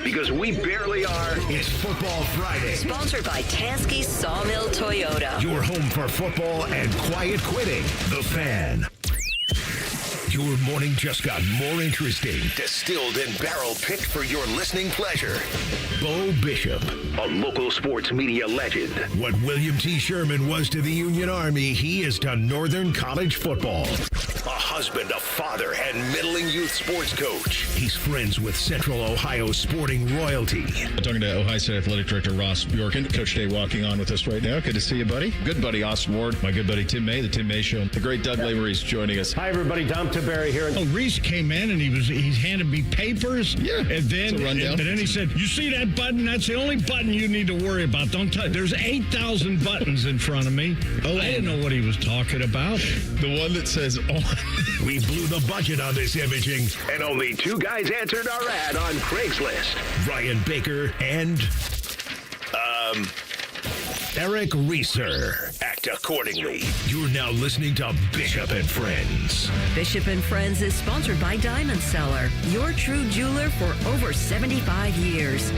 because we barely are. It's Football Friday. Sponsored by Tansky Sawmill Toyota. Your home for football and quiet quitting. The Fan. Your morning just got more interesting. Distilled and barrel-picked for your listening pleasure. Bo Bishop. A local sports media legend. What William T. Sherman was to the Union Army, he is to Northern College football. A husband, a father, and middling youth sports coach. He's friends with Central Ohio sporting royalty. Talking to Ohio State Athletic Director Ross Bjorken. Coach Day walking on with us right now. Good to see you, buddy. Good buddy Austin Ward. My good buddy Tim May, the Tim May Show. The great Doug Lesmeries joining us. Hi, everybody. Tom Tiberi here. Oh, Reese came in and he handed me papers. Yeah, and then he said, "You see that button? That's the only button you need to worry about. Don't touch. There's 8,000 buttons in front of me." Oh, I didn't know what he was talking about. The one that says on. We blew the budget on this imaging. And only 2 guys answered our ad on Craigslist. Ryan Baker and Eric Reeser. Act accordingly. You're now listening to Bishop and Friends. Bishop and Friends is sponsored by Diamond Seller, your true jeweler for over 75 years.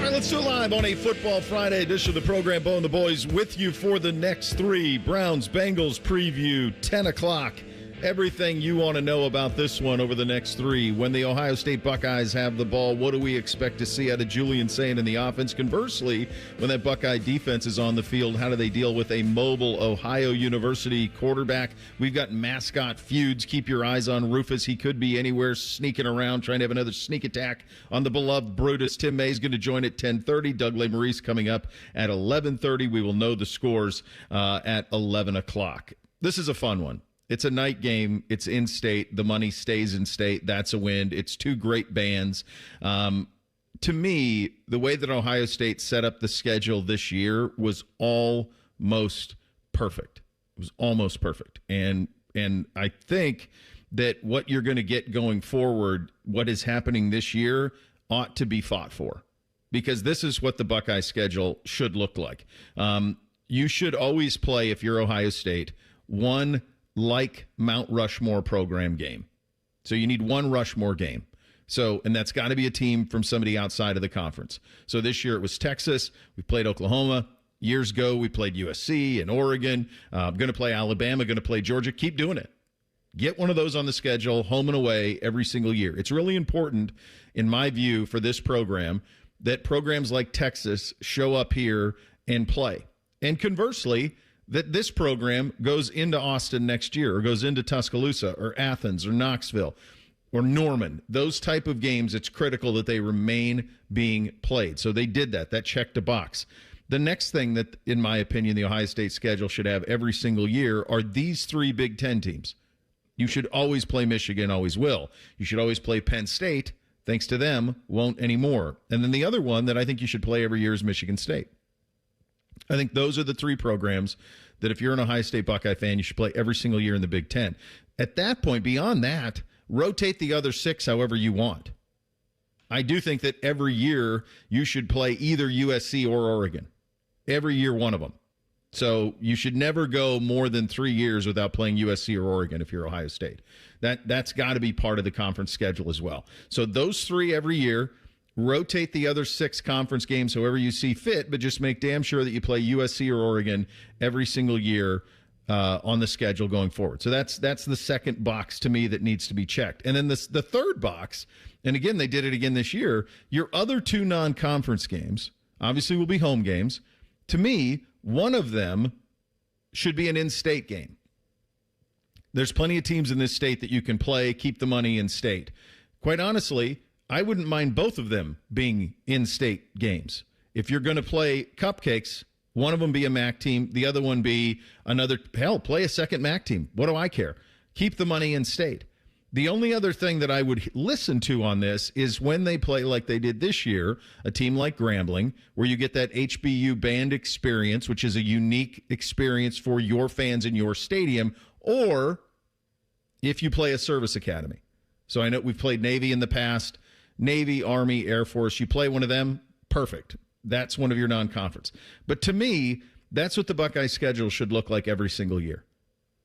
Let's do it live on a Football Friday edition of the program. Bo and the boys with you for the next 3. Browns, Bengals preview, 10 o'clock. Everything you want to know about this one over the next 3. When the Ohio State Buckeyes have the ball, what do we expect to see out of Julian Sayin in the offense? Conversely, when that Buckeye defense is on the field, how do they deal with a mobile Ohio University quarterback? We've got mascot feuds. Keep your eyes on Rufus. He could be anywhere sneaking around, trying to have another sneak attack on the beloved Brutus. Tim May is going to join at 10:30. Doug Lesmeries coming up at 11:30. We will know the scores at 11 o'clock. This is a fun one. It's a night game. It's in state. The money stays in state. That's a win. It's 2 great bands. To me, the way that Ohio State set up the schedule this year was almost perfect. It was almost perfect. And I think that what you're going to get going forward, what is happening this year, ought to be fought for. Because this is what the Buckeye schedule should look like. You should always play, if you're Ohio State, one like Mount Rushmore program game. So you need one Rushmore game. So, and that's got to be a team from somebody outside of the conference. So this year it was Texas. We played Oklahoma. Years ago, we played USC and Oregon. Going to play Alabama, going to play Georgia. Keep doing it. Get one of those on the schedule, home and away, every single year. It's really important, in my view, for this program that programs like Texas show up here and play. And conversely, that this program goes into Austin next year or goes into Tuscaloosa or Athens or Knoxville or Norman. Those type of games, it's critical that they remain being played. So they did that. That checked a box. The next thing that, in my opinion, the Ohio State schedule should have every single year are these 3 Big Ten teams. You should always play Michigan, always will. You should always play Penn State. Thanks to them, won't anymore. And then the other one that I think you should play every year is Michigan State. I think those are the 3 programs that if you're an Ohio State Buckeye fan, you should play every single year in the Big Ten. At that point, beyond that, rotate the other 6 however you want. I do think that every year you should play either USC or Oregon. Every year, one of them. So you should never go more than 3 years without playing USC or Oregon if you're Ohio State. That's got to be part of the conference schedule as well. So those 3 every year. Rotate the other 6 conference games however you see fit, but just make damn sure that you play USC or Oregon every single year on the schedule going forward. So that's the second box to me that needs to be checked. And then the third box, and again, they did it again this year, your other 2 non-conference games obviously will be home games. To me, one of them should be an in-state game. There's plenty of teams in this state that you can play, keep the money in state. Quite honestly, I wouldn't mind both of them being in-state games. If you're going to play cupcakes, one of them be a MAC team, the other one be another. Hell, play a second MAC team. What do I care? Keep the money in state. The only other thing that I would listen to on this is when they play like they did this year, a team like Grambling, where you get that HBU band experience, which is a unique experience for your fans in your stadium, or if you play a service academy. So I know we've played Navy in the past, Navy, Army, Air Force. You play one of them, perfect. That's one of your non-conference. But to me, that's what the Buckeye schedule should look like every single year,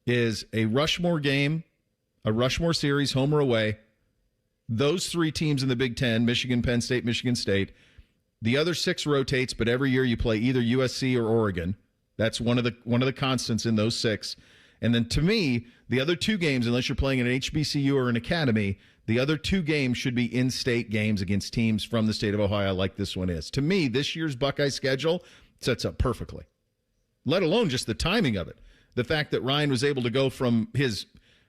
is a Rushmore game, a Rushmore series, home or away. Those 3 teams in the Big Ten, Michigan, Penn State, Michigan State. The other 6 rotates, but every year you play either USC or Oregon. That's one of the constants in those 6. And then to me, the other 2 games, unless you're playing an HBCU or an academy, the other 2 games should be in-state games against teams from the state of Ohio like this one is. To me, this year's Buckeye schedule sets up perfectly, let alone just the timing of it. The fact that Ryan was able to go from his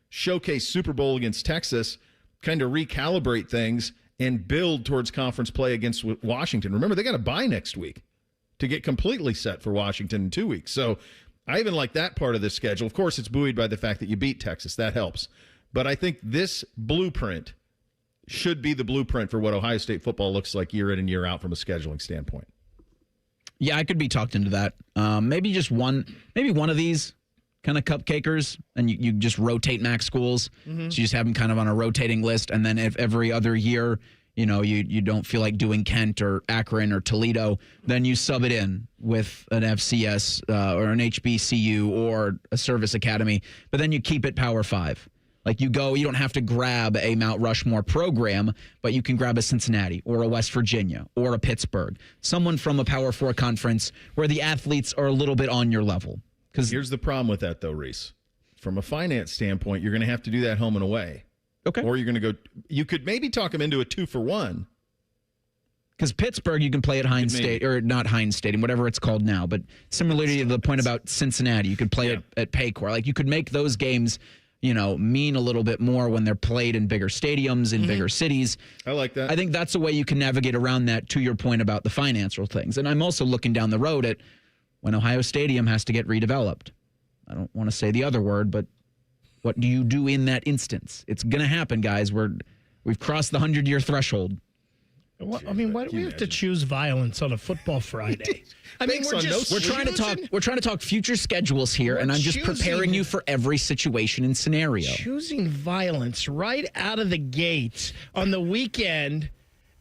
showcase Super Bowl against Texas, kind of recalibrate things and build towards conference play against Washington. Remember, they got a bye next week to get completely set for Washington in 2 weeks. So I even like that part of the schedule. Of course, it's buoyed by the fact that you beat Texas. That helps. But I think this blueprint should be the blueprint for what Ohio State football looks like year in and year out from a scheduling standpoint. Yeah, I could be talked into that. Maybe one of these kind of cupcakers, and you just rotate MAC schools. Mm-hmm. So you just have them kind of on a rotating list, and then if every other year, you don't feel like doing Kent or Akron or Toledo, then you sub it in with an FCS or an HBCU or a service academy, but then you keep it Power 5. Like you don't have to grab a Mount Rushmore program, but you can grab a Cincinnati or a West Virginia or a Pittsburgh, someone from a Power 4 conference where the athletes are a little bit on your level. Because here's the problem with that, though, Reese. From a finance standpoint, you're going to have to do that home and away. Okay. Or you're going to go. You could maybe talk them into a 2-for-1. Because Pittsburgh, you can play at Heinz State, or not Heinz Stadium, whatever it's called now. But similarly to the point about Cincinnati, you could play it at Paycor. Like you could make those games, mean a little bit more when they're played in bigger stadiums in bigger cities. I like that. I think that's a way you can navigate around that. To your point about the financial things, and I'm also looking down the road at when Ohio Stadium has to get redeveloped. I don't want to say the other word, but what do you do in that instance? It's going to happen, guys. We've crossed the 100-year threshold. Well, I mean, why do we have to choose violence on a football Friday? I mean, we're trying to talk future schedules here, and I'm just preparing you for every situation and scenario. Choosing violence right out of the gate on the weekend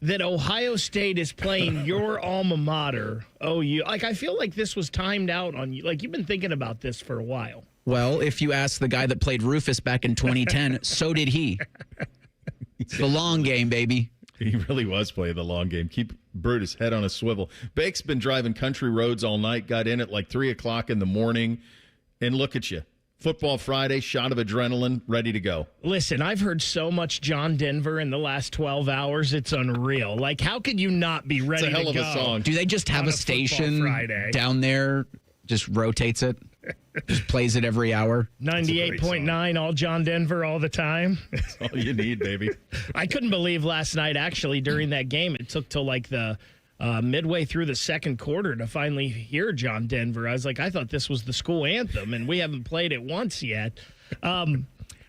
that Ohio State is playing your alma mater, OU. Like, I feel like this was timed out on you. Like, you've been thinking about this for a while. Well, if you ask the guy that played Rufus back in 2010, so did he. It's the long game, baby. He really was playing the long game. Keep Brutus' head on a swivel. Bake's been driving country roads all night, got in at like 3 o'clock in the morning, and look at you. Football Friday, shot of adrenaline, ready to go. Listen, I've heard so much John Denver in the last 12 hours. It's unreal. Like, how could you not be ready to go? It's a hell of a song. Do they just have a station down there, just rotates it, just plays it every hour? 98.9, all John Denver all the time. That's all you need, baby. I couldn't believe last night, actually, during that game, it took till like the midway through the second quarter to finally hear John Denver. I was like, I thought this was the school anthem, and we haven't played it once yet.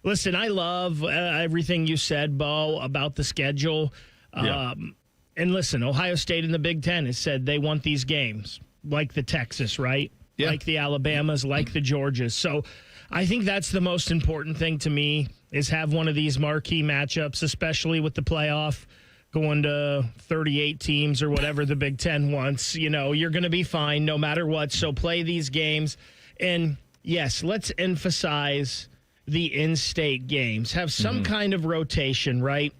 Listen, I love everything you said, Bo, about the schedule. And listen, Ohio State in the Big Ten has said they want these games, like the Texas, right? Yeah. Like the Alabamas, like the Georgias. So I think that's the most important thing to me, is have one of these marquee matchups, especially with the playoff going to 38 teams or whatever the Big Ten wants. You're going to be fine no matter what. So play these games. And, yes, let's emphasize the in-state games. Have some kind of rotation, right?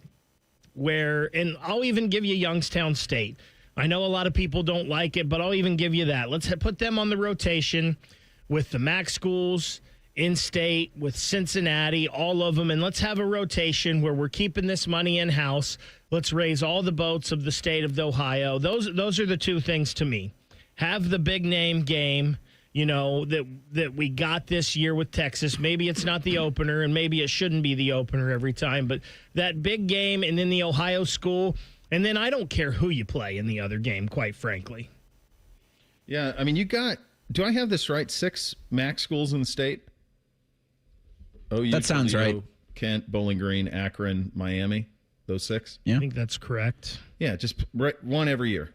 And I'll even give you Youngstown State. I know a lot of people don't like it, but I'll even give you that. Let's put them on the rotation with the MAC schools, in-state, with Cincinnati, all of them, and let's have a rotation where we're keeping this money in-house. Let's raise all the boats of the state of Ohio. Those are the two things to me. Have the big-name game, that we got this year with Texas. Maybe it's not the opener, and maybe it shouldn't be the opener every time, but that big game and then the Ohio school. And then I don't care who you play in the other game, quite frankly. Yeah, I mean, do I have this right? 6 MAC schools in the state? That sounds right. Kent, Bowling Green, Akron, Miami, those 6? Yeah. I think that's correct. Yeah, just one every year.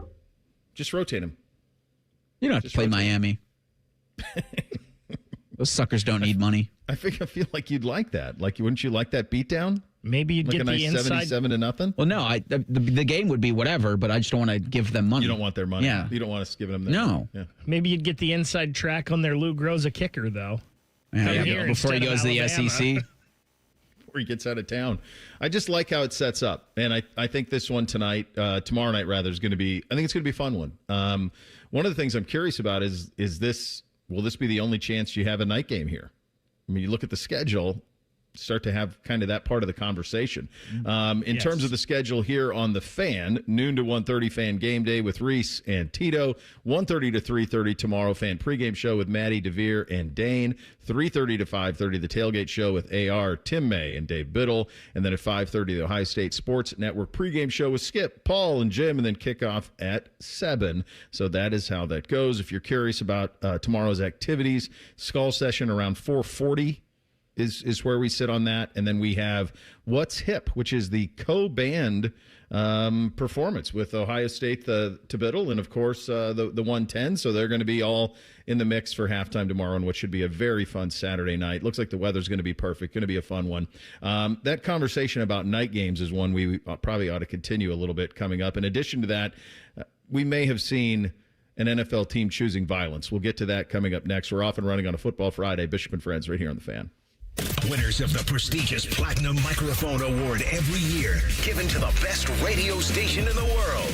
Just rotate them. You don't have to play Miami. Those suckers don't need money. I feel like you'd like that. Like, wouldn't you like that beatdown? Maybe you'd like get a nice the inside 77-0. Well, no, the game would be whatever, but I just don't want to give them money. You don't want their money. Yeah. You don't want us giving them their No. money. Yeah. Maybe you'd get the inside track on their Lou Groza kicker, though. Yeah, before he goes to the SEC. Before he gets out of town. I just like how it sets up. And I think this one tomorrow night, rather, is going to be, I think it's going to be a fun one. One of the things I'm curious about is will this be the only chance you have a night game here? I mean, you look at the schedule, start to have kind of that part of the conversation. In terms of the schedule here on the Fan, noon to 1:30 Fan Game Day with Reese and Tito, 1:30 to 3:30 tomorrow Fan Pregame Show with Maddie DeVere and Dane, 3:30 to 5:30 the Tailgate Show with AR, Tim May, and Dave Biddle, and then at 5:30 the Ohio State Sports Network Pregame Show with Skip, Paul, and Jim, and then kickoff at 7. So that is how that goes. If you're curious about tomorrow's activities, Skull Session around 4:40 is where we sit on that. And then we have What's Hip, which is the co-band performance with Ohio State, to Biddle, and, of course, the 110. So they're going to be all in the mix for halftime tomorrow, and what should be a very fun Saturday night. Looks like the weather's going to be perfect, going to be a fun one. That conversation about night games is one we probably ought to continue a little bit coming up. In addition to that, we may have seen an NFL team choosing violence. We'll get to that coming up next. We're off and running on a Football Friday. Bishop and Friends right here on The Fan. Winners of the prestigious Platinum Microphone Award every year, given to the best radio station in the world.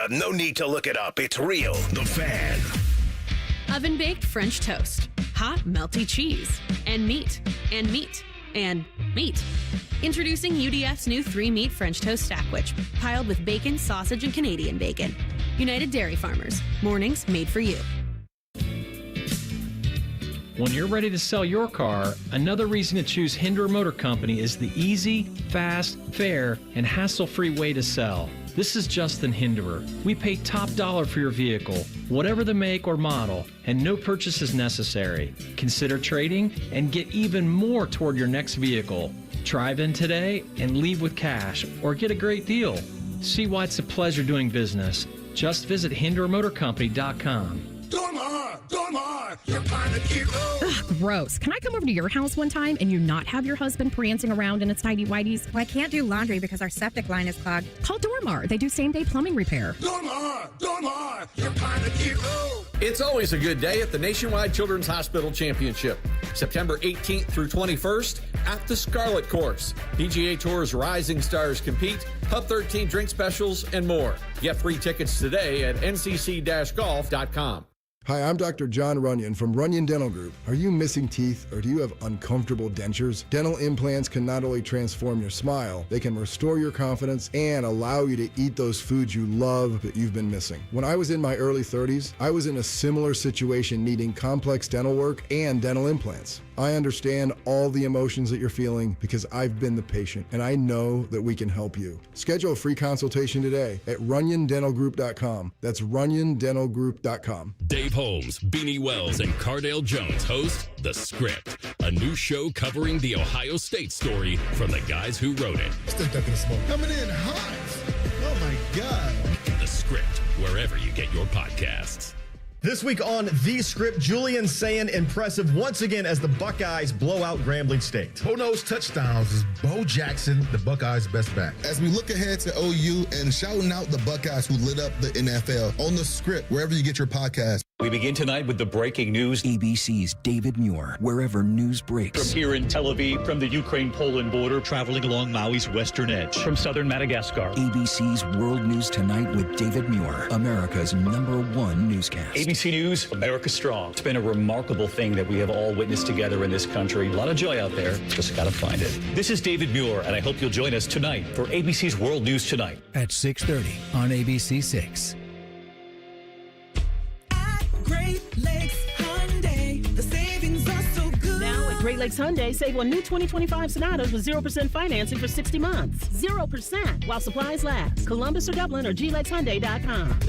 No need to look it up. It's real. The Fan. Oven-baked French toast, hot melty cheese, and meat, and meat, and meat. Introducing UDF's new 3-meat French toast sandwich, piled with bacon, sausage, and Canadian bacon. United Dairy Farmers. Mornings made for you. When you're ready to sell your car, another reason to choose Hinderer Motor Company is the easy, fast, fair, and hassle-free way to sell. This is Justin Hinderer. We pay top dollar for your vehicle, whatever the make or model, and no purchase is necessary. Consider trading and get even more toward your next vehicle. Drive in today and leave with cash, or get a great deal. See why it's a pleasure doing business. Just visit HindererMotorCompany.com. Dormar, you're kind of cute. Ugh, gross. Can I come over to your house one time and you not have your husband prancing around in his tighty-whities? Well, I can't do laundry because our septic line is clogged. Call Dormar. They do same-day plumbing repair. Dormar, you're kind of cute. It's always a good day at the Nationwide Children's Hospital Championship. September 18th through 21st at the Scarlet Course. PGA Tour's rising stars compete, Pub 13 drink specials, and more. Get free tickets today at ncc-golf.com. Hi, I'm Dr. John Runyon from Runyon Dental Group. Are you missing teeth or do you have uncomfortable dentures? Dental implants can not only transform your smile, they can restore your confidence and allow you to eat those foods you love that you've been missing. When I was in my early 30s, I was in a similar situation needing complex dental work and dental implants. I understand all the emotions that you're feeling because I've been the patient and I know that we can help you. Schedule a free consultation today at RunyonDentalGroup.com. That's RunyonDentalGroup.com. Dave Holmes, Beanie Wells, and Cardale Jones host The Script, a new show covering the Ohio State story from the guys who wrote it. Coming in hot. Oh, my God. The Script, wherever you get your podcasts. This week on The Script, Julian Sayin impressive once again as the Buckeyes blow out Grambling State. Who knows touchdowns is Bo Jackson, the Buckeyes' best back. As we look ahead to OU and shouting out the Buckeyes who lit up the NFL on The Script, wherever you get your podcast. We begin tonight with the breaking news. ABC's David Muir, wherever news breaks. From here in Tel Aviv, from the Ukraine-Poland border, traveling along Maui's western edge. From southern Madagascar. ABC's World News Tonight with David Muir, America's #1 newscast. ABC News, America Strong. It's been a remarkable thing that we have all witnessed together in this country. A lot of joy out there. Just got to find it. This is David Muir, and I hope you'll join us tonight for ABC's World News Tonight. At 6:30 on ABC 6. Great Lakes Hyundai, the savings are so good. Now at Great Lakes Hyundai, save on new 2025 Sonatas with 0% financing for 60 months. 0% while supplies last. Columbus or Dublin or glexhyundai.com.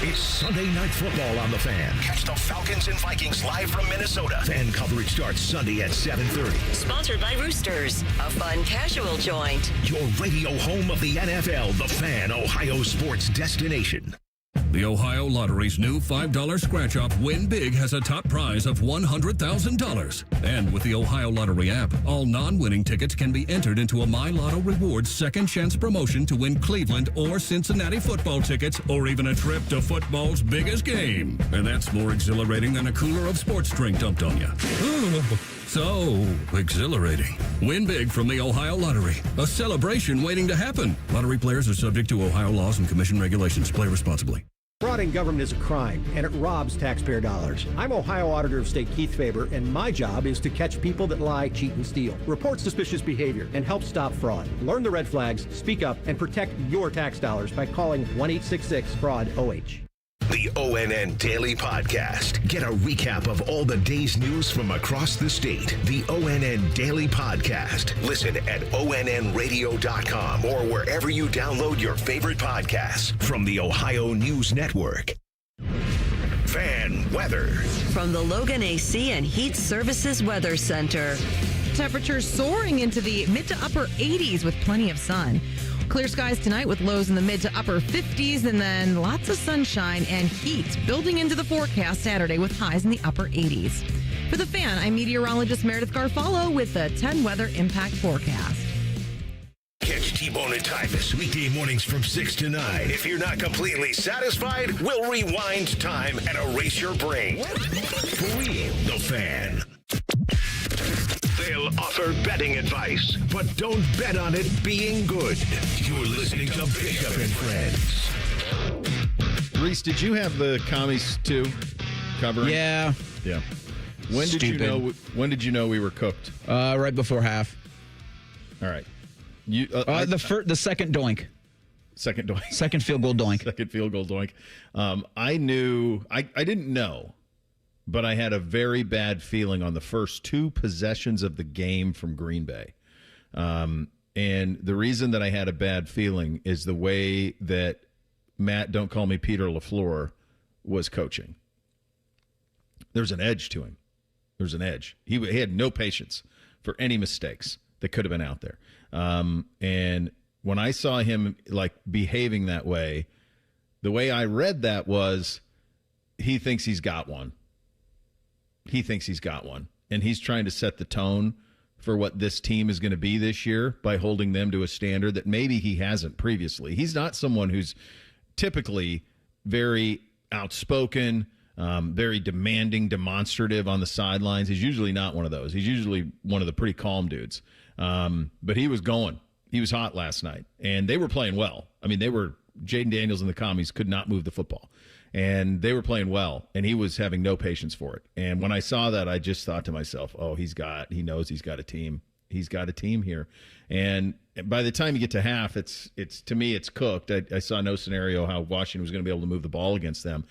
It's Sunday Night Football on The Fan. Catch the Falcons and Vikings live from Minnesota. Fan coverage starts Sunday at 7:30. Sponsored by Roosters, a fun casual joint. Your radio home of the NFL, The Fan, Ohio sports destination. The Ohio Lottery's new $5 scratch-off Win Big has a top prize of $100,000. And with the Ohio Lottery app, all non-winning tickets can be entered into a My Lotto Rewards second chance promotion to win Cleveland or Cincinnati football tickets or even a trip to football's biggest game. And that's more exhilarating than a cooler of sports drink dumped on you. So exhilarating. Win big from the Ohio Lottery. A celebration waiting to happen. Lottery players are subject to Ohio laws and commission regulations. Play responsibly. Fraud in government is a crime, and it robs taxpayer dollars. I'm Ohio Auditor of State Keith Faber, and my job is to catch people that lie, cheat, and steal, report suspicious behavior, and help stop fraud. Learn the red flags, speak up, and protect your tax dollars by calling 1-866-FRAUD-OH. The ONN Daily Podcast. Get a recap of all the day's news from across the state. The ONN Daily Podcast. Listen at onnradio.com or wherever you download your favorite podcasts from the Ohio News Network. Fan weather. From the Logan AC and Heat Services Weather Center. Temperatures soaring into the mid to upper 80s with plenty of sun. Clear skies tonight with lows in the mid to upper 50s, and then lots of sunshine and heat building into the forecast Saturday with highs in the upper 80s. For the Fan, I'm meteorologist Meredith Garfalo with the 10 weather impact forecast. Catch T-Bone and Tyvus weekday mornings from 6 to 9. If you're not completely satisfied, we'll rewind time and erase your brain. For real, the Fan. They'll offer betting advice, but don't bet on it being good. You're listening to Bishop and Friends. Reese, did you have the commies too covering? Yeah. Yeah. When did you know? When did you know we were cooked? Right before half. All right. You the second doink. Second doink. Second field goal doink. Second field goal doink. I knew. I didn't know. But I had a very bad feeling on the first two possessions of the game from Green Bay. And the reason that I had a bad feeling is the way that Matt, don't call me Peter LaFleur, was coaching. There's an edge to him. There's an edge. He had no patience for any mistakes that could have been out there. And when I saw him like behaving that way, the way I read that was he thinks he's got one. He thinks he's got one, and he's trying to set the tone for what this team is going to be this year by holding them to a standard that maybe he hasn't previously. He's not someone who's typically very outspoken, very demanding, demonstrative on the sidelines. He's usually not one of those. He's usually one of the pretty calm dudes. But he was going. He was hot last night, and they were playing well. I mean, Jaden Daniels and the commies could not move the football. And they were playing well, and he was having no patience for it. And when I saw that, I just thought to myself, oh, he knows he's got a team. He's got a team here. And by the time you get to half, it's to me, it's cooked. I saw no scenario how Washington was going to be able to move the ball against them.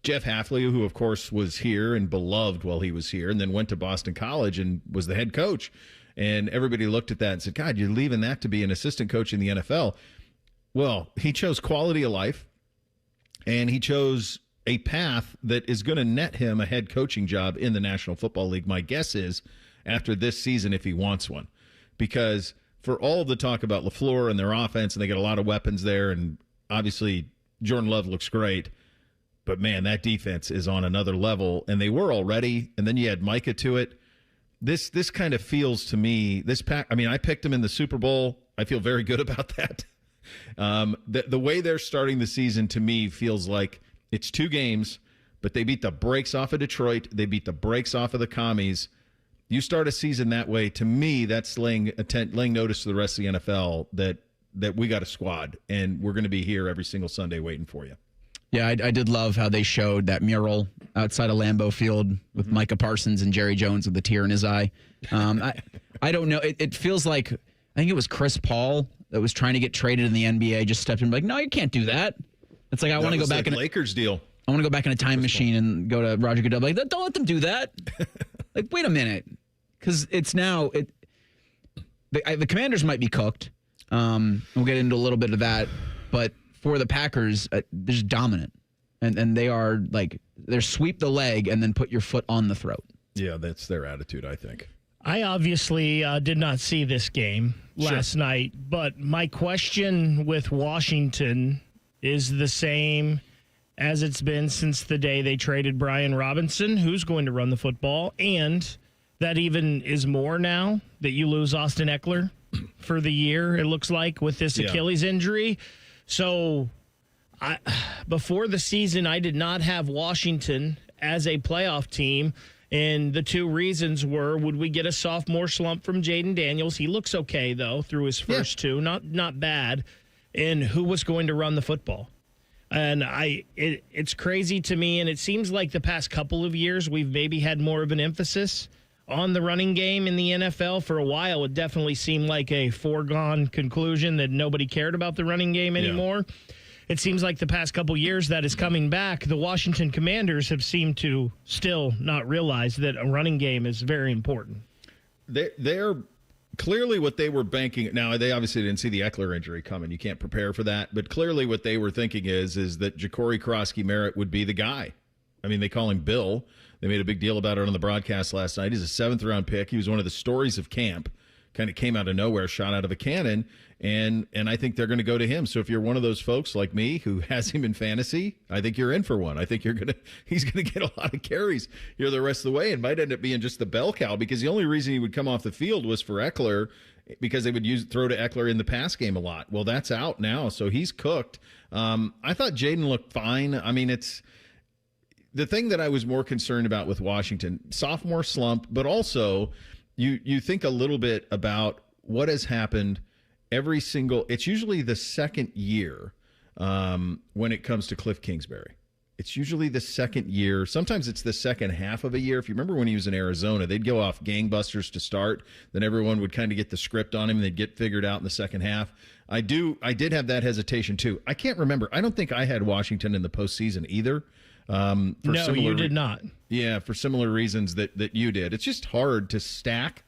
Jeff Hafley, who, of course, was here and beloved while he was here, and then went to Boston College and was the head coach. And everybody looked at that and said, God, you're leaving that to be an assistant coach in the NFL. Well, he chose quality of life. And he chose a path that is going to net him a head coaching job in the National Football League. My guess is after this season, if he wants one. Because for all of the talk about LaFleur and their offense, and they got a lot of weapons there, and obviously Jordan Love looks great, but man, that defense is on another level, and they were already, and then you add Micah to it. This kind of feels to me, I picked him in the Super Bowl. I feel very good about that. The way they're starting the season to me feels like it's 2 games, but they beat the brakes off of Detroit. They beat the brakes off of the commies. You start a season that way, to me, that's laying notice to the rest of the NFL that we got a squad, and we're going to be here every single Sunday waiting for you. Yeah, I did love how they showed that mural outside of Lambeau Field with Micah Parsons and Jerry Jones with a tear in his eye. I don't know. It feels like, I think it was Chris Paul that was trying to get traded in the NBA, just stepped in like, no, you can't do that. It's like, I want to go back in Lakers deal. I want to go back in a time machine and go to Roger Goodell. Like, don't let them do that. Like, wait a minute. Because it's now, the Commanders might be cooked. We'll get into a little bit of that. But for the Packers, they're just dominant. And they are like, they're sweep the leg and then put your foot on the throat. Yeah, that's their attitude, I think. I obviously did not see this game last night, but my question with Washington is the same as it's been since the day they traded Brian Robinson, who's going to run the football, and that even is more now that you lose Austin Eckler for the year, it looks like, with this Achilles injury. So before the season, I did not have Washington as a playoff team, and the two reasons were, would we get a sophomore slump from Jaden Daniels? He looks okay, though, through his first two, not bad, and who was going to run the football? And it's crazy to me, and it seems like the past couple of years we've maybe had more of an emphasis on the running game in the NFL. For a while, it definitely seemed like a foregone conclusion that nobody cared about the running game anymore. It seems like the past couple years that is coming back. The Washington Commanders have seemed to still not realize that a running game is very important. They're clearly what they were banking. Now, they obviously didn't see the Eckler injury coming. You can't prepare for that. But clearly what they were thinking is that Ja'Cory Krosky-Merritt would be the guy. I mean, they call him Bill. They made a big deal about it on the broadcast last night. He's a 7th-round pick. He was one of the stories of camp. Kind of came out of nowhere, shot out of a cannon, and I think they're going to go to him. So if you're one of those folks like me who has him in fantasy, I think you're in for one. I think he's going to get a lot of carries here the rest of the way, and might end up being just the bell cow, because the only reason he would come off the field was for Eckler, because they would throw to Eckler in the pass game a lot. Well, that's out now, so he's cooked. I thought Jaden looked fine. I mean, it's the thing that I was more concerned about with Washington, sophomore slump, but also you think a little bit about what has happened it's usually the second year when it comes to Cliff Kingsbury. It's usually the second year. Sometimes it's the second half of a year. If you remember when he was in Arizona, they'd go off gangbusters to start. Then everyone would kind of get the script on him, and they'd get figured out in the second half. I did have that hesitation too. I can't remember. I don't think I had Washington in the postseason either. No, you did not. Yeah, for similar reasons that you did. It's just hard to stack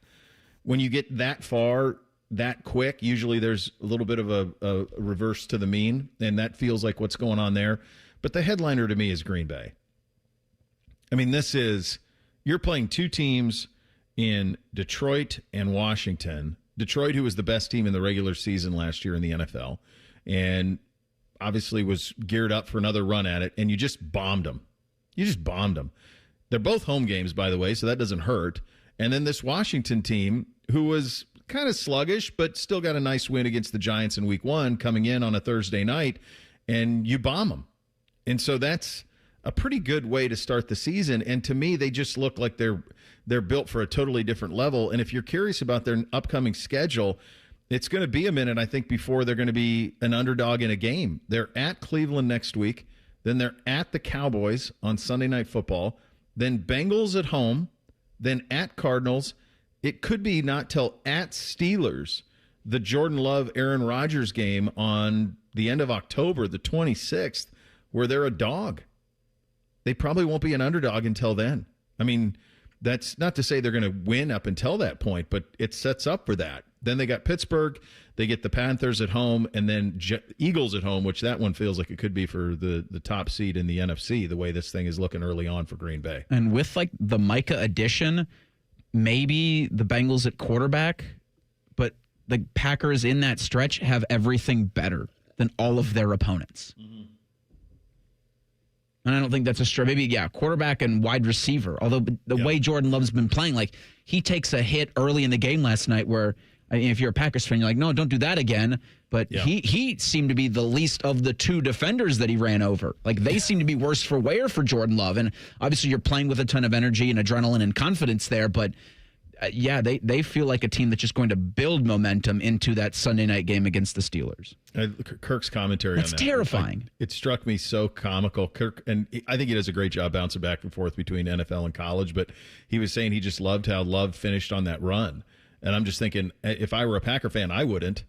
when you get that far that quick. Usually there's a little bit of a reverse to the mean, and that feels like what's going on there. But the headliner to me is Green Bay. I mean, you're playing two teams in Detroit and Washington. Detroit, who was the best team in the regular season last year in the NFL, and obviously was geared up for another run at it, and you just bombed them. They're both home games, by the way, so that doesn't hurt. And then this Washington team, who was kind of sluggish, but still got a nice win against the Giants in Week 1, coming in on a Thursday night, and you bomb them. And so that's a pretty good way to start the season. And to me, they just look like they're built for a totally different level. And if you're curious about their upcoming schedule, it's going to be a minute, I think, before they're going to be an underdog in a game. They're at Cleveland next week. Then they're at the Cowboys on Sunday Night Football. Then Bengals at home. Then at Cardinals. It could be not till at Steelers, the Jordan Love, Aaron Rodgers game on the end of October, the 26th, where they're a dog. They probably won't be an underdog until then. I mean, that's not to say they're going to win up until that point, but it sets up for that. Then they got Pittsburgh, they get the Panthers at home, and then Eagles at home, which that one feels like it could be for the top seed in the NFC, the way this thing is looking early on for Green Bay. And with like the Micah addition, maybe the Bengals at quarterback, but the Packers in that stretch have everything better than all of their opponents. Mm-hmm. And I don't think that's a stretch. Maybe, quarterback and wide receiver. Although the way Jordan Love's been playing, like he takes a hit early in the game last night where, I mean, if you're a Packers fan, you're like, no, don't do that again. But he seemed to be the least of the two defenders that he ran over. Like they seem to be worse for wear for Jordan Love. And obviously you're playing with a ton of energy and adrenaline and confidence there. But they feel like a team that's just going to build momentum into that Sunday night game against the Steelers. Kirk's commentary on that. That's terrifying. It struck me so comical. Kirk, and I think he does a great job bouncing back and forth between NFL and college, but he was saying he just loved how Love finished on that run. And I'm just thinking, if I were a Packer fan, I wouldn't.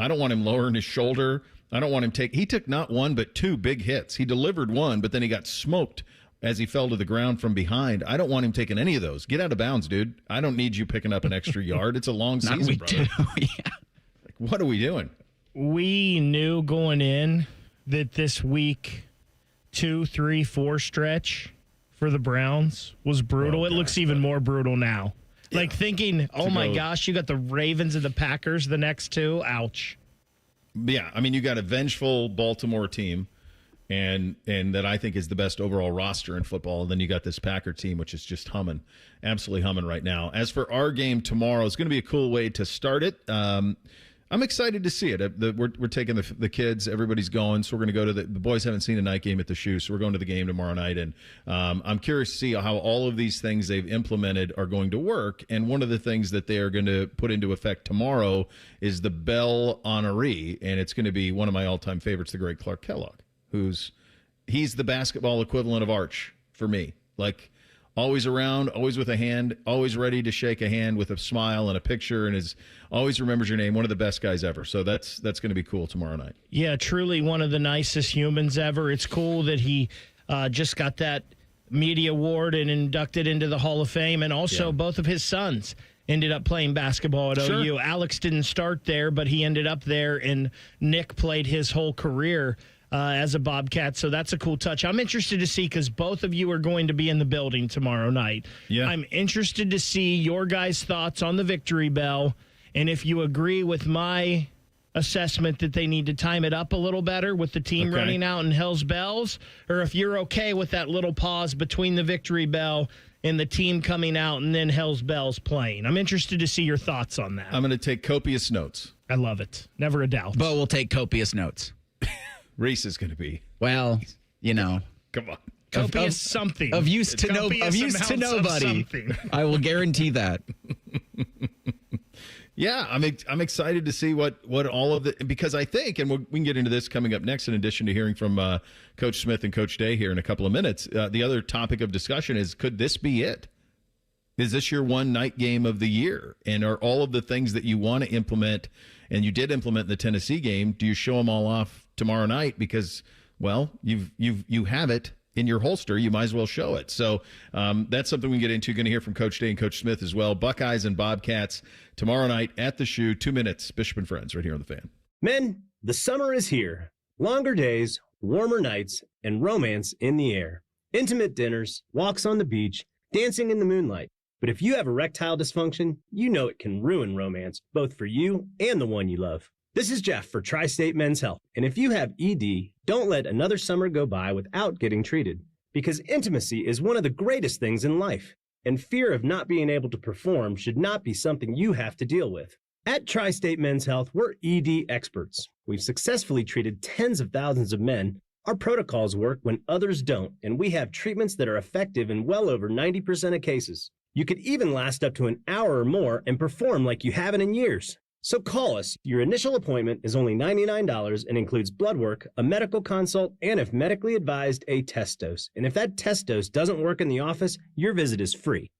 I don't want him lowering his shoulder. I don't want him he took not one, but two big hits. He delivered one, but then he got smoked as he fell to the ground from behind. I don't want him taking any of those. Get out of bounds, dude. I don't need you picking up an extra yard. It's a long season, brother. Like, what are we doing? We knew going in that this week 2, 3, 4 stretch for the Browns was brutal. It looks even more brutal now. Yeah. Like thinking, oh my gosh, you got the Ravens and the Packers the next two. Ouch. Yeah, I mean, you got a vengeful Baltimore team. and that I think is the best overall roster in football. And then you got this Packer team, which is just humming, absolutely humming right now. As for our game tomorrow, it's going to be a cool way to start it. I'm excited to see it. We're taking the kids. Everybody's going, so we're going to go to the boys haven't seen a night game at the Shoe, so we're going to the game tomorrow night. And I'm curious to see how all of these things they've implemented are going to work. And one of the things that they are going to put into effect tomorrow is the Bell Honoree, and it's going to be one of my all-time favorites, the great Clark Kellogg, he's the basketball equivalent of Arch for me. Like, always around, always with a hand, always ready to shake a hand with a smile and a picture, and always remembers your name. One of the best guys ever. So that's going to be cool tomorrow night. Yeah, truly one of the nicest humans ever. It's cool that he just got that media award and inducted into the Hall of Fame, and also both of his sons ended up playing basketball at OU. Alex didn't start there, but he ended up there, and Nick played his whole career as a Bobcat, so that's a cool touch. I'm interested to see, because both of you are going to be in the building tomorrow night. Yeah. I'm interested to see your guys' thoughts on the victory bell, and if you agree with my assessment that they need to time it up a little better with the team running out in Hell's Bells, or if you're okay with that little pause between the victory bell and the team coming out and then Hell's Bells playing. I'm interested to see your thoughts on that. I'm going to take copious notes. I love it. Never a doubt. Bo will take copious notes. Reese is going to be. Well, come on. Copious something. Of use to nobody. I will guarantee that. Yeah, I'm excited to see what all of it, because I think, and we can get into this coming up next, in addition to hearing from Coach Smith and Coach Day here in a couple of minutes. The other topic of discussion is, could this be it? Is this your one night game of the year? And are all of the things that you want to implement, and you did implement in the Tennessee game, do you show them all off tomorrow night? Because, well, you have it in your holster. You might as well show it. So that's something we can get into. Going to hear from Coach Day and Coach Smith as well. Buckeyes and Bobcats tomorrow night at the Shoe. 2 minutes. Bishop and Friends right here on The Fan. Men, the summer is here. Longer days, warmer nights, and romance in the air. Intimate dinners, walks on the beach, dancing in the moonlight. But if you have erectile dysfunction, you know it can ruin romance, both for you and the one you love. This is Jeff for Tri-State Men's Health, and if you have ED, don't let another summer go by without getting treated, because intimacy is one of the greatest things in life, and fear of not being able to perform should not be something you have to deal with. At Tri-State Men's Health, we're ED experts. We've successfully treated tens of thousands of men. Our protocols work when others don't, and we have treatments that are effective in well over 90% of cases. You could even last up to an hour or more and perform like you haven't in years. So call us. Your initial appointment is only $99 and includes blood work, a medical consult, and if medically advised, a test dose. And if that test dose doesn't work in the office, your visit is free.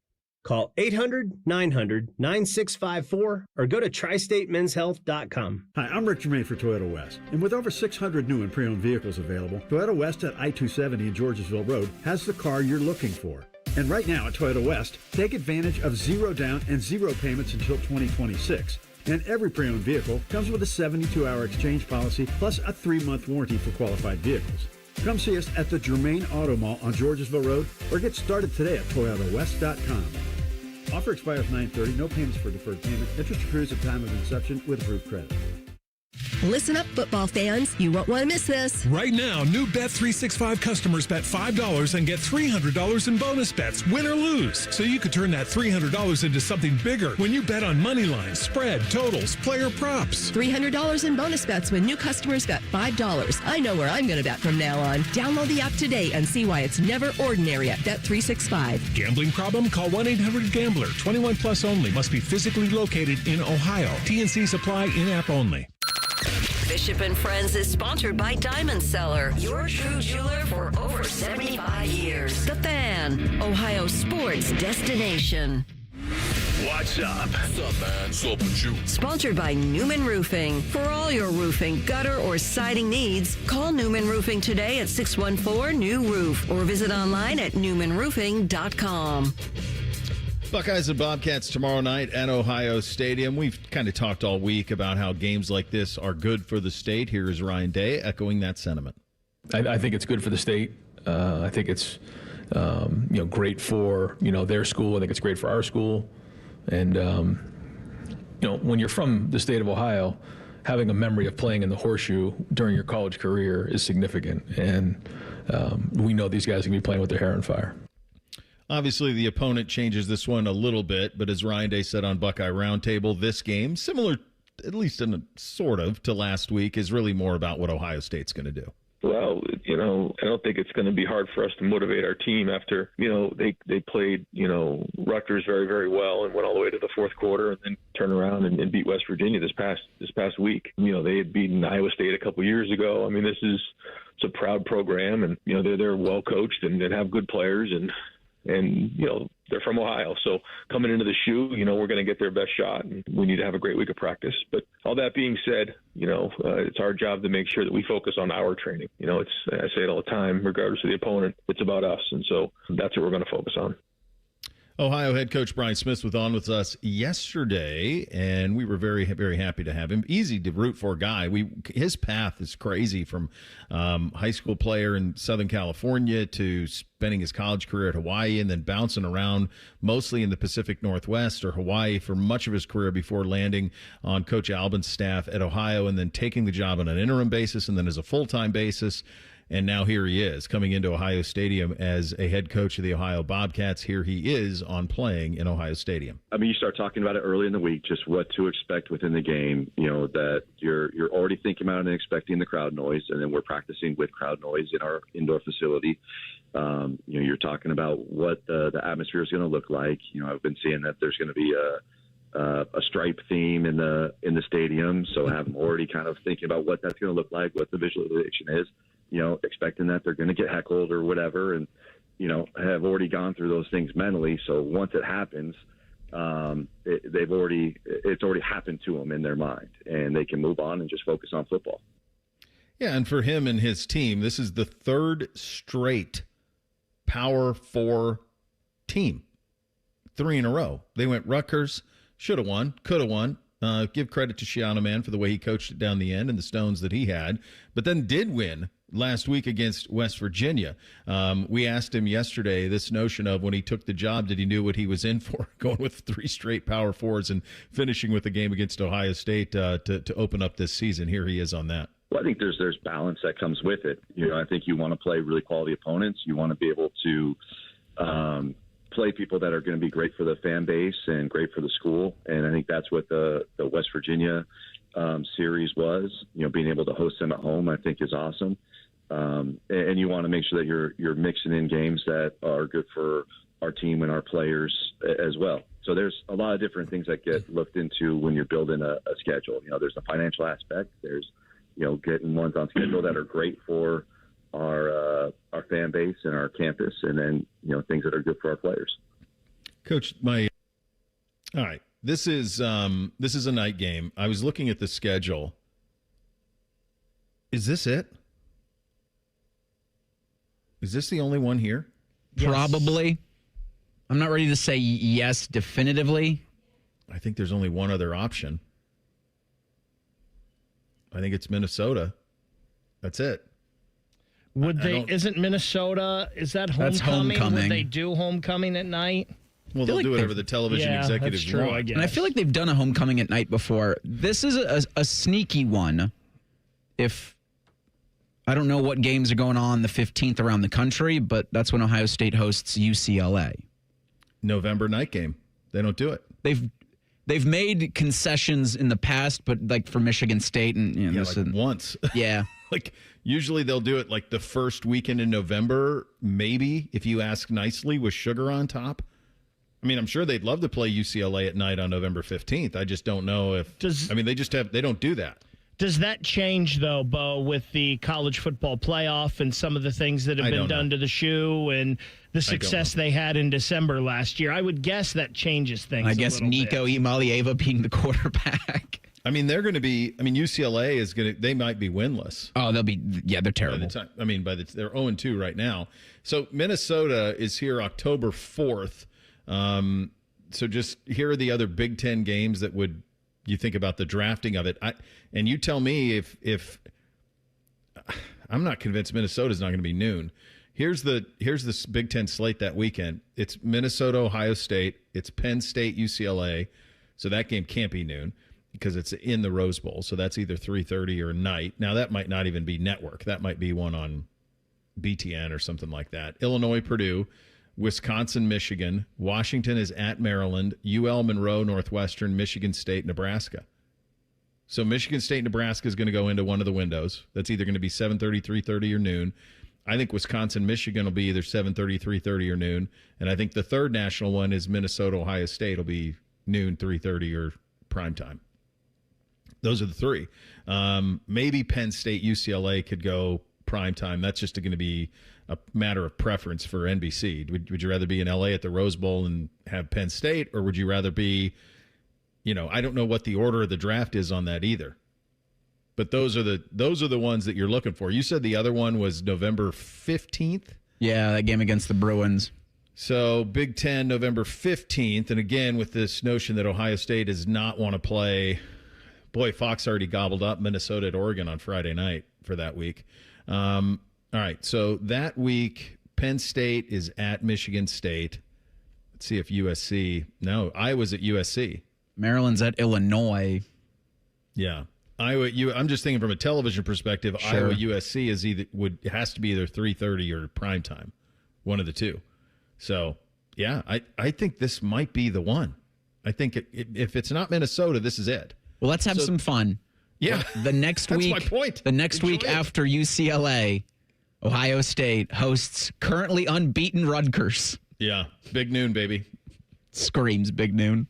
Call 800-900-9654 or go to tristatemenshealth.com. Hi, I'm Rick Germain for Toyota West. And with over 600 new and pre-owned vehicles available, Toyota West at I-270 and Georgesville Road has the car you're looking for. And right now at Toyota West, take advantage of 0 down and 0 payments until 2026. And every pre-owned vehicle comes with a 72-hour exchange policy plus a 3-month warranty for qualified vehicles. Come see us at the Germain Auto Mall on Georgesville Road or get started today at ToyotaWest.com. Offer expires 9/30. No payments for deferred payment. Interest accrues at time of inception with approved credit. Listen up, football fans. You won't want to miss this. Right now, new Bet365 customers bet $5 and get $300 in bonus bets, win or lose. So you could turn that $300 into something bigger when you bet on money lines, spread, totals, player props. $300 in bonus bets when new customers bet $5. I know where I'm going to bet from now on. Download the app today and see why it's never ordinary at Bet365. Gambling problem? Call 1-800-GAMBLER. 21 plus only. Must be physically located in Ohio. TNCs apply, in-app only. Bishop and Friends is sponsored by Diamond Seller, your true jeweler for over 75 years. The Fan, Ohio sports destination. What's up? What's up, man? What's up with you? Sponsored by Newman Roofing. For all your roofing, gutter, or siding needs, call Newman Roofing today at 614-NEW-ROOF or visit online at newmanroofing.com. Buckeyes and Bobcats tomorrow night at Ohio Stadium. We've kind of talked all week about how games like this are good for the state. Here is Ryan Day echoing that sentiment. I think it's good for the state. I think it's great for their school. I think it's great for our school. And when you're from the state of Ohio, having a memory of playing in the horseshoe during your college career is significant. And we know these guys are going to be playing with their hair on fire. Obviously, the opponent changes this one a little bit, but as Ryan Day said on Buckeye Roundtable, this game, similar, at least in a sort of, to last week, is really more about what Ohio State's going to do. Well, I don't think it's going to be hard for us to motivate our team after, they played, Rutgers very, very well and went all the way to the fourth quarter and then turn around and beat West Virginia this past week. They had beaten Iowa State a couple years ago. I mean, it's a proud program, and, they're well coached and have good players, and they're from Ohio. So coming into the shoe, we're going to get their best shot, and we need to have a great week of practice. But all that being said, it's our job to make sure that we focus on our training. I say it all the time, regardless of the opponent, it's about us. And so that's what we're going to focus on. Ohio head coach Brian Smith was on with us yesterday, and we were very, very happy to have him. Easy to root for guy. His path is crazy, from high school player in Southern California to spending his college career at Hawaii and then bouncing around mostly in the Pacific Northwest or Hawaii for much of his career before landing on Coach Albin's staff at Ohio and then taking the job on an interim basis and then as a full-time basis. And now here he is coming into Ohio Stadium as a head coach of the Ohio Bobcats. Here he is on playing in Ohio Stadium. I mean, you start talking about it early in the week, just what to expect within the game, that you're already thinking about and expecting the crowd noise. And then we're practicing with crowd noise in our indoor facility. You're talking about what the atmosphere is going to look like. I've been seeing that there's going to be a stripe theme in the stadium. So I'm already kind of thinking about what that's going to look like, what the visualization is. Expecting that they're going to get heckled or whatever, and have already gone through those things mentally. So once it happens, it's already happened to them in their mind, and they can move on and just focus on football. Yeah, and for him and his team, this is the third straight Power 4 team, 3 in a row. They went Rutgers, should have won, could have won. Give credit to Shiano Man for the way he coached it down the end and the stones that he had, but then did win last week against West Virginia. We asked him yesterday this notion of when he took the job, did he knew what he was in for, going with 3 straight Power 4s and finishing with a game against Ohio State to open up this season. Here he is on that. Well, I think there's balance that comes with it. I think you want to play really quality opponents. You want to be able to play people that are going to be great for the fan base and great for the school. And I think that's what the West Virginia series was. Being able to host them at home, I think, is awesome. And you want to make sure that you're mixing in games that are good for our team and our players as well. So there's a lot of different things that get looked into when you're building a schedule. There's the financial aspect. There's getting ones on schedule that are great for our fan base and our campus, and then things that are good for our players. Coach, all right. This is a night game. I was looking at the schedule. Is this it? Is this the only one here? Yes. Probably. I'm not ready to say yes definitively. I think there's only one other option. I think it's Minnesota. That's it. Isn't Minnesota, is that homecoming? That's homecoming. Would they do homecoming at night? Well, they'll do whatever the television executives that's true, want. I guess. And I feel like they've done a homecoming at night before. This is a sneaky one. I don't know what games are going on the 15th around the country, but that's when Ohio State hosts UCLA. November night game. They don't do it. They've made concessions in the past, but like for Michigan State and once. Yeah. Like usually they'll do it like the first weekend in November, maybe if you ask nicely, with sugar on top. I mean, I'm sure they'd love to play UCLA at night on November 15th. I just don't know if they don't do that. Does that change, though, Bo, with the college football playoff and some of the things that have been done to the shoe and the success they had in December last year? I would guess that changes things. I guess Nico Imalieva being the quarterback. I mean, they're going to be. I mean, UCLA is going to. They might be winless. Oh, they'll be. Yeah, they're terrible. They're 0-2 right now. So Minnesota is here October 4th. So just here are the other Big Ten games that would. You think about the drafting of it, and you tell me if I'm not convinced Minnesota's not going to be noon. Here's this Big Ten slate that weekend. It's Minnesota, Ohio State. It's Penn State, UCLA. So that game can't be noon. because it's in the Rose Bowl. So that's either 3:30 or night. Now, that might not even be network. That might be one on BTN or something like that. Illinois, Purdue, Wisconsin, Michigan. Washington is at Maryland. UL, Monroe, Northwestern, Michigan State, Nebraska. So Michigan State, Nebraska is going to go into one of the windows. That's either going to be 7:30, 3:30, or noon. I think Wisconsin, Michigan will be either 7:30, 3:30, or noon. And I think the third national one is Minnesota, Ohio State will be noon, 3:30, or prime time. Those are the three. Maybe Penn State, UCLA could go prime time. That's just going to be a matter of preference for NBC. Would you rather be in LA at the Rose Bowl and have Penn State, or would you rather be, I don't know what the order of the draft is on that either. But those are the ones that you're looking for. You said the other one was November 15th? Yeah, that game against the Bruins. So Big Ten, November 15th. And again, with this notion that Ohio State does not want to play, boy, Fox already gobbled up Minnesota at Oregon on Friday night for that week. All right, so that week, Penn State is at Michigan State. Let's see if Iowa's at USC. Maryland's at Illinois. Yeah. I'm just thinking from a television perspective, Sure. Iowa USC has to be either 3:30 or prime time, one of the two. So, yeah, I think this might be the one. I think if it's not Minnesota, this is it. Well, let's have some fun. Yeah. The next week, that's my point. The next week after UCLA, Ohio State hosts currently unbeaten Rutgers. Yeah, big noon, baby. Screams big noon.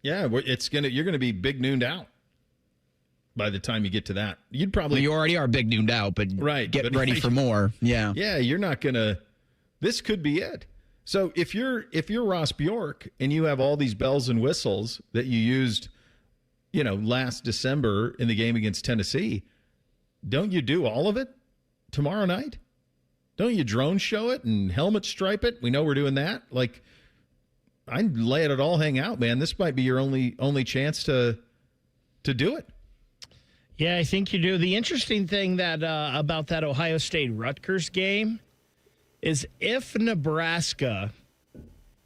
Yeah, you're gonna be big nooned out by the time you get to that. You'd probably you already are big nooned out, but get ready for more. Yeah, yeah. You're not gonna. This could be it. So if you're Ross Bjork and you have all these bells and whistles that you used, last December in the game against Tennessee, don't you do all of it tomorrow night? Don't you drone show it and helmet stripe it? We know we're doing that. Like, I'd let it all hang out, man. This might be your only chance to do it. Yeah, I think you do. The interesting thing that about that Ohio State Rutgers game is if Nebraska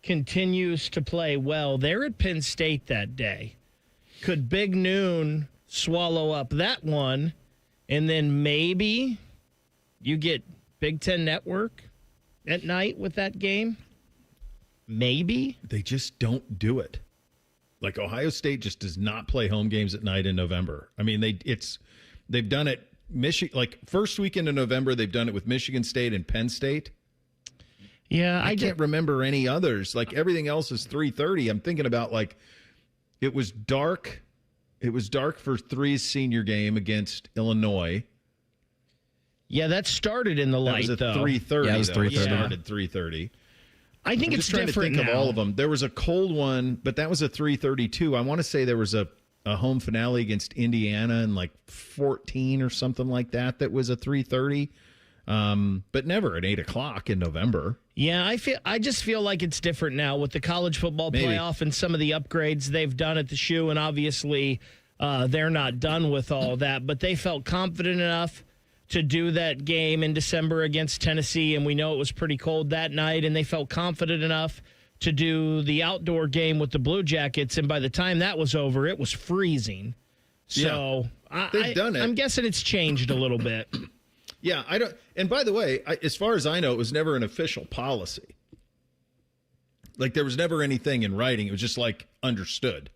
continues to play well, they're at Penn State that day. Could Big Noon swallow up that one, and then maybe you get Big Ten Network at night with that game? Maybe. They just don't do it. Like, Ohio State just does not play home games at night in November. I mean, they've done it first weekend in November, they've done it with Michigan State and Penn State. Yeah, I can't remember any others. Like, everything else is 3:30. I'm thinking about, it was dark. It was dark for 3's senior game against Illinois. Yeah, that started in the light, though. That was at 3:30. Yeah, it was 3:30. It started 3:30. I think I'm it's just trying different to think now. of all of them. There was a cold one, but that was a 3:32. I want to say there was a home finale against Indiana in 14 or something like that. That was a 3:30, but never at 8 o'clock in November. Yeah, I just feel like it's different now with the college football playoff and some of the upgrades they've done at the shoe, and obviously they're not done with all that, but they felt confident enough to do that game in December against Tennessee, and we know it was pretty cold that night, and they felt confident enough to do the outdoor game with the Blue Jackets, and by the time that was over, it was freezing. So they've done it. I'm guessing it's changed a little bit. Yeah, I don't. And by the way, as far as I know, it was never an official policy. There was never anything in writing. It was just understood.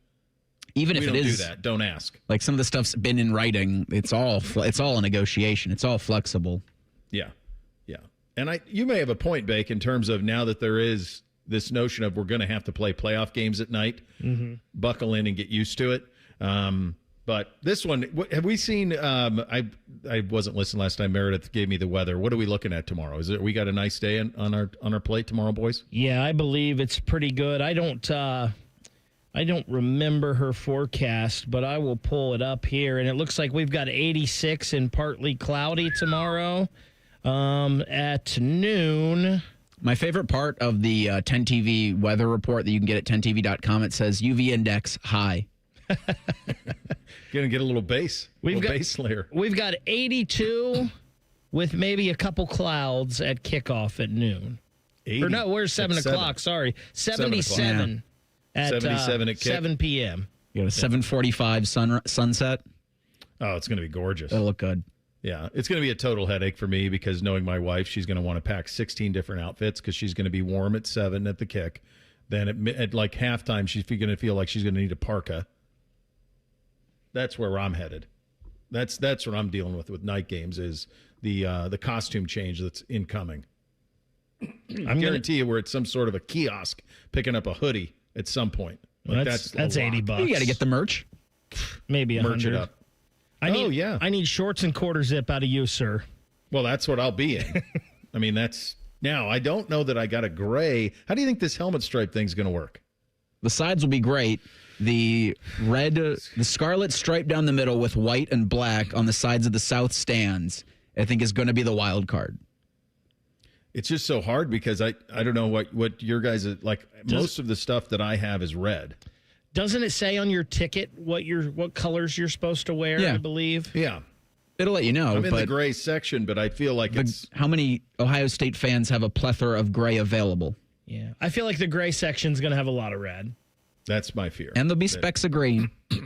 Even if we it don't is, do that. Don't ask. Some of the stuff's been in writing. It's all a negotiation. It's all flexible. Yeah, yeah. And you may have a point, Bake, in terms of now that there is this notion of we're going to have to play playoff games at night. Mm-hmm. Buckle in and get used to it. But this one, have we seen? I wasn't listening last time. Meredith gave me the weather. What are we looking at tomorrow? We got a nice day on our plate tomorrow, boys? Yeah, I believe it's pretty good. I don't remember her forecast, but I will pull it up here, and it looks like we've got 86 and partly cloudy tomorrow at noon. My favorite part of the 10TV weather report that you can get at 10tv.com, it says UV index high. Gonna get a little base. Base layer. We've got 82 with maybe a couple clouds at kickoff at noon. 80 Or no, we're 7 o'clock. Sorry, 77 at 77 at kick. 7 p.m. You got a 7:45 sunset. Oh, it's going to be gorgeous. It'll look good. Yeah, it's going to be a total headache for me because knowing my wife, she's going to want to pack 16 different outfits because she's going to be warm at 7 at the kick. Then at like halftime, she's going to feel like she's going to need a parka. That's where I'm headed. That's what I'm dealing with night games is the costume change that's incoming. I guarantee you we're at some sort of a kiosk picking up a hoodie at some point. Like that's $80. You got to get the merch. Maybe merch it 100. up. I need shorts and quarter zip out of you, sir. Well, that's what I'll be in. I mean, now I don't know that I got a gray. How do you think this helmet stripe thing's going to work? The sides will be great. The the scarlet stripe down the middle with white and black on the sides of the south stands, I think is going to be the wild card. It's just so hard because I don't know what your guys like. Most of the stuff that I have is red. Doesn't it say on your ticket what colors you're supposed to wear? Yeah. I believe. Yeah, it'll let you know. I'm in the gray section, but I feel like how many Ohio State fans have a plethora of gray available? Yeah, I feel like the gray section's going to have a lot of red. That's my fear. And there'll be specks of green. A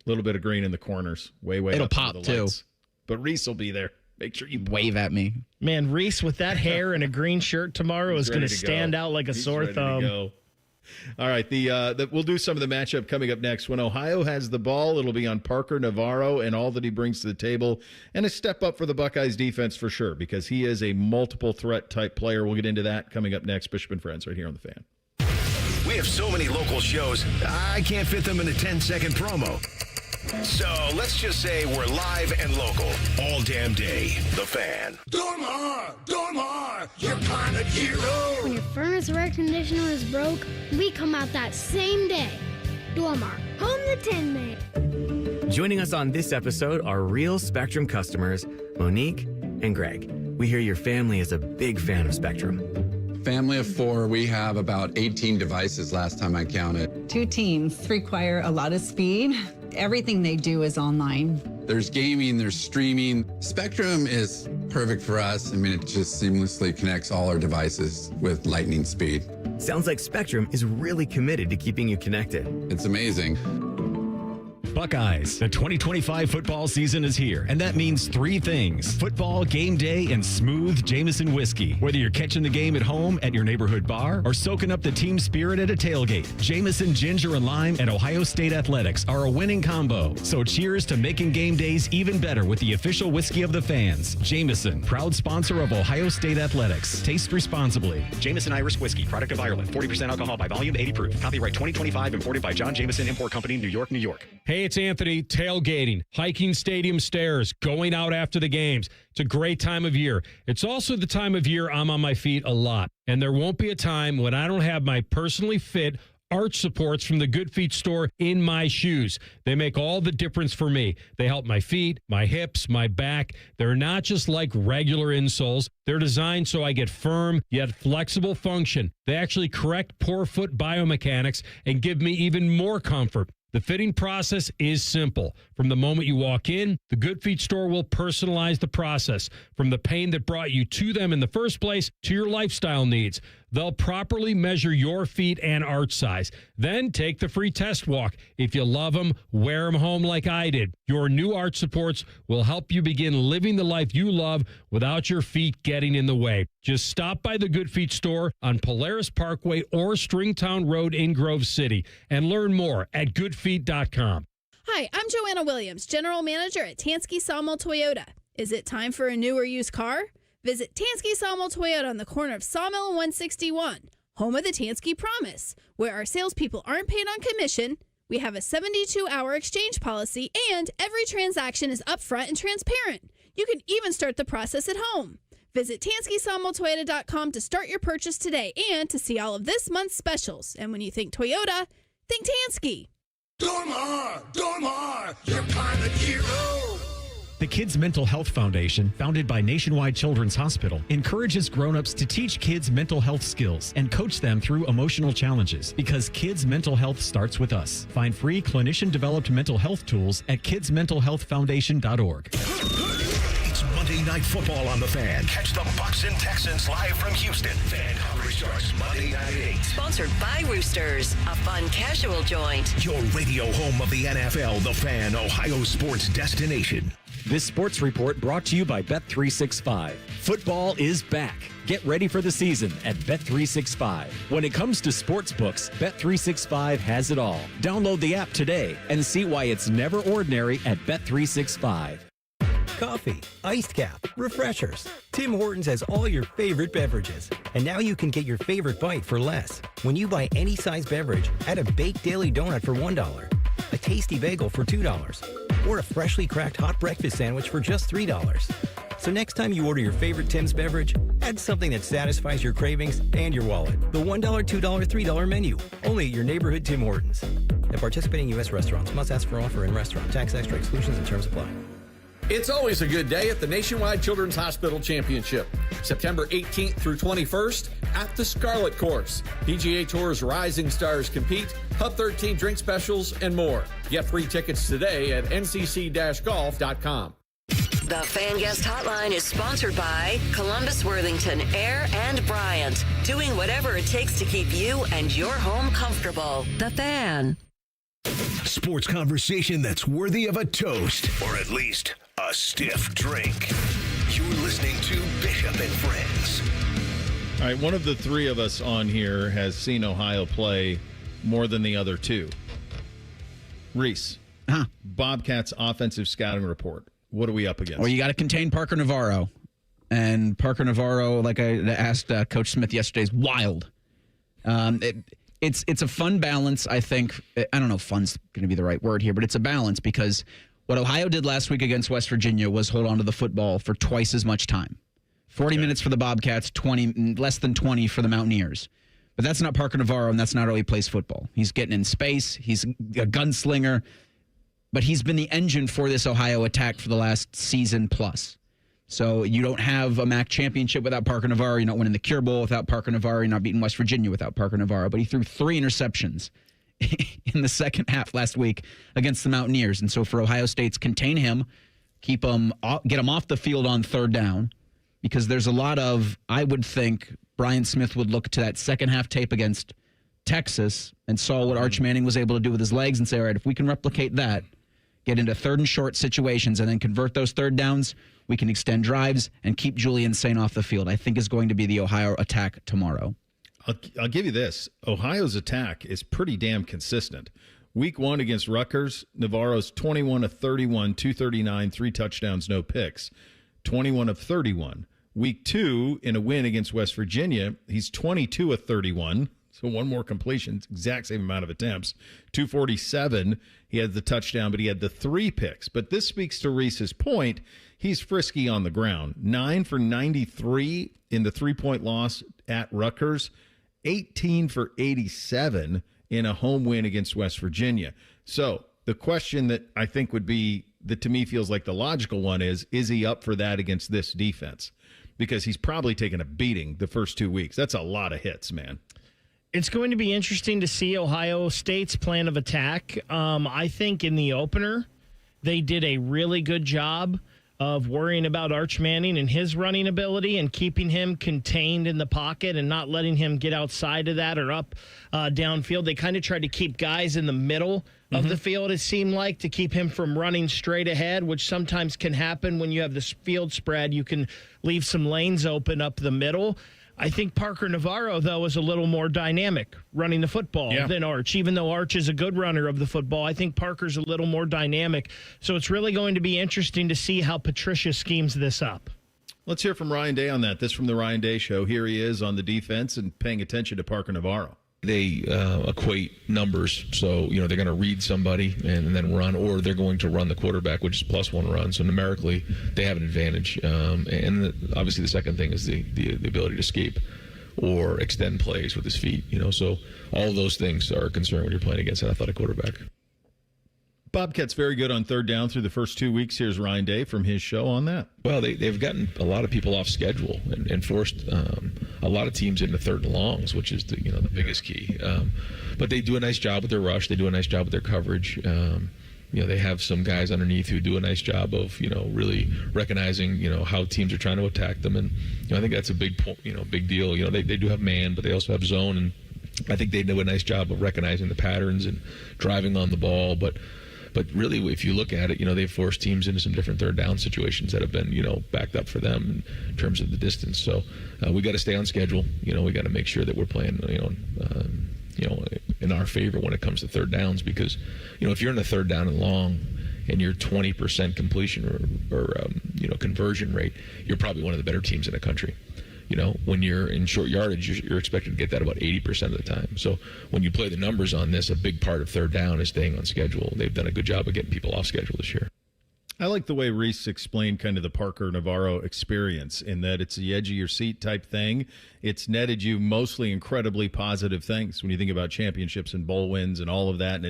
little bit of green in the corners. Way it'll up pop the too. lights. But Reese will be there. Make sure you wave at me. Man, Reese with that hair and a green shirt tomorrow is going to stand out like a sore thumb. All right, we'll do some of the matchup coming up next. When Ohio has the ball, it'll be on Parker Navarro and all that he brings to the table, and a step up for the Buckeyes defense for sure, because he is a multiple threat type player. We'll get into that coming up next. Bishop and Friends right here on The Fan. We have so many local shows, I can't fit them in a 10-second promo. So let's just say we're live and local all damn day. The Fan. Dormar, you're kind of hero. When your furnace or air conditioner is broke, we come out that same day. Dormar, home the Tin Man. Joining us on this episode are real Spectrum customers, Monique and Greg. We hear your family is a big fan of Spectrum. Family of 4, we have about 18 devices last time I counted. 2 teams require a lot of speed. Everything they do is online. There's gaming, there's streaming. Spectrum is perfect for us. I mean, it just seamlessly connects all our devices with lightning speed. Sounds like Spectrum is really committed to keeping you connected. It's amazing. Buckeyes, the 2025 football season is here, and that means 3 things: football, game day, and smooth Jameson whiskey. Whether you're catching the game at home, at your neighborhood bar, or soaking up the team spirit at a tailgate, Jameson Ginger and Lime at Ohio State Athletics are a winning combo. So cheers to making game days even better with the official whiskey of the fans. Jameson, proud sponsor of Ohio State Athletics. Taste responsibly. Jameson Irish Whiskey, product of Ireland. 40% alcohol by volume, 80 proof. Copyright 2025, imported by John Jameson Import Company, New York, New York. Hey, it's Anthony. Tailgating, hiking stadium stairs, going out after the games. It's a great time of year. It's also the time of year I'm on my feet a lot. And there won't be a time when I don't have my personally fit arch supports from the Good Feet store in my shoes. They make all the difference for me. They help my feet, my hips, my back. They're not just like regular insoles. They're designed so I get firm yet flexible function. They actually correct poor foot biomechanics and give me even more comfort. The fitting process is simple. From the moment you walk in, the Good Feet store will personalize the process. From the pain that brought you to them in the first place to your lifestyle needs. They'll properly measure your feet and arch size. Then take the free test walk. If you love them, wear them home like I did. Your new arch supports will help you begin living the life you love without your feet getting in the way. Just stop by the Good Feet store on Polaris Parkway or Stringtown Road in Grove City and learn more at goodfeet.com. Hi, I'm Joanna Williams, General Manager at Tansky Sawmill Toyota. Is it time for a new or used car? Visit Tansky Sawmill Toyota on the corner of Sawmill and 161, home of the Tansky Promise, where our salespeople aren't paid on commission. We have a 72-hour exchange policy, and every transaction is upfront and transparent. You can even start the process at home. Visit TanskySawmillToyota.com to start your purchase today and to see all of this month's specials. And when you think Toyota, think Tansky. Dormar, you're kind of hero. The Kids Mental Health Foundation, founded by Nationwide Children's Hospital, encourages grown-ups to teach kids mental health skills and coach them through emotional challenges, because kids' mental health starts with us. Find free clinician-developed mental health tools at kidsmentalhealthfoundation.org. It's Monday Night Football on the Fan. Catch the Bucs and Texans live from Houston. Fan coverage starts Monday night at 8. Sponsored by Roosters, a fun casual joint. Your radio home of the NFL, the Fan, Ohio sports destination. This sports report brought to you by Bet365. Football is back. Get ready for the season at Bet365. When it comes to sports books, Bet365 has it all. Download the app today and see why it's never ordinary at Bet365. Coffee, iced cap, refreshers. Tim Hortons has all your favorite beverages. And now you can get your favorite bite for less. When you buy any size beverage, add a baked daily donut for $1, a tasty bagel for $2, or a freshly cracked hot breakfast sandwich for just $3. So next time you order your favorite Tim's beverage, add something that satisfies your cravings and your wallet. The $1, $2, $3 menu. Only at your neighborhood Tim Hortons. At participating U.S. restaurants, must ask for offer in restaurant. Tax extra exclusions and terms apply. It's always a good day at the Nationwide Children's Hospital Championship. September 18th through 21st at the Scarlet Course. PGA Tour's rising stars compete, Hub 13 drink specials, and more. Get free tickets today at ncc-golf.com. The Fan Guest Hotline is sponsored by Columbus, Worthington, Air, and Bryant. Doing whatever it takes to keep you and your home comfortable. The Fan. Sports conversation that's worthy of a toast, or at least a stiff drink. You're listening to Bishop and Friends. All right, one of the three of us on here has seen Ohio play more than the other two. Reese, Bobcats offensive scouting report. What are we up against? Well, you got to contain Parker Navarro. And Parker Navarro, like I asked Coach Smith yesterday, is wild. It's a fun balance, I think. I don't know if fun's going to be the right word here, but it's a balance because what Ohio did last week against West Virginia was hold on to the football for twice as much time. 40 minutes for the Bobcats, less than 20 for the Mountaineers. But that's not Parker Navarro, and that's not how he plays football. He's getting in space. He's a gunslinger. But he's been the engine for this Ohio attack for the last season plus. So you don't have a MAC championship without Parker Navarro. You're not winning the Cure Bowl without Parker Navarro. You're not beating West Virginia without Parker Navarro. But he threw 3 interceptions in the second half last week against the Mountaineers. And so for Ohio State's contain him, get him off the field on third down, because there's a lot of, I would think, Brian Smith would look to that second half tape against Texas and saw what Arch Manning was able to do with his legs and say, all right, if we can replicate that, get into third and short situations, and then convert those third downs, we can extend drives and keep Julian Saint off the field, I think is going to be the Ohio attack tomorrow. I'll give you this. Ohio's attack is pretty damn consistent. Week 1 against Rutgers, Navarro's 21 of 31, 239, 3 touchdowns, no picks. 21 of 31. Week 2, in a win against West Virginia, he's 22 of 31. So 1 more completion, exact same amount of attempts. 247, he had the touchdown, but he had the 3 picks. But this speaks to Reese's point. He's frisky on the ground. 9 for 93 in the 3-point loss at Rutgers. 18 for 87 in a home win against West Virginia. So the question that I think would be, that to me feels like the logical one is he up for that against this defense? Because he's probably taken a beating the first 2 weeks. That's a lot of hits, man. It's going to be interesting to see Ohio State's plan of attack. I think in the opener, they did a really good job of worrying about Arch Manning and his running ability and keeping him contained in the pocket and not letting him get outside of that or up downfield. They kind of tried to keep guys in the middle of the field, it seemed like, to keep him from running straight ahead, which sometimes can happen when you have this field spread. You can leave some lanes open up the middle. I think Parker Navarro, though, is a little more dynamic running the football than Arch. Even though Arch is a good runner of the football, I think Parker's a little more dynamic. So it's really going to be interesting to see how Patricia schemes this up. Let's hear from Ryan Day on that. This from the Ryan Day Show. Here he is on the defense and paying attention to Parker Navarro. They equate numbers, so they're going to read somebody and then run, or they're going to run the quarterback, which is +1 run. So numerically, they have an advantage. And obviously, the second thing is the ability to escape or extend plays with his feet. So all of those things are a concern when you're playing against an athletic quarterback. Bobcats very good on third down through the first 2 weeks. Here's Ryan Day from his show on that. Well, they've gotten a lot of people off schedule and forced a lot of teams into third and longs, which is the biggest key. But they do a nice job with their rush. They do a nice job with their coverage. they have some guys underneath who do a nice job of, really recognizing, how teams are trying to attack them. And, I think that's a big big deal. They do have man, but they also have zone. And I think they do a nice job of recognizing the patterns and driving on the ball. But really, if you look at it, they've forced teams into some different third down situations that have been, backed up for them in terms of the distance. So we got to stay on schedule. We got to make sure that we're playing, in our favor when it comes to third downs, because, if you're in a third down and long and you're 20% completion or conversion rate, you're probably one of the better teams in the country. When you're in short yardage, you're expected to get that about 80% of the time. So when you play the numbers on this, a big part of third down is staying on schedule. They've done a good job of getting people off schedule this year. I like the way Reese explained kind of the Parker Navarro experience, in that it's the edge of your seat type thing. It's netted you mostly incredibly positive things when you think about championships and bowl wins and all of that.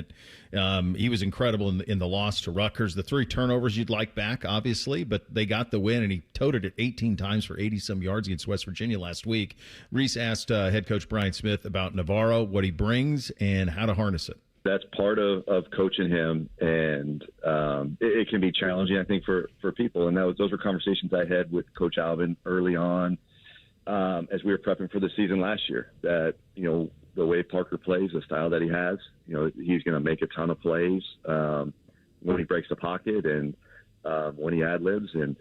And he was incredible in the loss to Rutgers. The 3 turnovers you'd like back, obviously, but they got the win, and he toted it 18 times for 80-some yards against West Virginia last week. Reese asked head coach Brian Smith about Navarro, what he brings, and how to harness it. That's part of coaching him, and it can be challenging, I think, for people. And those were conversations I had with Coach Alvin early on as we were prepping for the season last year, that, the way Parker plays, the style that he has, he's going to make a ton of plays when he breaks the pocket and when he ad-libs. And,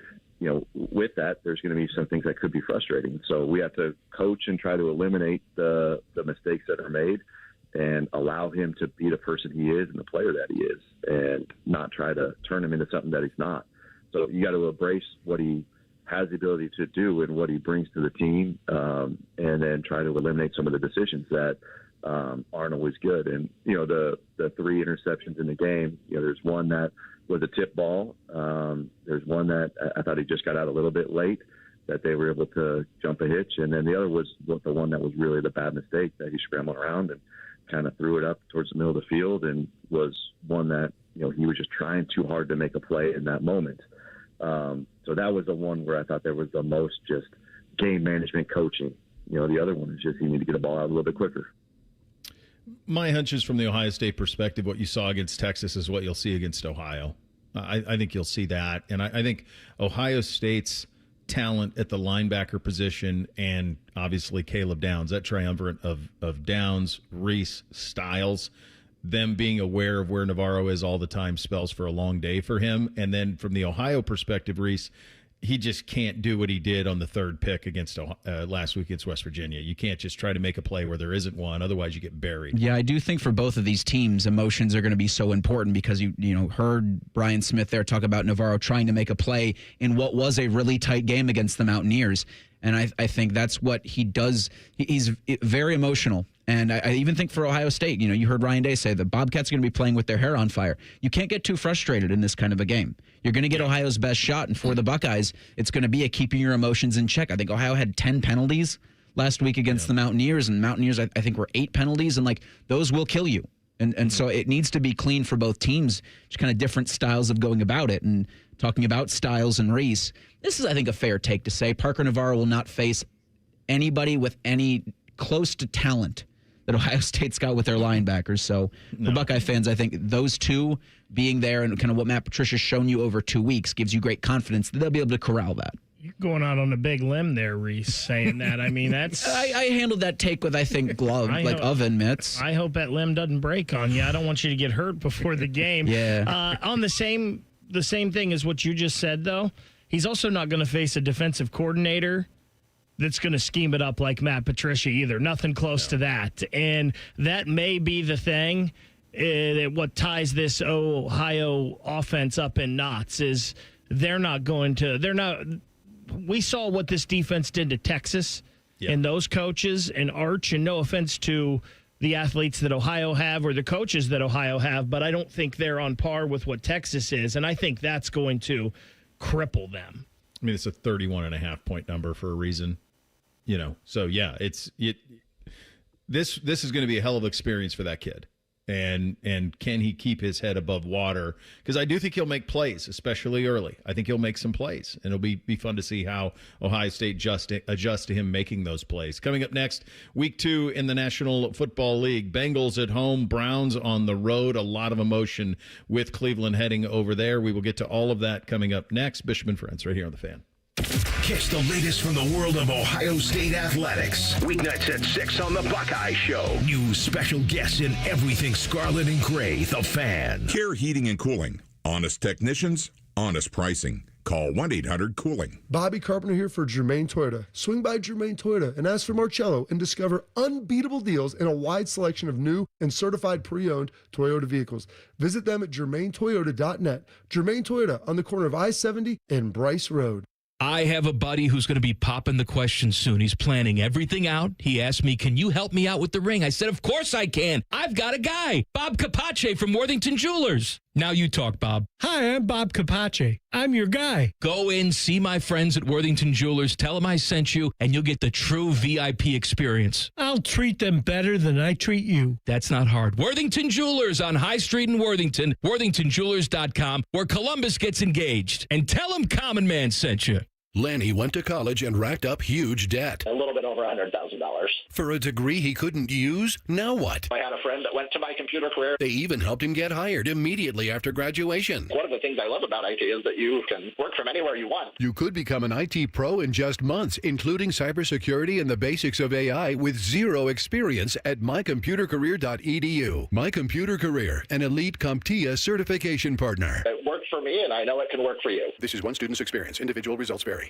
with that, there's going to be some things that could be frustrating. So we have to coach and try to eliminate the mistakes that are made and allow him to be the person he is and the player that he is, and not try to turn him into something that he's not. So you got to embrace what he has the ability to do and what he brings to the team, and then try to eliminate some of the decisions that aren't always good. And, the 3 interceptions in the game, there's one that was a tip ball. There's one that I thought he just got out a little bit late, that they were able to jump a hitch. And then the other was the one that was really the bad mistake, that he scrambled around and kind of threw it up towards the middle of the field, and was one that, he was just trying too hard to make a play in that moment. So that was the one where I thought there was the most just game management coaching. The other one is just you need to get the ball out a little bit quicker. My hunch is, from the Ohio State perspective, what you saw against Texas is what you'll see against Ohio. I think you'll see that. And I think Ohio State's talent at the linebacker position, and obviously Caleb Downs, that triumvirate of Downs, Reese, Styles, them being aware of where Navarro is all the time spells for a long day for him. And then from the Ohio perspective, Reese, he just can't do what he did on the 3rd pick against last week against West Virginia. You can't just try to make a play where there isn't one. Otherwise, you get buried. Yeah, I do think for both of these teams, emotions are going to be so important, because you heard Brian Smith there talk about Navarro trying to make a play in what was a really tight game against the Mountaineers. And I think that's what he does. He's very emotional. And I even think for Ohio State, you heard Ryan Day say the Bobcats are going to be playing with their hair on fire. You can't get too frustrated in this kind of a game. You're going to get Ohio's best shot. And for the Buckeyes, it's going to be a keeping your emotions in check. I think Ohio had 10 penalties last week against the Mountaineers. And Mountaineers, I think, were 8 penalties. And, those will kill you. And so it needs to be clean for both teams, just kind of different styles of going about it. And talking about Styles and Reese, this is, I think, a fair take to say Parker Navarro will not face anybody with any close to talent that Ohio State's got with their linebackers. So for Buckeye fans, I think those two being there and kind of what Matt Patricia's shown you over 2 weeks gives you great confidence that they'll be able to corral that. You're going out on a big limb there, Reese, saying that. I mean, that's... I handled that take with, I think, oven mitts. I hope that limb doesn't break on you. I don't want you to get hurt before the game. Yeah. On the same thing as what you just said, though, he's also not going to face a defensive coordinator that's going to scheme it up like Matt Patricia either. Nothing close to that. And that may be the thing what ties this Ohio offense up in knots is we saw what this defense did to Texas and those coaches and Arch, and no offense to the athletes that Ohio have or the coaches that Ohio have, but I don't think they're on par with what Texas is, and I think that's going to cripple them. I mean, it's a 31.5-point number for a reason. So yeah, this is going to be a hell of an experience for that kid. And can he keep his head above water? Because I do think he'll make plays, especially early. I think he'll make some plays, and it'll be fun to see how Ohio State adjusts to him making those plays. Coming up next, week 2 in the National Football League. Bengals at home, Browns on the road. A lot of emotion with Cleveland heading over there. We will get to all of that coming up next. Bishop and Friends right here on The Fan. Catch the latest from the world of Ohio State athletics. Weeknights at 6 on the Buckeye Show. News, special guests, and everything scarlet and gray. The Fan. Care Heating and Cooling. Honest technicians, honest pricing. Call 1-800-COOLING. Bobby Carpenter here for Germain Toyota. Swing by Germain Toyota and ask for Marcello and discover unbeatable deals and a wide selection of new and certified pre-owned Toyota vehicles. Visit them at germaintoyota.net. Germain Toyota on the corner of I-70 and Bryce Road. I have a buddy who's going to be popping the question soon. He's planning everything out. He asked me, can you help me out with the ring? I said, of course I can. I've got a guy, Bob Capace from Worthington Jewelers. Now you talk, Bob. Hi, I'm Bob Capace. I'm your guy. Go in, see my friends at Worthington Jewelers. Tell them I sent you, and you'll get the true VIP experience. I'll treat them better than I treat you. That's not hard. Worthington Jewelers on High Street in Worthington. WorthingtonJewelers.com, where Columbus gets engaged. And tell them Common Man sent you. Lanny went to college and racked up huge debt. A little bit over $100,000. For a degree he couldn't use, now what? I had a friend that went to my computer career. They even helped him get hired immediately after graduation. One of the things I love about IT is that you can work from anywhere you want. You could become an IT pro in just months, including cybersecurity and the basics of AI with zero experience at mycomputercareer.edu. My Computer Career, an elite CompTIA certification partner. It worked for me, and I know it can work for you. This is one student's experience. Individual results vary.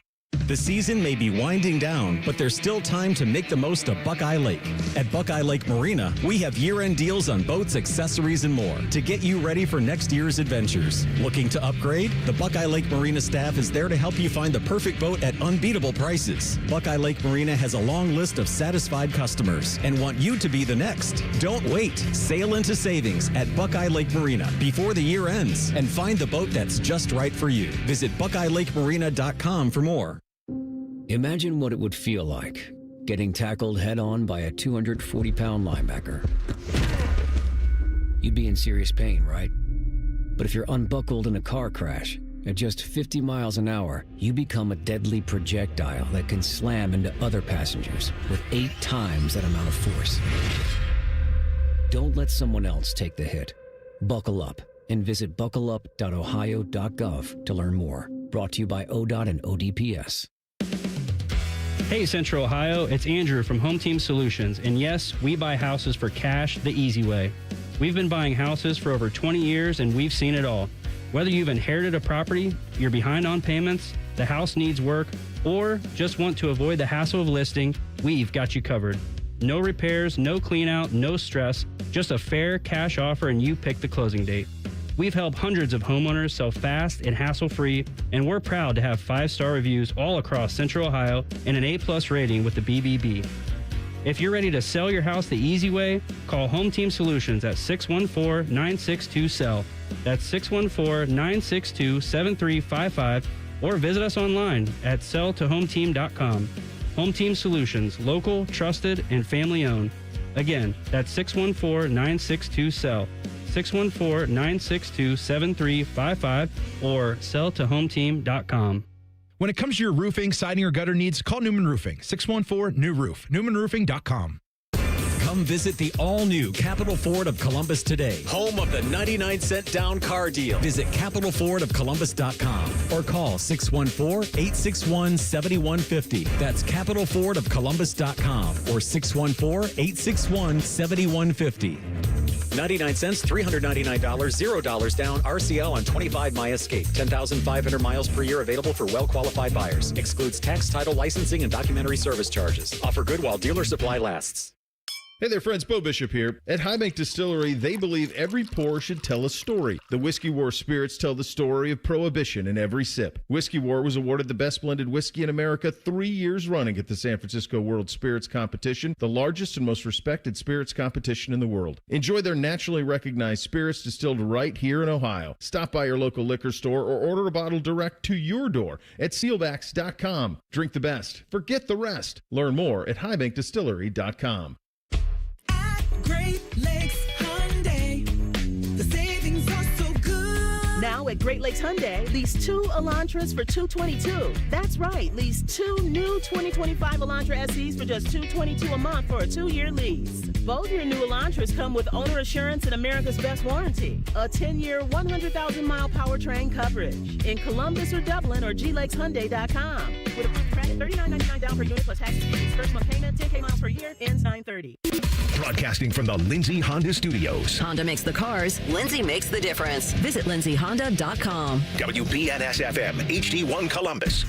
The season may be winding down, but there's still time to make the most of Buckeye Lake. At Buckeye Lake Marina, we have year-end deals on boats, accessories, and more to get you ready for next year's adventures. Looking to upgrade? The Buckeye Lake Marina staff is there to help you find the perfect boat at unbeatable prices. Buckeye Lake Marina has a long list of satisfied customers and want you to be the next. Don't wait. Sail into savings at Buckeye Lake Marina before the year ends and find the boat that's just right for you. Visit BuckeyeLakeMarina.com for more. Imagine what it would feel like getting tackled head-on by a 240-pound linebacker. You'd be in serious pain, right? But if you're unbuckled in a car crash, at just 50 miles an hour, you become a deadly projectile that can slam into other passengers with 8 times that amount of force. Don't let someone else take the hit. Buckle up and visit buckleup.ohio.gov to learn more. Brought to you by ODOT and ODPS. Hey Central Ohio, it's Andrew from Home Team Solutions, and yes, we buy houses for cash the easy way. We've been buying houses for over 20 years and we've seen it all. Whether you've inherited a property, you're behind on payments, the house needs work, or just want to avoid the hassle of listing, we've got you covered. No repairs, no clean out, no stress, just a fair cash offer and you pick the closing date. We've helped hundreds of homeowners sell fast and hassle-free, and we're proud to have 5-star reviews all across Central Ohio and an A+ rating with the BBB. If you're ready to sell your house the easy way, call Home Team Solutions at 614-962-SELL. That's 614-962-7355, or visit us online at selltohometeam.com. Home Team Solutions, local, trusted, and family-owned. Again, that's 614-962-SELL. 614-962-7355 or selltohometeam.com. When it comes to your roofing, siding, or gutter needs, call Newman Roofing, 614-NEW-ROOF, newmanroofing.com. Come visit the all-new Capital Ford of Columbus today, home of the 99-cent down car deal. Visit capitalfordofcolumbus.com or call 614-861-7150. That's capitalfordofcolumbus.com or 614-861-7150. 99 cents, $399, $0 down, RCL on 25 My Escape. 10,500 miles per year available for well-qualified buyers. Excludes tax, title, licensing, and documentary service charges. Offer good while dealer supply lasts. Hey there, friends. Bo Bishop here. At High Bank Distillery, they believe every pour should tell a story. The Whiskey War spirits tell the story of Prohibition in every sip. Whiskey War was awarded the best blended whiskey in America 3 years running at the San Francisco World Spirits Competition, the largest and most respected spirits competition in the world. Enjoy their naturally recognized spirits distilled right here in Ohio. Stop by your local liquor store or order a bottle direct to your door at sealbacks.com. Drink the best. Forget the rest. Learn more at highbankdistillery.com. Great Lakes Hyundai. at Great Lakes Hyundai, lease 2 Elantras for $222. That's right, lease 2 new 2025 Elantra SEs for just $222 a month for a 2-year lease. Both your new Elantras come with owner assurance and America's Best Warranty, a 10-year, 100,000-mile powertrain coverage in Columbus or Dublin or glakeshyundai.com. With approved credit, $39.99 down per unit plus taxes and fees. First month payment, 10K miles per year, ends 9/30. Broadcasting from the Lindsay Honda Studios. Honda makes the cars. Lindsay makes the difference. Visit lindsayhonda.com. WBNS-FM, HD1 Columbus.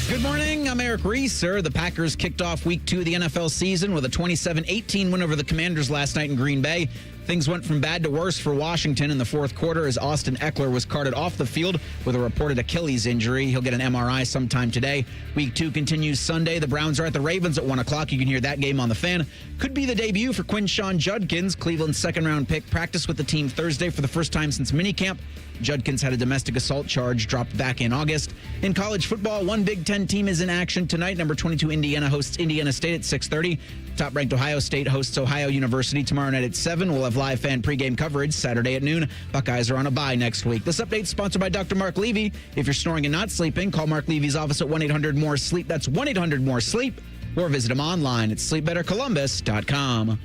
Good morning. I'm Eric Reeser. The Packers kicked off Week 2 of the NFL season with a 27-18 win over the Commanders last night in Green Bay. Things went from bad to worse for Washington in the fourth quarter as Austin Eckler was carted off the field with a reported Achilles injury. He'll get an MRI sometime today. Week 2 continues Sunday. The Browns are at the Ravens at 1 o'clock. You can hear that game on the Fan. Could be the debut for Quinshon Judkins, Cleveland's second-round pick. Practiced with the team Thursday for the first time since minicamp. Judkins had a domestic assault charge dropped back in August. In college football, one Big Ten team is in action tonight. Number 22 Indiana hosts Indiana State at 6:30. Top-ranked Ohio State hosts Ohio University tomorrow night at 7. We'll have live fan pregame coverage Saturday at noon. Buckeyes are on a bye next week. This update is sponsored by Dr. Mark Levy. If you're snoring and not sleeping, call Mark Levy's office at 1-800-MORE-SLEEP. That's 1-800-MORE-SLEEP. Or visit him online at sleepbettercolumbus.com.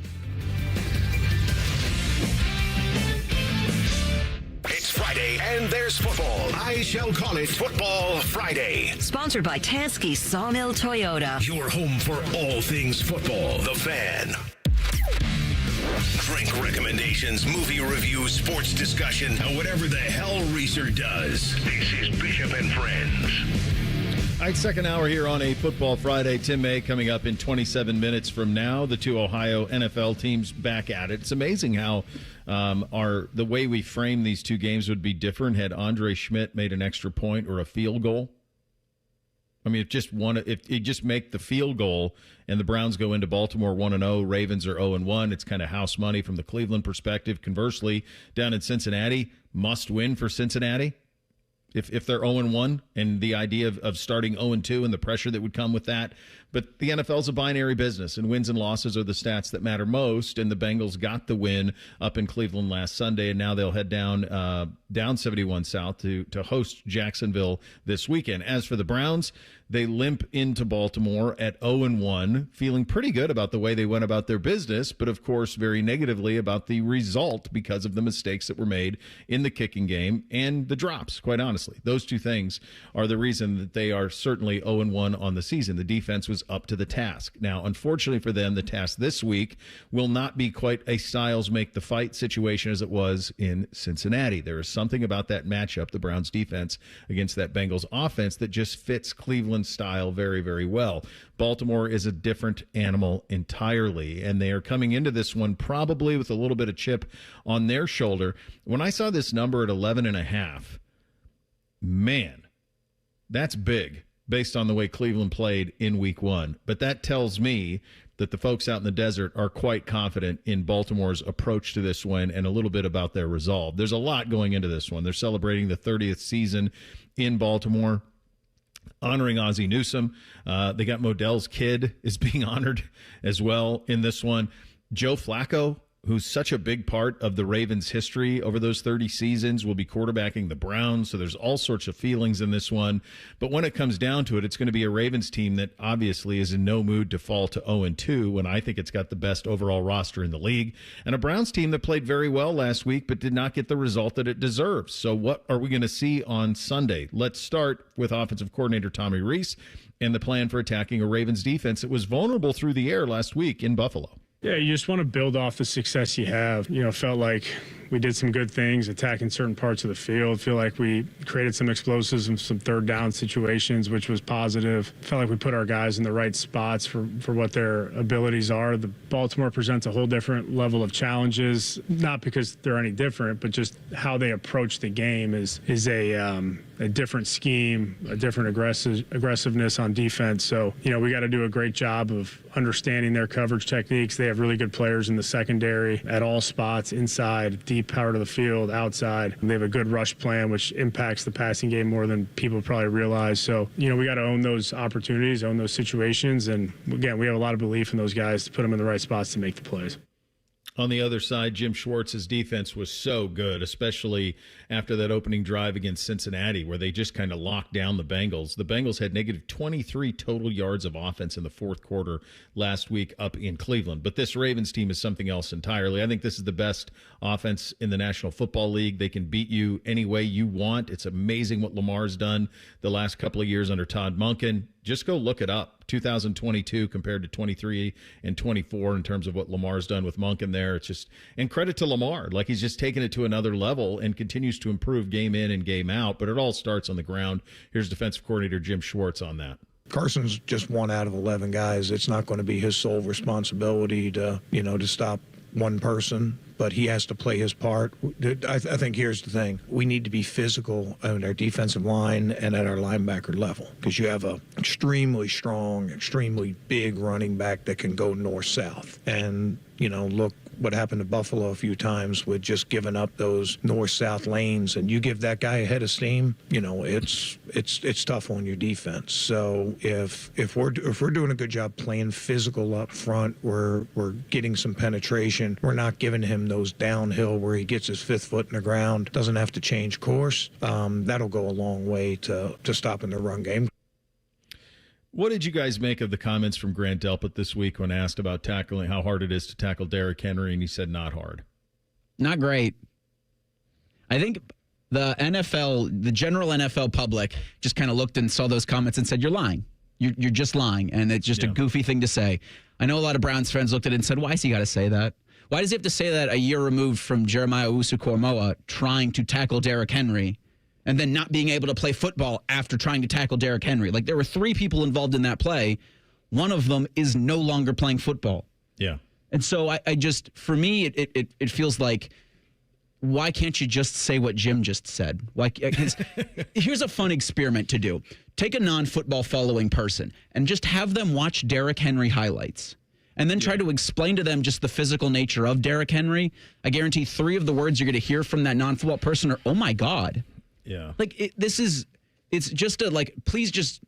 It's Friday, and there's football. I shall call it Football Friday. Sponsored by Tansky Sawmill Toyota. Your home for all things football. The Fan. Drink recommendations, movie reviews, sports discussion, or whatever the hell Reeser does. This is Bishop and Friends. All right, second hour here on a Football Friday. Tim May coming up in 27 minutes from now. The two Ohio NFL teams back at it. It's amazing how the way we frame these two games would be different had Andre Schmidt made an extra point or a field goal. I mean, if you just make the field goal and the Browns go into Baltimore 1-0, Ravens are 0-1, it's kind of house money from the Cleveland perspective. Conversely, down in Cincinnati, must win for Cincinnati. If they're 0-1 and the idea of starting 0-2 and the pressure that would come with that. But the NFL's a binary business, and wins and losses are the stats that matter most. And the Bengals got the win up in Cleveland last Sunday, and now they'll head down 71 South to host Jacksonville this weekend. As for the Browns, they limp into Baltimore at 0-1, feeling pretty good about the way they went about their business, but of course very negatively about the result because of the mistakes that were made in the kicking game and the drops, quite honestly. Those two things are the reason that they are certainly 0-1 on the season. The defense was up to the task. Now, unfortunately for them, the task this week will not be quite a Styles make the fight situation as it was in Cincinnati. There is something about that matchup, the Browns defense against that Bengals offense, that just fits Cleveland's style very, very well. Baltimore is a different animal entirely, and they are coming into this one probably with a little bit of chip on their shoulder. When I saw this number at 11.5, man, that's big based on the way Cleveland played in week 1. But that tells me that the folks out in the desert are quite confident in Baltimore's approach to this one and a little bit about their resolve. There's a lot going into this one. They're celebrating the 30th season in Baltimore, honoring Ozzie Newsome. They got Modell's kid is being honored as well in this one. Joe Flacco, who's such a big part of the Ravens' history over those 30 seasons, will be quarterbacking the Browns. So there's all sorts of feelings in this one. But when it comes down to it, it's going to be a Ravens team that obviously is in no mood to fall to 0-2 when I think it's got the best overall roster in the league. And a Browns team that played very well last week but did not get the result that it deserves. So what are we going to see on Sunday? Let's start with offensive coordinator Tommy Rees and the plan for attacking a Ravens defense that was vulnerable through the air last week in Buffalo. Yeah, you just want to build off the success you have. Felt like we did some good things attacking certain parts of the field. Feel like we created some explosives and some third down situations, which was positive. Felt like we put our guys in the right spots for what their abilities are. The Baltimore presents a whole different level of challenges, not because they're any different, but just how they approach the game is a different scheme, a different aggressiveness on defense. So, we got to do a great job of understanding their coverage techniques. They have really good players in the secondary at all spots, inside, deep part of the field, outside. They have a good rush plan, which impacts the passing game more than people probably realize. So, we got to own those opportunities, own those situations. And again, we have a lot of belief in those guys to put them in the right spots to make the plays. On the other side, Jim Schwartz's defense was so good, especially after that opening drive against Cincinnati, where they just kind of locked down the Bengals. The Bengals had negative 23 total yards of offense in the fourth quarter last week up in Cleveland. But this Ravens team is something else entirely. I think this is the best offense in the National Football League. They can beat you any way you want. It's amazing what Lamar's done the last couple of years under Todd Monken. Just go look it up. 2022 compared to 23 and 24 in terms of what Lamar's done with Monken there. It's just, and credit to Lamar. Like, he's just taken it to another level and continues to improve game in and game out. But it all starts on the ground. Here's defensive coordinator Jim Schwartz on that. Carson's just 1 out of 11 guys. It's not going to be his sole responsibility to stop one person, but he has to play his part. I think here's the thing. We need to be physical on our defensive line and at our linebacker level, because you have a extremely strong, extremely big running back that can go north-south. And, look what happened to Buffalo a few times with just giving up those north-south lanes, and you give that guy a head of steam, it's tough on your defense. So if we're doing a good job playing physical up front, we're getting some penetration, we're not giving him those downhill where he gets his 5th foot in the ground, doesn't have to change course, that'll go a long way to stopping the run game. What did you guys make of the comments from Grant Delpit this week when asked about tackling, how hard it is to tackle Derrick Henry, and he said not hard? Not great. I think the general NFL public just kind of looked and saw those comments and said, you're lying. You're just lying, and it's just a goofy thing to say. I know a lot of Browns fans looked at it and said, why has he got to say that? Why does he have to say that a year removed from Jeremiah Owusu-Koramoah trying to tackle Derrick Henry and then not being able to play football after trying to tackle Derrick Henry? Like, there were 3 people involved in that play. One of them is no longer playing football. Yeah. And so I just, for me, it feels like, why can't you just say what Jim just said? Here's a fun experiment to do. Take a non-football following person and just have them watch Derrick Henry highlights and then try to explain to them just the physical nature of Derrick Henry. I guarantee 3 of the words you're going to hear from that non-football person are, oh my God. Yeah. It's just please just,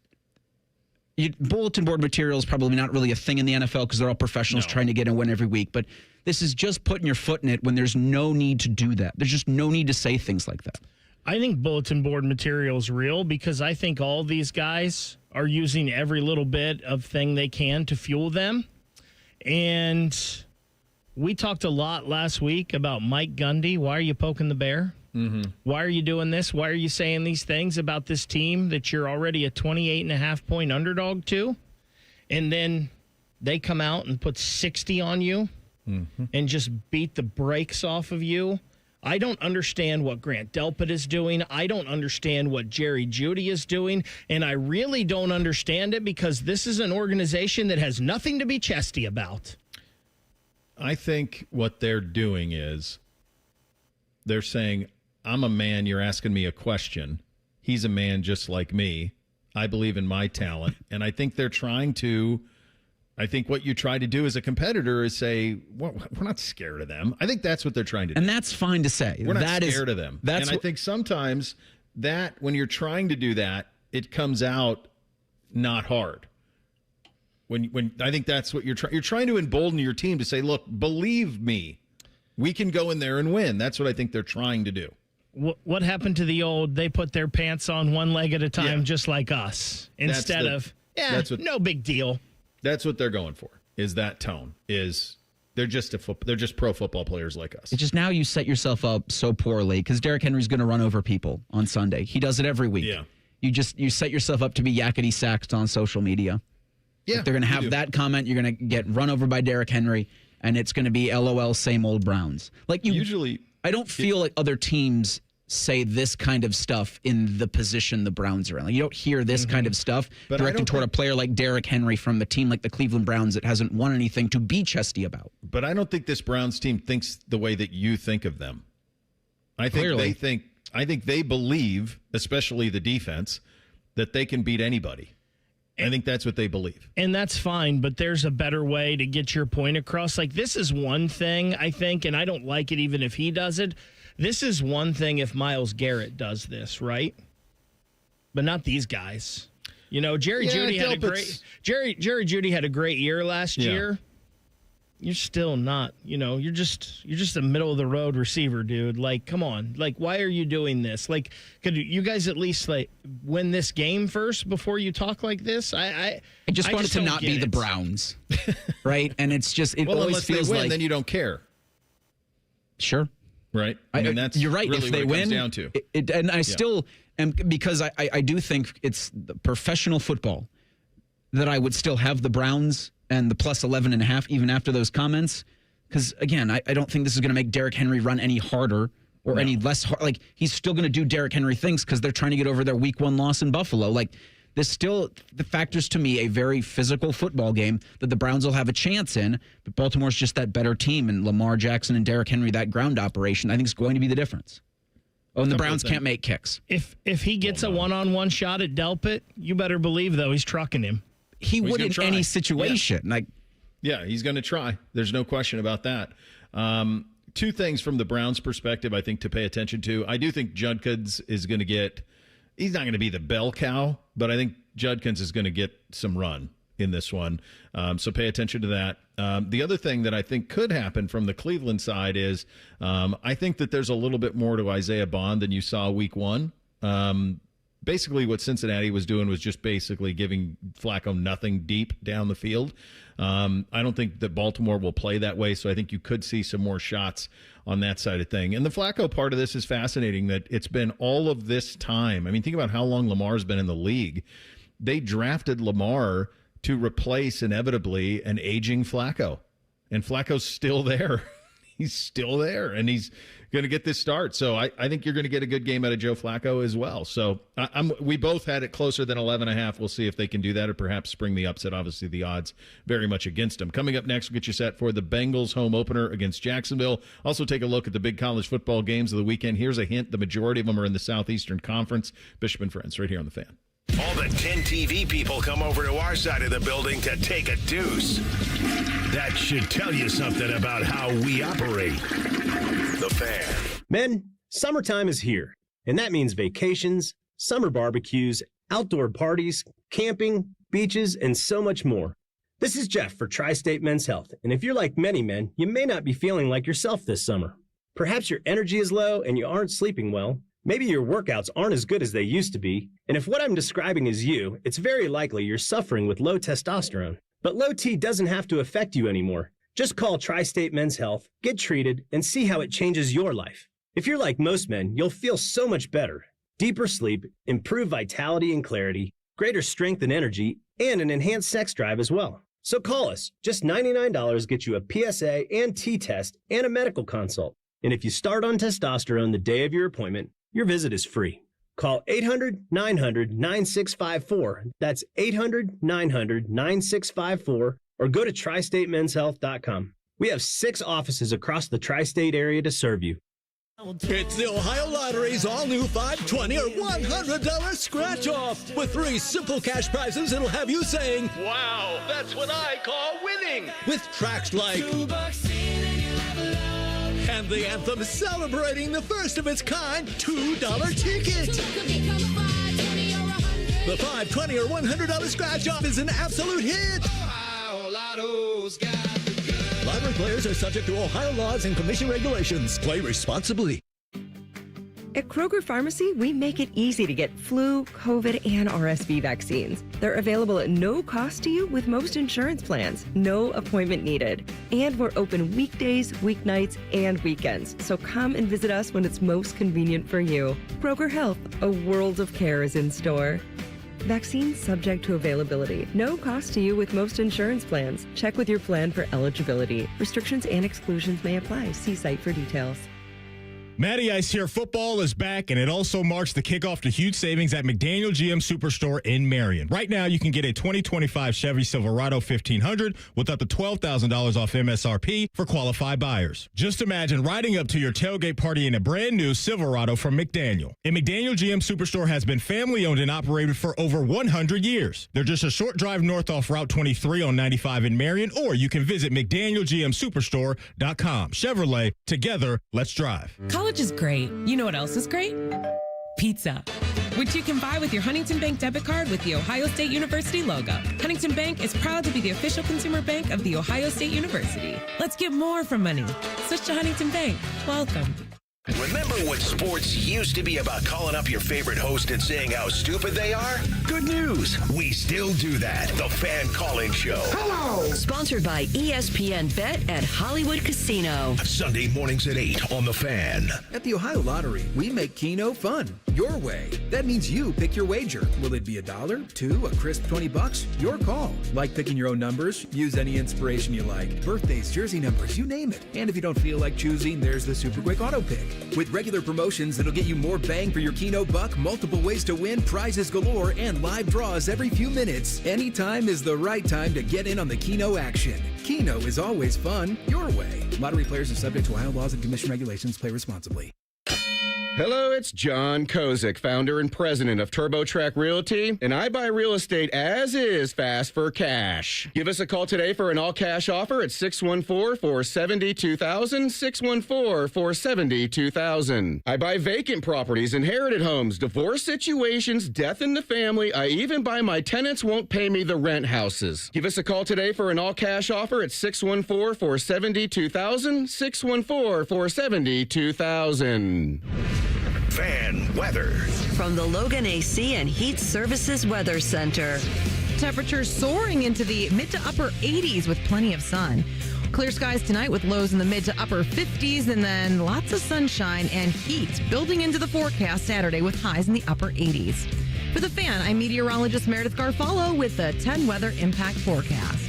bulletin board material is probably not really a thing in the NFL because they're all professionals trying to get a win every week. But this is just putting your foot in it when there's no need to do that. There's just no need to say things like that. I think bulletin board material is real because I think all these guys are using every little bit of thing they can to fuel them. And we talked a lot last week about Mike Gundy. Why are you poking the bear? Mm-hmm. Why are you doing this? Why are you saying these things about this team that you're already a 28.5-point underdog to? And then they come out and put 60 on you and just beat the brakes off of you. I don't understand what Grant Delpit is doing. I don't understand what Jerry Jeudy is doing. And I really don't understand it because this is an organization that has nothing to be chesty about. I think what they're doing is they're saying, I'm a man, you're asking me a question. He's a man just like me. I believe in my talent. And I think they're trying to, I think what you try to do as a competitor is say, well, we're not scared of them. I think that's what they're trying to do. And that's fine to say. We're not scared of them. And I think sometimes that, when you're trying to do that, it comes out not hard. When I think that's what you're trying to embolden your team to say, look, believe me, we can go in there and win. That's what I think they're trying to do. What happened to the old, they put their pants on one leg at a time, just like us, instead of, no big deal. That's what they're going for, is that tone, is they're just pro football players like us. It's just now you set yourself up so poorly because Derrick Henry's going to run over people on Sunday. He does it every week. Yeah. You set yourself up to be yakety saxed on social media. Yeah, they're going to have that comment. You're going to get run over by Derrick Henry, and it's going to be LOL, same old Browns. Usually, I don't feel like other teams say this kind of stuff in the position the Browns are in. Like, you don't hear this kind of stuff directed toward a player like Derrick Henry from a team like the Cleveland Browns that hasn't won anything to be chesty about. But I don't think this Browns team thinks the way that you think of them. I think they believe, especially the defense, that they can beat anybody. I think that's what they believe. And that's fine, but there's a better way to get your point across. Like, this is one thing, I think, and I don't like it even if he does it. This is one thing if Myles Garrett does this, right? But not these guys. You know, Jerry Jeudy had a great year last year. you're still not, you're just a middle of the road receiver, dude. Like, come on. Like, why are you doing this? Like, could you guys at least win this game first before you talk like this? I just want it to not be the Browns, right? And it's just it always feels they win, like then you don't care. Sure, right? I mean, that's you're right. Really if they what it win, comes down to. And I still am, because I do think it's the professional football that I would still have the Browns and the plus 11.5 even after those comments. Because, again, I don't think this is going to make Derrick Henry run any harder or any less hard. Like, he's still going to do Derrick Henry things because they're trying to get over their week 1 loss in Buffalo. Like, this still the factors to me a very physical football game that the Browns will have a chance in, but Baltimore's just that better team, and Lamar Jackson and Derrick Henry, that ground operation, I think is going to be the difference. Oh, and the Browns can't make kicks. If he gets a one-on-one shot at Delpit, you better believe, though, he's trucking him. He would in any situation. Yeah, he's going to try. There's no question about that. Two things from the Browns' perspective, I think, to pay attention to. I do think Judkins is going to get – he's not going to be the bell cow, but I think Judkins is going to get some run in this one. So pay attention to that. The other thing that I think could happen from the Cleveland side is I think that there's a little bit more to Isaiah Bond than you saw week 1. Basically, what Cincinnati was doing was just basically giving Flacco nothing deep down the field. I don't think that Baltimore will play that way, so I think you could see some more shots on that side of thing. And the Flacco part of this is fascinating, that it's been all of this time. I mean, think about how long Lamar's been in the league. They drafted Lamar to replace, inevitably, an aging Flacco. And Flacco's still there. He's still there, and he's going to get this start. So I think you're going to get a good game out of Joe Flacco as well. So we both had it closer than 11.5. We'll see if they can do that or perhaps spring the upset. Obviously, the odds very much against them. Coming up next, we'll get you set for the Bengals home opener against Jacksonville. Also take a look at the big college football games of the weekend. Here's a hint. The majority of them are in the Southeastern Conference. Bishop and Friends right here on The Fan. All the 10 TV people come over to our side of the building to take a deuce. That should tell you something about how we operate. The Fan. Men, summertime is here, and that means vacations, summer barbecues, outdoor parties, camping, beaches, and so much more. This is Jeff for Tri-State Men's Health, and if you're like many men, you may not be feeling like yourself this summer. Perhaps your energy is low and you aren't sleeping well. Maybe your workouts aren't as good as they used to be, and if what I'm describing is you, it's very likely you're suffering with low testosterone. But low T doesn't have to affect you anymore. Just call Tri-State Men's Health, get treated, and see how it changes your life. If you're like most men, you'll feel so much better. Deeper sleep, improved vitality and clarity, greater strength and energy, and an enhanced sex drive as well. So call us. Just $99 gets you a PSA and T-test and a medical consult. And if you start on testosterone the day of your appointment, your visit is free. Call 800-900-9654. That's 800-900-9654. Or go to tristatemenshealth.com. We have 6 offices across the tri-state area to serve you. It's the Ohio Lottery's all-new $520 or $100 scratch-off. With 3 simple cash prizes, it'll have you saying, "Wow, that's what I call winning." With tracks like and the anthem celebrating the first of its kind $2 ticket. The $520 or $100 scratch-off is an absolute hit. Ohio Lotto's got the good. Lottery players are subject to Ohio laws and commission regulations. Play responsibly. At Kroger Pharmacy, we make it easy to get flu, COVID, and RSV vaccines. They're available at no cost to you with most insurance plans. No appointment needed. And we're open weekdays, weeknights, and weekends. So come and visit us when it's most convenient for you. Kroger Health, a world of care is in store. Vaccines subject to availability. No cost to you with most insurance plans. Check with your plan for eligibility. Restrictions and exclusions may apply. See site for details. Matty Ice here. Football is back, and it also marks the kickoff to huge savings at McDaniel GM Superstore in Marion. Right now, you can get a 2025 Chevy Silverado 1500 with up to $12,000 off MSRP for qualified buyers. Just imagine riding up to your tailgate party in a brand new Silverado from McDaniel. And McDaniel GM Superstore has been family-owned and operated for over 100 years. They're just a short drive north off Route 23 on 95 in Marion, or you can visit McDanielGMSuperstore.com. Chevrolet, together, let's drive. College is great. You know what else is great? Pizza. which you can buy with your Huntington Bank debit card with the Ohio State University logo. Huntington Bank is proud to be the official consumer bank of the Ohio State University. Let's get more from money. Switch to Huntington Bank. Welcome. Remember when sports used to be about calling up your favorite host and saying how stupid they are? Good news. We still do that. The Fan Calling Show. Hello. Sponsored by ESPN Bet at Hollywood Casino. Sunday mornings at 8 on The Fan. At the Ohio Lottery, we make Keno fun. Your way. That means you pick your wager. Will it be $1, $2, a crisp $20? Your call. Like picking your own numbers? Use any inspiration you like. Birthdays, jersey numbers, you name it. And if you don't feel like choosing, there's the Super Quick Auto Pick. With regular promotions that'll get you more bang for your Keno buck, multiple ways to win, prizes galore, and live draws every few minutes, anytime is the right time to get in on the Keno action. Keno is always fun, your way. Lottery players are subject to Ohio laws and commission regulations. Play responsibly. Hello, it's John Kozik, founder and president of TurboTrack Realty, and I buy real estate as is fast for cash. Give us a call today for an all-cash offer at 614-470-2000, 614-470-2000. I buy vacant properties, inherited homes, divorce situations, death in the family. I even buy my tenants won't pay me the rent houses. Give us a call today for an all-cash offer at 614-470-2000, 614-470-2000. Fan weather. From the Logan AC and Heat Services Weather Center. Temperatures soaring into the mid to upper 80s with plenty of sun. Clear skies tonight with lows in the mid to upper 50s and then lots of sunshine and heat building into the forecast Saturday with highs in the upper 80s. For the Fan, I'm meteorologist Meredith Garfalo with the 10 weather impact forecast.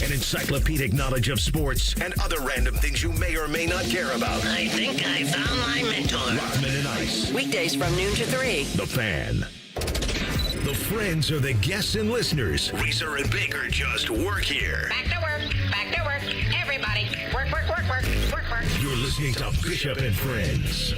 An encyclopedic knowledge of sports and other random things you may or may not care about. I think I found my mentor. Rockman and Ice. Weekdays from noon to 3. The Fan. The friends are the guests and listeners. Reeser and Baker just work here. Back to work. Back to work. Everybody. Work, work, work, work, work, work. You're listening to Bishop and Friends.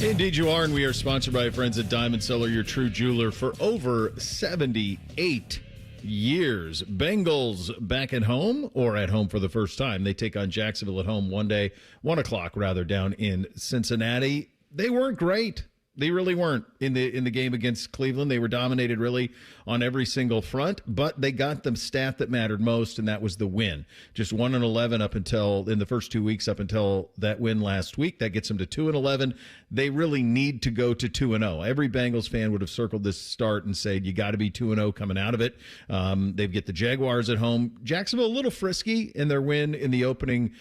Indeed you are, and we are sponsored by friends at Diamond Seller, your true jeweler for over 78 years. Bengals back at home or at home for the first time. They take on Jacksonville at home 1 o'clock down in Cincinnati. They weren't great. They really weren't in the game against Cleveland. They were dominated really on every single front, but they got the stat that mattered most, and that was the win. Just 1-11 up until in the first 2 weeks up until that win last week. That gets them to 2-11. They really need to go to 2-0. Every Bengals fan would have circled this start and said you got to be 2-0 coming out of it. They get the Jaguars at home. Jacksonville a little frisky in their win in the opening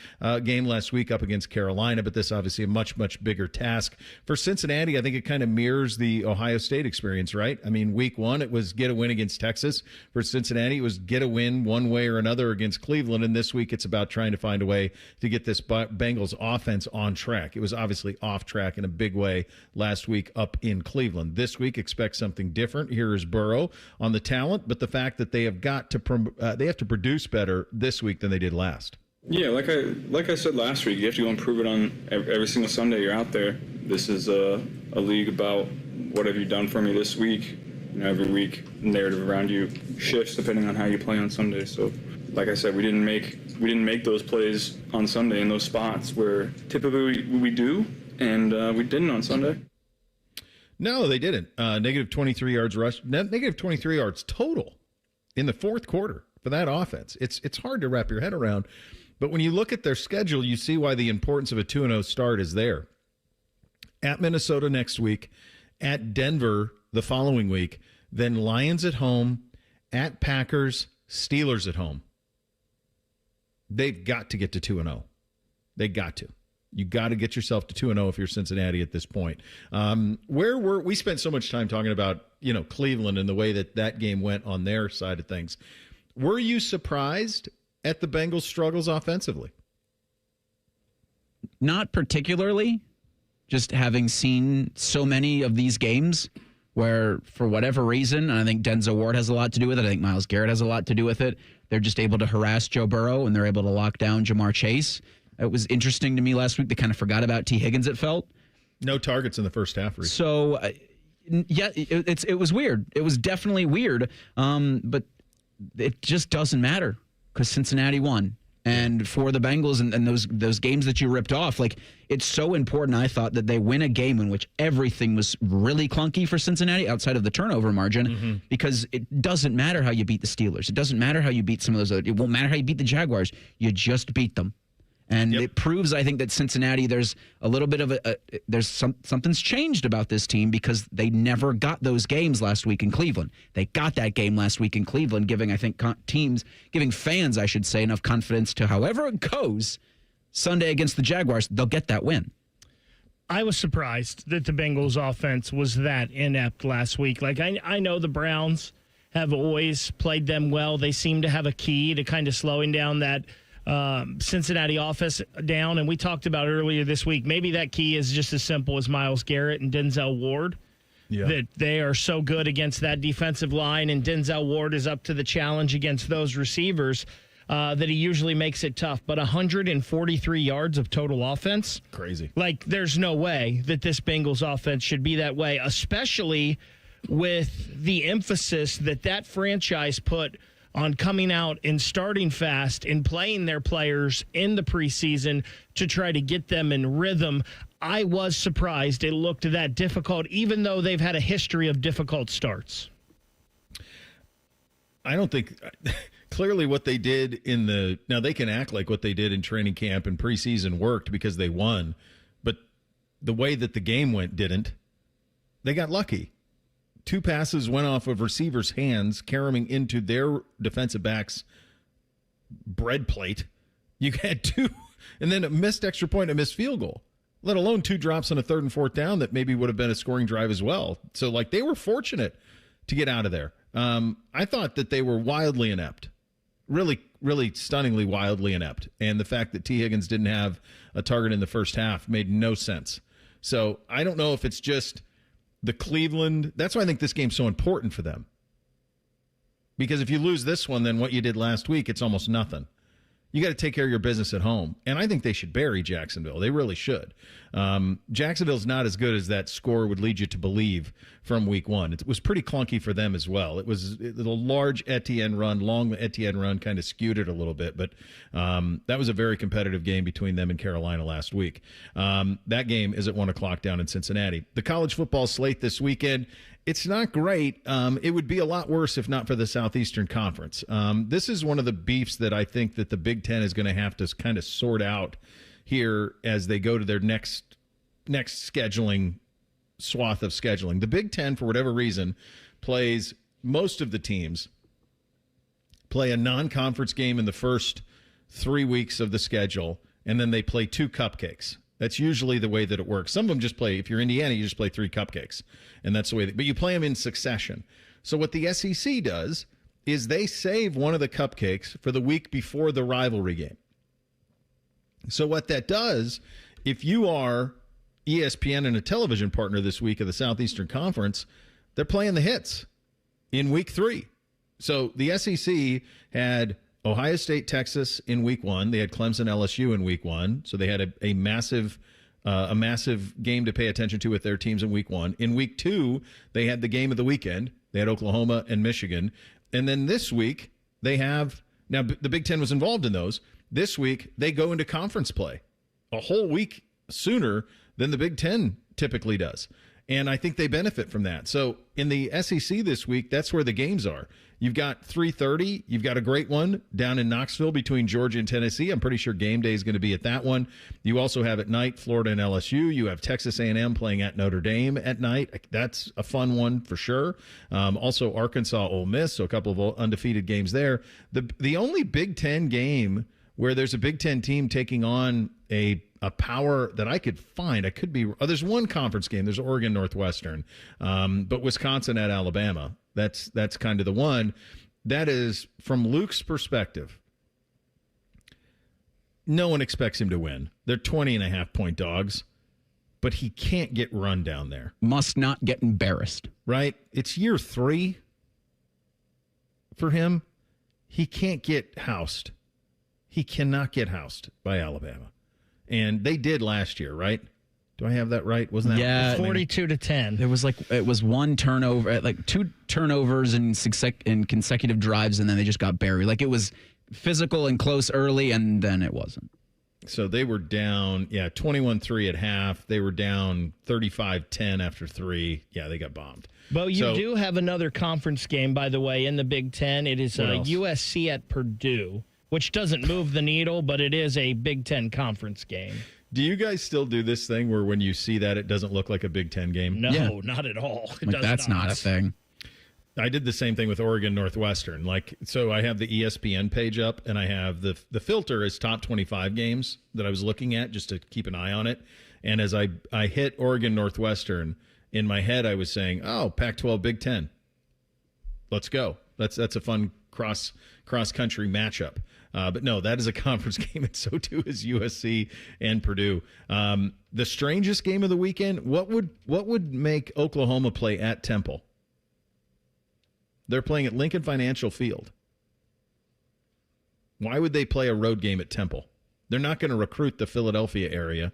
game last week up against Carolina, but this obviously a much, much bigger task. For Cincinnati, I think it kind of mirrors the Ohio State experience, right? I mean, week one, it was get a win against Texas. For Cincinnati, it was get a win one way or another against Cleveland. And this week, it's about trying to find a way to get this Bengals offense on track. It was obviously off track in a big way last week up in Cleveland. This week, expect something different. Here is Burrow on the talent, but the fact that they have got to they have to produce better this week than they did last. Yeah, like I said last week, you have to go and prove it on every single Sunday you're out there. This is a league about what have you done for me this week. You know, every week the narrative around you shifts depending on how you play on Sunday. So, like I said, we didn't make those plays on Sunday in those spots where typically we do, and we didn't on Sunday. No, they didn't. Negative 23 yards rush, negative 23 yards total in the fourth quarter for that offense. It's hard to wrap your head around. But when you look at their schedule, you see why the importance of a 2-0 start is there. At Minnesota next week, at Denver the following week, then Lions at home, at Packers, Steelers at home. They've got to get to 2-0. They got to. You got to get yourself to 2-0 if you're Cincinnati at this point. We spent so much time talking about, Cleveland and the way that game went on their side of things. Were you surprised at the Bengals' struggles offensively? Not particularly. Just having seen so many of these games where, for whatever reason, and I think Denzel Ward has a lot to do with it, I think Myles Garrett has a lot to do with it, they're just able to harass Joe Burrow and they're able to lock down Jamar Chase. It was interesting to me last week. They kind of forgot about T. Higgins, it felt. No targets in the first half. Recently. So, it was weird. It was definitely weird, but it just doesn't matter because Cincinnati won. And for the Bengals and those games that you ripped off, like, it's so important, I thought, that they win a game in which everything was really clunky for Cincinnati outside of the turnover margin, because it doesn't matter how you beat the Steelers. It doesn't matter how you beat some of those. It won't matter how you beat the Jaguars. You just beat them. And it proves, I think, that Cincinnati, there's a little bit of something's changed about this team, because they never got those games last week in Cleveland. They got that game last week in Cleveland, giving, I think, giving fans, I should say, enough confidence to, however it goes, Sunday against the Jaguars, they'll get that win. I was surprised that the Bengals offense was that inept last week. Like, I know the Browns have always played them well. They seem to have a key to kind of slowing down that Cincinnati offense down, and we talked about earlier this week, maybe that key is just as simple as Myles Garrett and Denzel Ward, that they are so good against that defensive line, and Denzel Ward is up to the challenge against those receivers that he usually makes it tough. But 143 yards of total offense. Crazy. Like, there's no way that this Bengals offense should be that way, especially with the emphasis that franchise put on coming out and starting fast and playing their players in the preseason to try to get them in rhythm. I was surprised it looked that difficult, even though they've had a history of difficult starts. I don't think clearly what they did now they can act like what they did in training camp and preseason worked because they won, but the way that the game went didn't. They got lucky. 2 passes went off of receivers' hands, carrying into their defensive backs' bread plate. You had 2, and then a missed extra point, a missed field goal, let alone 2 drops on a 3rd and 4th down that maybe would have been a scoring drive as well. So, like, they were fortunate to get out of there. I thought that they were wildly inept, really, really stunningly wildly inept. And the fact that T. Higgins didn't have a target in the first half made no sense. So I don't know if it's just the Cleveland. That's why I think this game's so important for them. Because if you lose this one, then what you did last week, it's almost nothing. You got to take care of your business at home. And I think they should bury Jacksonville. They really should. Jacksonville's not as good as that score would lead you to believe from week 1. It was pretty clunky for them as well. It was the large Etienne run, long Etienne run kind of skewed it a little bit. But that was a very competitive game between them and Carolina last week. That game is at 1 o'clock down in Cincinnati. The college football slate this weekend, it's not great. It would be a lot worse if not for the Southeastern Conference. This is one of the beefs that I think that the Big Ten is going to have to kind of sort out here as they go to their next scheduling swath of scheduling. The Big Ten, for whatever reason, plays most of the teams play a non-conference game in the first 3 weeks of the schedule, and then they play 2 cupcakes. That's usually the way that it works. Some of them just play, if you're Indiana, you just play 3 cupcakes. And that's the way, but you play them in succession. So what the SEC does is they save one of the cupcakes for the week before the rivalry game. So what that does, if you are ESPN and a television partner this week of the Southeastern Conference, they're playing the hits in week 3. So the SEC had Ohio State, Texas in week 1. They had Clemson, LSU in week 1. So they had a massive game to pay attention to with their teams in week 1. In week 2, they had the game of the weekend. They had Oklahoma and Michigan. And then this week, they have, now the Big Ten was involved in those. This week, they go into conference play a whole week sooner than the Big Ten typically does. And I think they benefit from that. So in the SEC this week, that's where the games are. You've got 3:30. You've got a great one down in Knoxville between Georgia and Tennessee. I'm pretty sure game day is going to be at that one. You also have at night Florida and LSU. You have Texas A&M playing at Notre Dame at night. That's a fun one for sure. Also Arkansas, Ole Miss. So a couple of undefeated games there. The only Big Ten game where there's a Big Ten team taking on a power that I could find. I could be. There's one conference game. There's Oregon Northwestern, but Wisconsin at Alabama. That's kind of the one. That is, from Luke's perspective, no one expects him to win. They're 20.5-point dogs, but he can't get run down there. Must not get embarrassed. Right? It's year 3 for him. He can't get housed. He cannot get housed by Alabama. And they did last year, right? Do I have that right? Wasn't that 42-10? It was one turnover, like 2 turnovers in consecutive drives, and then they just got buried. Like, it was physical and close early, and then it wasn't. So they were down, 21-3 at half. They were down 35-10 after 3. Yeah, they got bombed. But you do have another conference game, by the way, in the Big Ten. It is USC at Purdue, which doesn't move the needle, but it is a Big Ten conference game. Do you guys still do this thing where when you see that, it doesn't look like a Big Ten game? No, not at all. That's not a thing. I did the same thing with Oregon Northwestern. So I have the ESPN page up, and I have the filter is top 25 games that I was looking at just to keep an eye on it. And as I hit Oregon Northwestern, in my head I was saying, "Oh, Pac-12 Big Ten, let's go." That's a fun cross country matchup. But no, that is a conference game, and so too is USC and Purdue. The strangest game of the weekend. What would make Oklahoma play at Temple? They're playing at Lincoln Financial Field. Why would they play a road game at Temple? They're not going to recruit the Philadelphia area.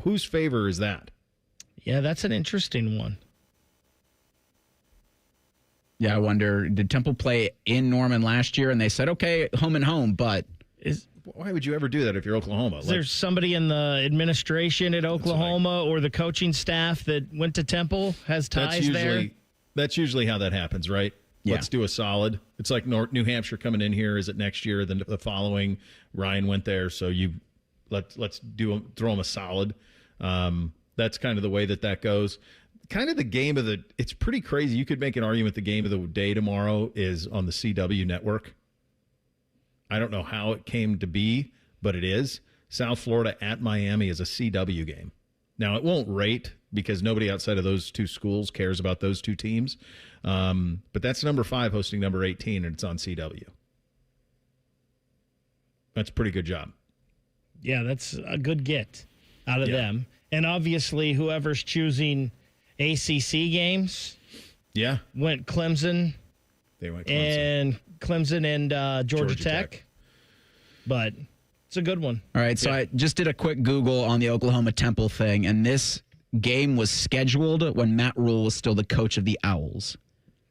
Whose favor is that? Yeah, that's an interesting one. Yeah, I wonder, did Temple play in Norman last year? And they said, okay, home and home, but... Why would you ever do that if you're Oklahoma? Is there somebody in the administration at Oklahoma or the coaching staff that went to Temple, has ties there? That's usually how that happens, right? Yeah. Let's do a solid. It's like New Hampshire coming in here. Is it next year? Then the following, Ryan went there, so let's throw them a solid. That's kind of the way that goes. Kind of the game of it's pretty crazy. You could make an argument the game of the day tomorrow is on the CW network. I don't know how it came to be, but it is. South Florida at Miami is a CW game. Now, it won't rate because nobody outside of those two schools cares about those two teams. But that's number 5 hosting number 18, and it's on CW. That's a pretty good job. Yeah, that's a good get out of them. And obviously, whoever's choosing ACC games went Clemson. They went Clemson. And Clemson and Georgia Tech. But it's a good one. All right, so I just did a quick Google on the Oklahoma Temple thing, and this game was scheduled when Matt Rule was still the coach of the Owls.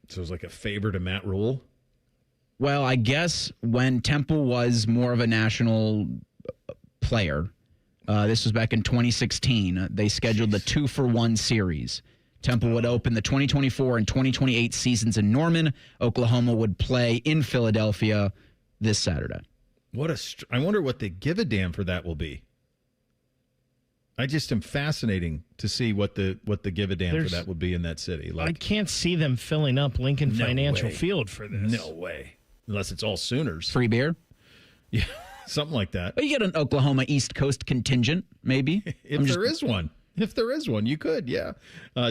So it was like a favor to Matt Rule? Well, I guess when Temple was more of a national player, this was back in 2016, they scheduled the 2-for-1 series. Temple would open the 2024 and 2028 seasons in Norman. Oklahoma would play in Philadelphia this Saturday. I wonder what the give a damn for that will be. I just am fascinating to see what the give a damn for that would be in that city. I can't see them filling up Lincoln Financial Field for this. No way. Unless it's all Sooners. Free beer? Yeah, something like that. But you get an Oklahoma East Coast contingent, maybe. If there is one. If there is one, you could, yeah.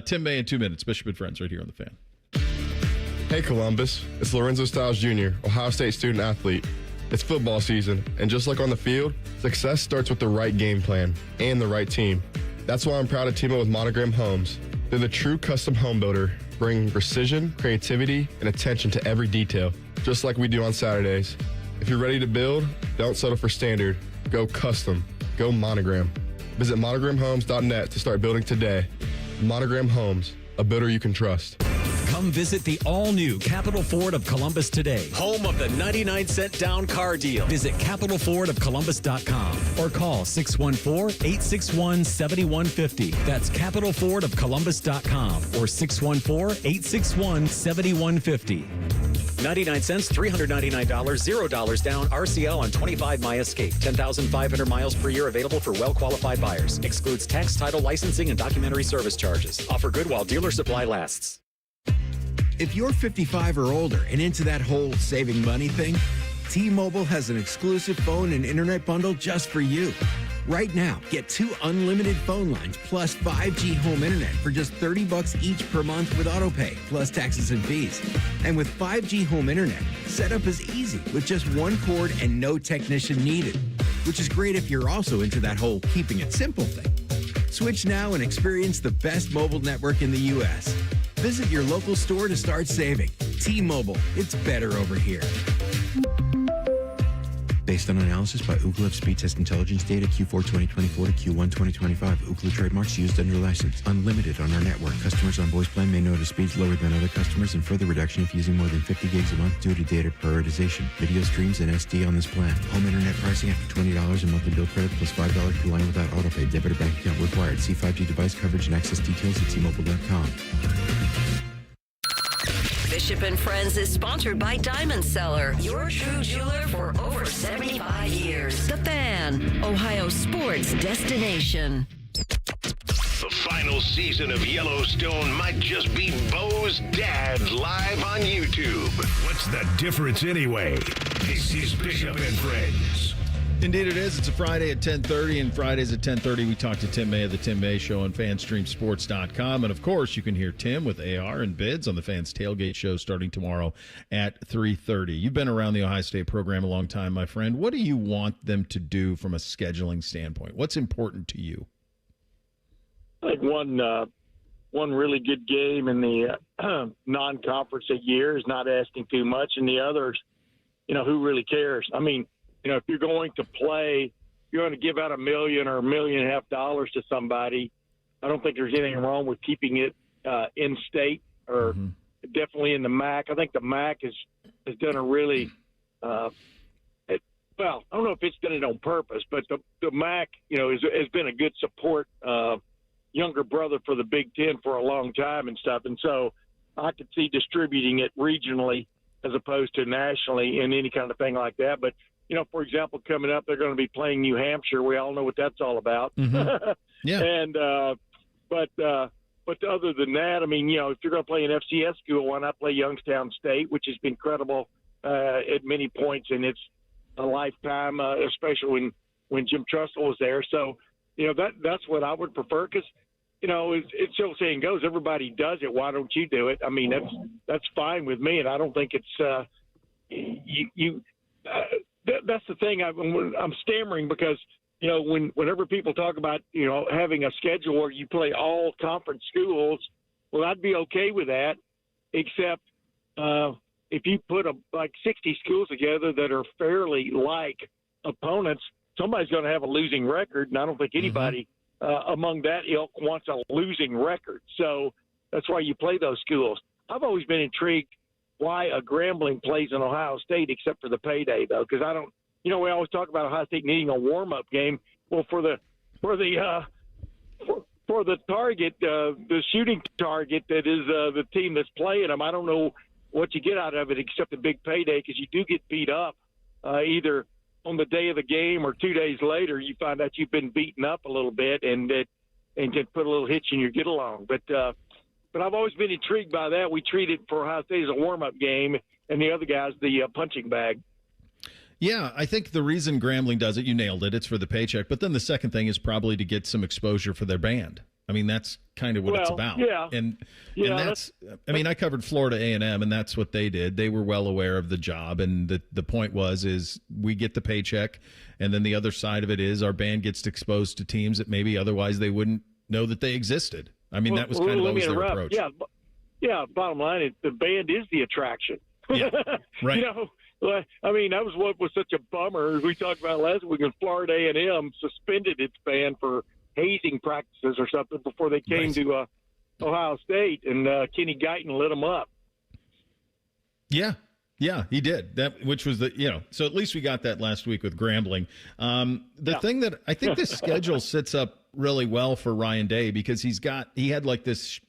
Tim May in 2 minutes. Bishop and Friends right here on The Fan. Hey, Columbus. It's Lorenzo Stiles Jr., Ohio State student athlete. It's football season, and just like on the field, success starts with the right game plan and the right team. That's why I'm proud to team up with Monogram Homes. They're the true custom home builder, bringing precision, creativity, and attention to every detail, just like we do on Saturdays. If you're ready to build, don't settle for standard. Go custom. Go Monogram. Visit monogramhomes.net to start building today. Monogram Homes, a builder you can trust. Come visit the all-new Capital Ford of Columbus today, home of the 99-cent down car deal. Visit capitalfordofcolumbus.com or call 614-861-7150. That's capitalfordofcolumbus.com or 614-861-7150. 99 cents, $399, $0 down, RCL on 25 My Escape. 10,500 miles per year available for well-qualified buyers. Excludes tax, title, licensing, and documentary service charges. Offer good while dealer supply lasts. If you're 55 or older and into that whole saving money thing, T-Mobile has an exclusive phone and internet bundle just for you. Right now, get 2 unlimited phone lines plus 5G home internet for just $30 each per month with autopay, plus taxes and fees. And with 5G home internet, setup is easy with just 1 cord and no technician needed, which is great if you're also into that whole keeping it simple thing. Switch now and experience the best mobile network in the U.S. Visit your local store to start saving. T-Mobile, it's better over here. Based on analysis by Ookla Speed Test Intelligence data Q4 2024 to Q1 2025. Ookla trademarks used under license. Unlimited on our network. Customers on voice plan may notice speeds lower than other customers and further reduction if using more than 50 gigs a month due to data prioritization. Video streams and SD on this plan. Home internet pricing after $20 in monthly bill credit plus $5 per line without autopay. Debit or bank account required. See 5G device coverage and access details at T-Mobile.com. Bishop and Friends is sponsored by Diamond Seller, your true jeweler for over 75 years. The Fan, Ohio sports destination. The final season of Yellowstone might just be Bo's dad live on YouTube. What's the difference anyway? This is Bishop and Friends. Indeed it is. It's a Friday at 10:30, and Fridays at 10:30 we talk to Tim May of the Tim May Show on FanStreamSports.com. And, of course, you can hear Tim with AR and Bids on the Fans Tailgate Show starting tomorrow at 3:30. You've been around the Ohio State program a long time, my friend. What do you want them to do from a scheduling standpoint? What's important to you? I think one really good game in the non-conference a year is not asking too much, and the others, who really cares? I mean, if you're going to play, you're going to give out $1 million or $1.5 million to somebody. I don't think there's anything wrong with keeping it in state or definitely in the MAC. I think the MAC has done a really well, I don't know if it's done it on purpose, but the MAC, has been a good support younger brother for the Big Ten for a long time and stuff. And so I could see distributing it regionally as opposed to nationally in any kind of thing like that. But, for example, coming up, they're going to be playing New Hampshire. We all know what that's all about. Yeah. And, but other than that, I mean, if you're going to play an FCS school, why not play Youngstown State, which has been credible at many points, and it's a lifetime, especially when Jim Trustell was there. So, that's what I would prefer because, it's still saying goes, everybody does it. Why don't you do it? I mean, that's fine with me, and I don't think it's that's the thing. I'm stammering because, whenever people talk about, having a schedule where you play all conference schools, well, I'd be okay with that, except if you put like 60 schools together that are fairly like opponents, somebody's going to have a losing record, and I don't think anybody among that ilk wants a losing record. So that's why you play those schools. I've always been intrigued why a Grambling plays in Ohio State except for the payday, though, because I don't – we always talk about Ohio State needing a warm-up game. Well, for the target, the shooting target that is the team that's playing them, I don't know what you get out of it except a big payday because you do get beat up either – on the day of the game or 2 days later, you find out you've been beaten up a little bit and can put a little hitch in your get along. But I've always been intrigued by that. We treat it for Ohio State as a warm-up game and the other guys the punching bag. Yeah, I think the reason Grambling does it, you nailed it, it's for the paycheck. But then the second thing is probably to get some exposure for their band. I mean, that's kind of what it's about. Yeah. And that's I mean, I covered Florida A&M, and that's what they did. They were well aware of the job, and the point is we get the paycheck, and then the other side of it is our band gets exposed to teams that maybe otherwise they wouldn't know that they existed. I mean, that was kind of always their approach. Yeah, bottom line is the band is the attraction. Yeah, right. I mean, that was what was such a bummer. We talked about last week when Florida A&M suspended its band for hazing practices or something before they came to Ohio State, and Kenny Guyton lit them up. Yeah, he did. Which was so at least we got that last week with Grambling. The thing that I think this schedule sets up really well for Ryan Day because he had like this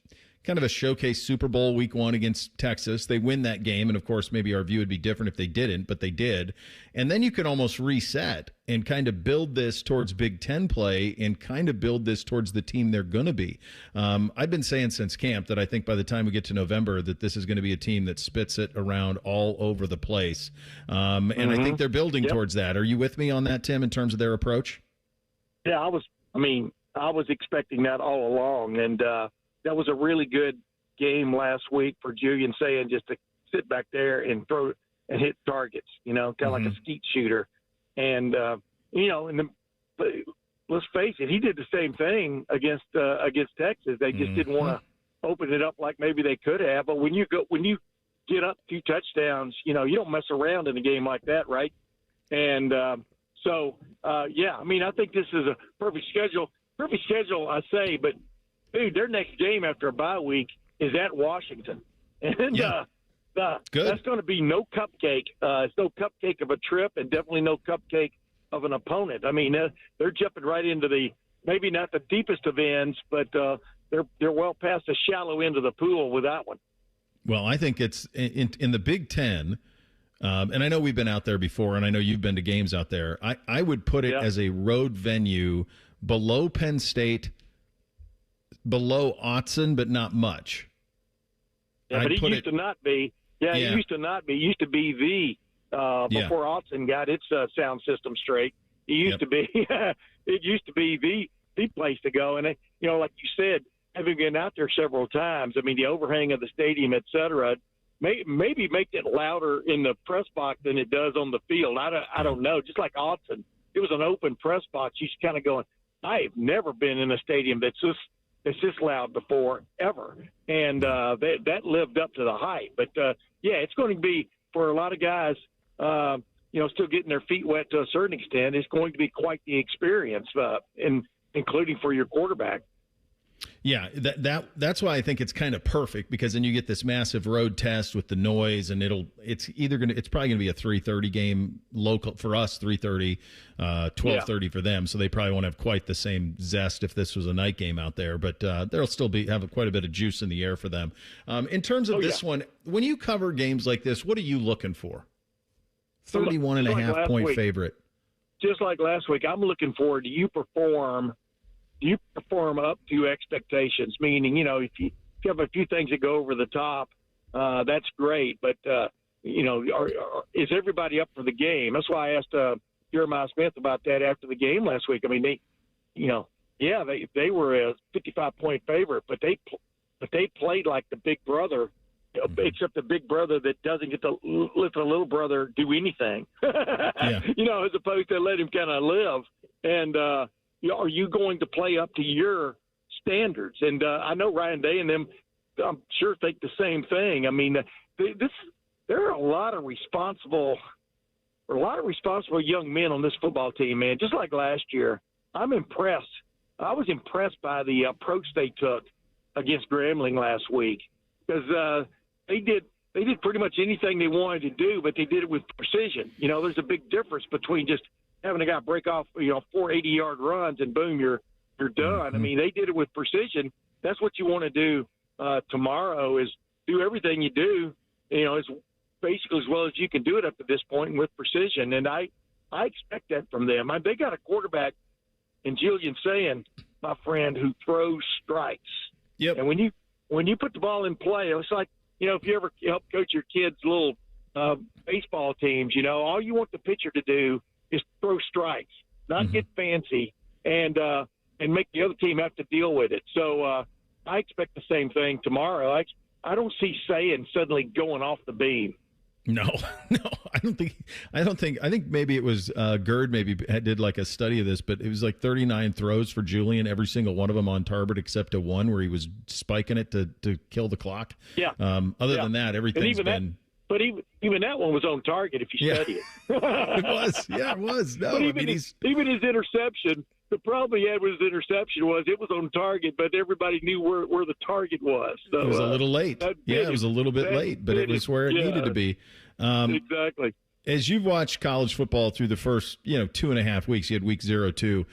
kind of a showcase Super Bowl week 1 against Texas. They win that game, and of course maybe our view would be different if they didn't, but they did. And then you can almost reset and kind of build this towards Big Ten play and kind of build this towards the team they're going to be. I've been saying since camp that I think by the time we get to November that this is going to be a team that spits it around all over the place. And I think they're building towards that. Are you with me on that, Tim, in terms of their approach? Yeah, I was expecting that all along, and that was a really good game last week for Julian Sayin just to sit back there and throw and hit targets, kind of like a skeet shooter. And, let's face it, he did the same thing against Texas. They just didn't want to open it up like maybe they could have. But when you get up 2 touchdowns, you don't mess around in a game like that, right? And yeah, I mean, I think this is a perfect schedule. Perfect schedule, I say, but, dude, their next game after a bye week is at Washington. And that's going to be no cupcake. It's no cupcake of a trip and definitely no cupcake of an opponent. I mean, they're jumping right into maybe not the deepest of ends, but they're well past the shallow end of the pool with that one. Well, I think it's in the Big Ten, and I know we've been out there before, and I know you've been to games out there. I would put it as a road venue below Penn State, below Autzen, but not much. Yeah, but it used to not be. Yeah, it used to not be. It used to be before Autzen got its sound system straight. It used to be. It used to be the place to go. And like you said, having been out there several times, I mean, the overhang of the stadium, et cetera, maybe make it louder in the press box than it does on the field. I don't know. Just like Autzen, it was an open press box. You kind of going, I have never been in a stadium that's this loud before ever, and that lived up to the hype. But it's going to be for a lot of guys, still getting their feet wet to a certain extent. It's going to be quite the experience, including for your quarterback. Yeah, that's why I think it's kind of perfect, because then you get this massive road test with the noise, and it's probably gonna be a 3:30 game local for us, 3:30, 12:30 for them. So they probably won't have quite the same zest if this was a night game out there, but they'll still have quite a bit of juice in the air for them. In terms of this one, when you cover games like this, what are you looking for? 31.5 point favorite. Just like last week, I'm looking forward to you perform up to expectations, meaning, if you have a few things that go over the top, that's great. But, is everybody up for the game? That's why I asked Jeremiah Smith about that after the game last week. I mean, they were a 55-point favorite, but they played like the big brother, except the big brother that doesn't get to let the little brother do anything, as opposed to let him kind of live. And, are you going to play up to your standards? And I know Ryan Day and them, I'm sure, think the same thing. I mean, there are a lot of responsible young men on this football team, man. Just like last year, I'm impressed. I was impressed by the approach they took against Grambling last week, because they did pretty much anything they wanted to do, but they did it with precision. There's a big difference between just having a guy break off, 4 80-yard runs and boom, you're done. Mm-hmm. I mean, they did it with precision. That's what you want to do tomorrow, is do everything you do, as basically as well as you can do it up to this point and with precision. And I expect that from them. They got a quarterback in Julian Sand, my friend, who throws strikes. Yep. And when you put the ball in play, it's like, if you ever help coach your kids' little baseball teams, all you want the pitcher to do is throw strikes, not get fancy, and make the other team have to deal with it. So I expect the same thing tomorrow. I don't see Sayin suddenly going off the beam. No, I don't think. I think maybe it was Gerd maybe did like a study of this, but it was like 39 throws for Julian, every single one of them on target except a one where he was spiking it to kill the clock. Yeah. Other than that, everything's been. But even that one was on target if you study it. It was. Yeah, it was. No, even his interception, the problem he had with his interception was it was on target, but everybody knew where the target was. So, it was a little late. It was a little bit late, but it was where it needed to be. Exactly. As you've watched college football through the first, 2.5 weeks, you had week 02.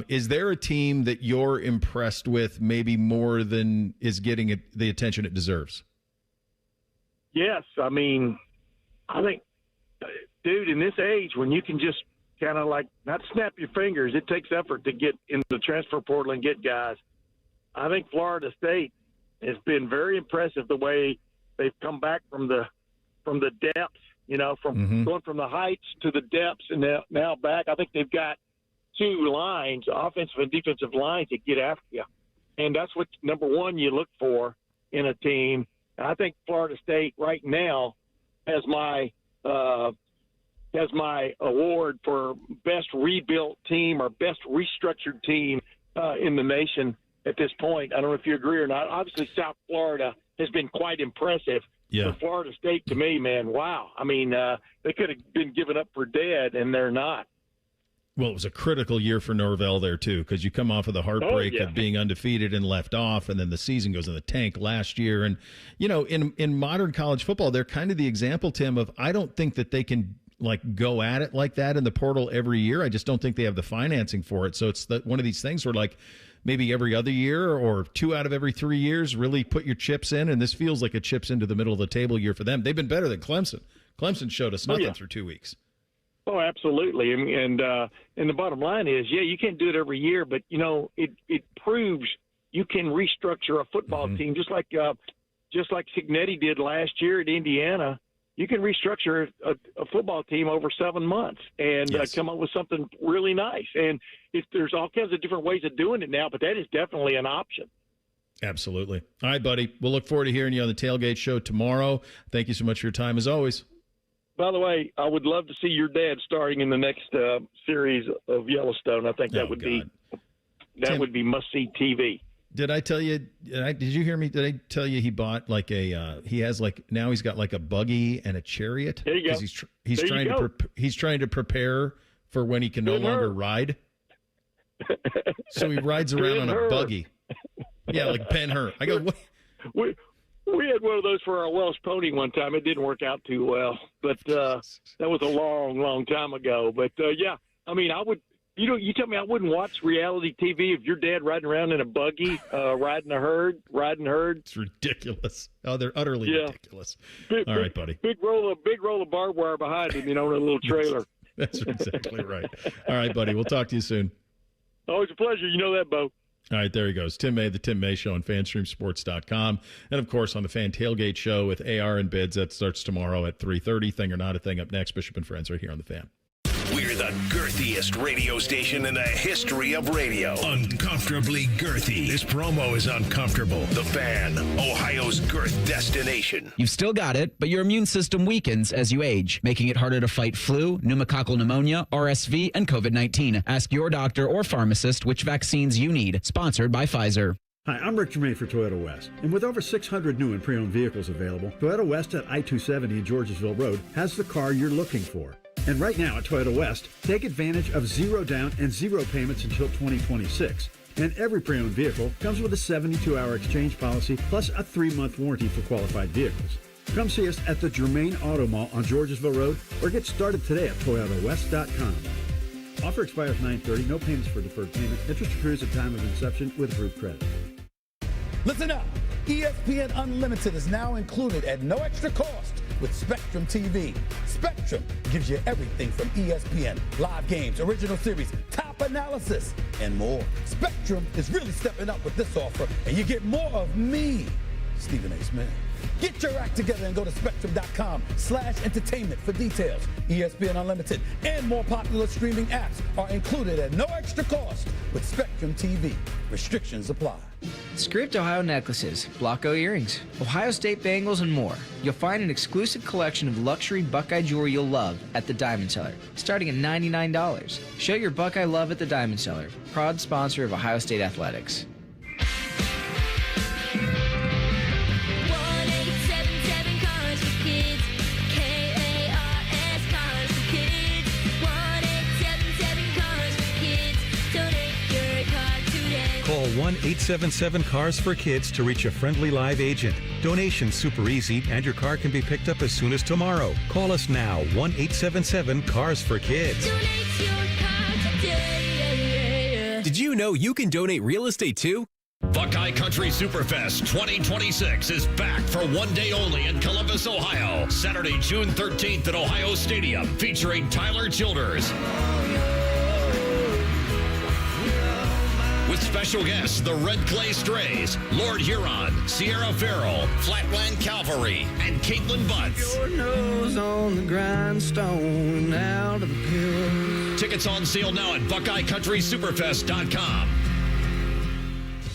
Is there a team that you're impressed with maybe more than is getting the attention it deserves? Yes. I mean, I think, dude, in this age when you can just kind of like not snap your fingers, it takes effort to get into the transfer portal and get guys. I think Florida State has been very impressive the way they've come back from the depths, from going from the heights to the depths and now back. I think they've got two lines, offensive and defensive lines, that get after you. And that's what, number one, you look for in a team. I think Florida State right now has my award for best rebuilt team or best restructured team in the nation at this point. I don't know if you agree or not. Obviously, South Florida has been quite impressive, Yeah. For Florida State, to me, man, wow. I mean, they could have been given up for dead, and they're not. Well, it was a critical year for Norvell there, too, because you come off of the heartbreak Oh, yeah. of being undefeated and left off, and then the season goes in the tank last year. And, you know, in modern college football, they're kind of the example, Tim, of I don't think that they can, like, go at it like that in the portal every year. I just don't think they have the financing for it. So it's one of these things where, like, maybe every other year or 2 out of every 3 years, really put your chips in. And this feels like a chips into the middle of the table year for them. They've been better than Clemson. Clemson showed us nothing through 2 weeks. Oh, absolutely. And the bottom line is, yeah, you can't do it every year, but, you know, it proves you can restructure a football team just like Cignetti did last year at Indiana. You can restructure a football team over 7 months and come up with something really nice. And there's all kinds of different ways of doing it now, but that is definitely an option. Absolutely. All right, buddy. We'll look forward to hearing you on the Tailgate Show tomorrow. Thank you so much for your time, as always. By the way, I would love to see your dad starring in the next series of Yellowstone. I think that would be must-see TV. Did I tell you? Did you hear me? Did I tell you he bought like he has like now he's got like a buggy and a chariot? There you go. He's trying to prepare for when he can no longer ride. So he rides around on a buggy. Yeah, like Ben-Hur. I go. What? We had one of those for our Welsh pony one time. It didn't work out too well, but that was a long, long time ago. But yeah, I mean, I would. You tell me I wouldn't watch reality TV if your dad riding around in a buggy, riding herd. It's ridiculous. Oh, they're utterly ridiculous. All right, buddy. Big roll of barbed wire behind him, in a little trailer. That's exactly right. All right, buddy. We'll talk to you soon. Always a pleasure. You know that, Bo. All right, there he goes. Tim May, the Tim May Show on FanStreamSports.com. And, of course, on the Fan Tailgate Show with AR and Bids. That starts tomorrow at 3:30. Thing or Not a Thing up next. Bishop and Friends right here on the Fan. We're the girthiest radio station in the history of radio. Uncomfortably girthy. This promo is uncomfortable. The Fan, Ohio's girth destination. You've still got it, but your immune system weakens as you age, making it harder to fight flu, pneumococcal pneumonia, RSV, and COVID-19. Ask your doctor or pharmacist which vaccines you need. Sponsored by Pfizer. Hi, I'm Rick Germain for Toyota West. And with over 600 new and pre-owned vehicles available, Toyota West at I-270 and Georgesville Road has the car you're looking for. And right now at Toyota West, take advantage of 0 down and 0 payments until 2026. And every pre-owned vehicle comes with a 72-hour exchange policy plus a 3-month warranty for qualified vehicles. Come see us at the Germain Auto Mall on Georgesville Road or get started today at ToyotaWest.com. Offer expires 9/30. No payments for deferred payment. Interest accrues at time of inception with approved credit. Listen up. ESPN Unlimited is now included at no extra cost with Spectrum TV. Spectrum gives you everything from ESPN, live games, original series, top analysis, and more. Spectrum is really stepping up with this offer, and you get more of me, Stephen A. Smith. Get your act together and go to spectrum.com/entertainment for details. ESPN Unlimited and more popular streaming apps are included at no extra cost with Spectrum TV. Restrictions apply. Script Ohio necklaces, Blocko earrings, Ohio State bangles, and more. You'll find an exclusive collection of luxury Buckeye jewelry you'll love at the Diamond Cellar, starting at $99. Show your Buckeye love at the Diamond Cellar, proud sponsor of Ohio State Athletics. Call 1-877-CARS-FOR-KIDS to reach a friendly live agent. Donation's super easy, and your car can be picked up as soon as tomorrow. Call us now, 1-877-CARS-FOR-KIDS. Did you know you can donate real estate too? Buckeye Country Superfest 2026 is back for one day only in Columbus, Ohio. Saturday, June 13th at Ohio Stadium, featuring Tyler Childers. With special guests, the Red Clay Strays, Lord Huron, Sierra Farrell, Flatland Cavalry, and Caitlin Butts. Your nose on the grindstone, out of the pills. Tickets on sale now at BuckeyeCountrySuperfest.com.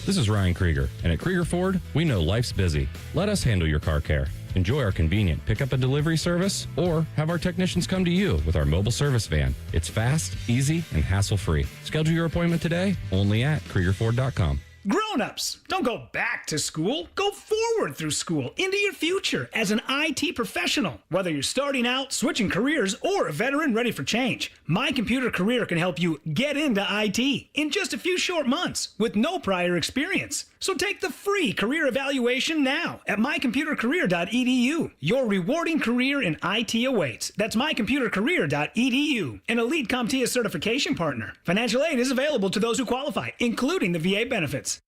This is Ryan Krieger, and at Krieger Ford, we know life's busy. Let us handle your car care. Enjoy our convenient pickup and delivery service, or have our technicians come to you with our mobile service van. It's fast, easy, and hassle-free. Schedule your appointment today, only at KriegerFord.com. Grow Grown-ups, don't go back to school. Go forward through school into your future as an IT professional. Whether you're starting out, switching careers, or a veteran ready for change, My Computer Career can help you get into IT in just a few short months with no prior experience. So take the free career evaluation now at mycomputercareer.edu. Your rewarding career in IT awaits. That's mycomputercareer.edu. An Elite CompTIA certification partner. Financial aid is available to those who qualify, including the VA benefits.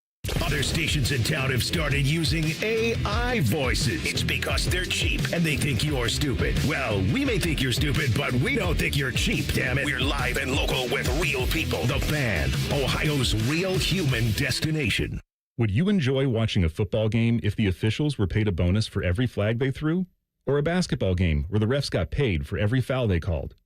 Other stations in town have started using AI voices. It's because they're cheap and they think you're stupid. Well, we may think you're stupid, but we don't think you're cheap, damn it. We're live and local with real people. The Fan, Ohio's real human destination. Would you enjoy watching a football game if the officials were paid a bonus for every flag they threw? Or a basketball game where the refs got paid for every foul they called?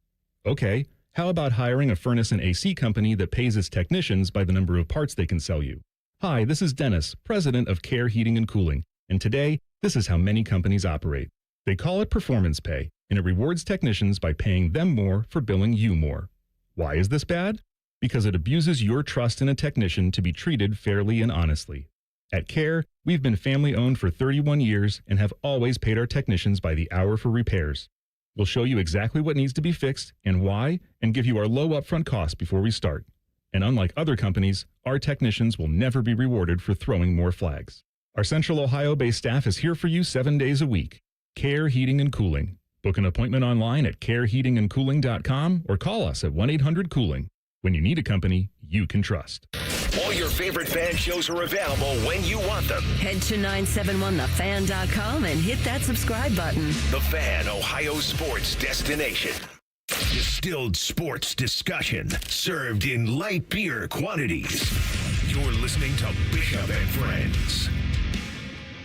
Okay, how about hiring a furnace and AC company that pays its technicians by the number of parts they can sell you? Hi, this is Dennis, president of Care Heating and Cooling, and today, this is how many companies operate. They call it performance pay, and it rewards technicians by paying them more for billing you more. Why is this bad? Because it abuses your trust in a technician to be treated fairly and honestly. At Care, we've been family-owned for 31 years and have always paid our technicians by the hour for repairs. We'll show you exactly what needs to be fixed and why, and give you our low upfront cost before we start. And unlike other companies, our technicians will never be rewarded for throwing more flags. Our Central Ohio-based staff is here for you 7 days a week. Care Heating and Cooling. Book an appointment online at careheatingandcooling.com or call us at 1-800-COOLING. When you need a company you can trust. All your favorite fan shows are available when you want them. Head to 971thefan.com and hit that subscribe button. The Fan, Ohio sports destination. Distilled sports discussion served in light beer quantities. You're listening to Bishop and Friends.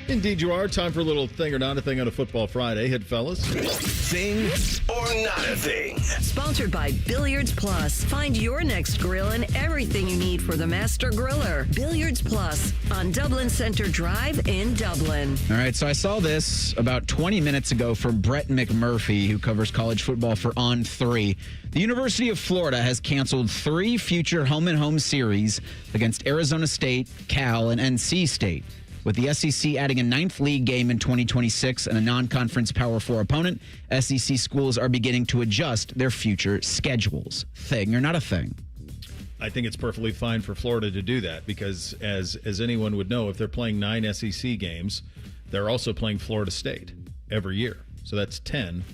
Indeed you are. Time for a little thing or not a thing on a football Friday. Hit, fellas. Thing or not a thing. Sponsored by Billiards Plus. Find your next grill and everything you need for the master griller. Billiards Plus on Dublin Center Drive in Dublin. All right, so I saw this about 20 minutes ago from Brett McMurphy, who covers college football for On3. The University of Florida has canceled 3 future home-and-home series against Arizona State, Cal, and NC State. With the SEC adding a 9th league game in 2026 and a non-conference Power 4 opponent, SEC schools are beginning to adjust their future schedules. Thing or not a thing? I think it's perfectly fine for Florida to do that because, as anyone would know, if they're playing 9 SEC games, they're also playing Florida State every year. So that's 10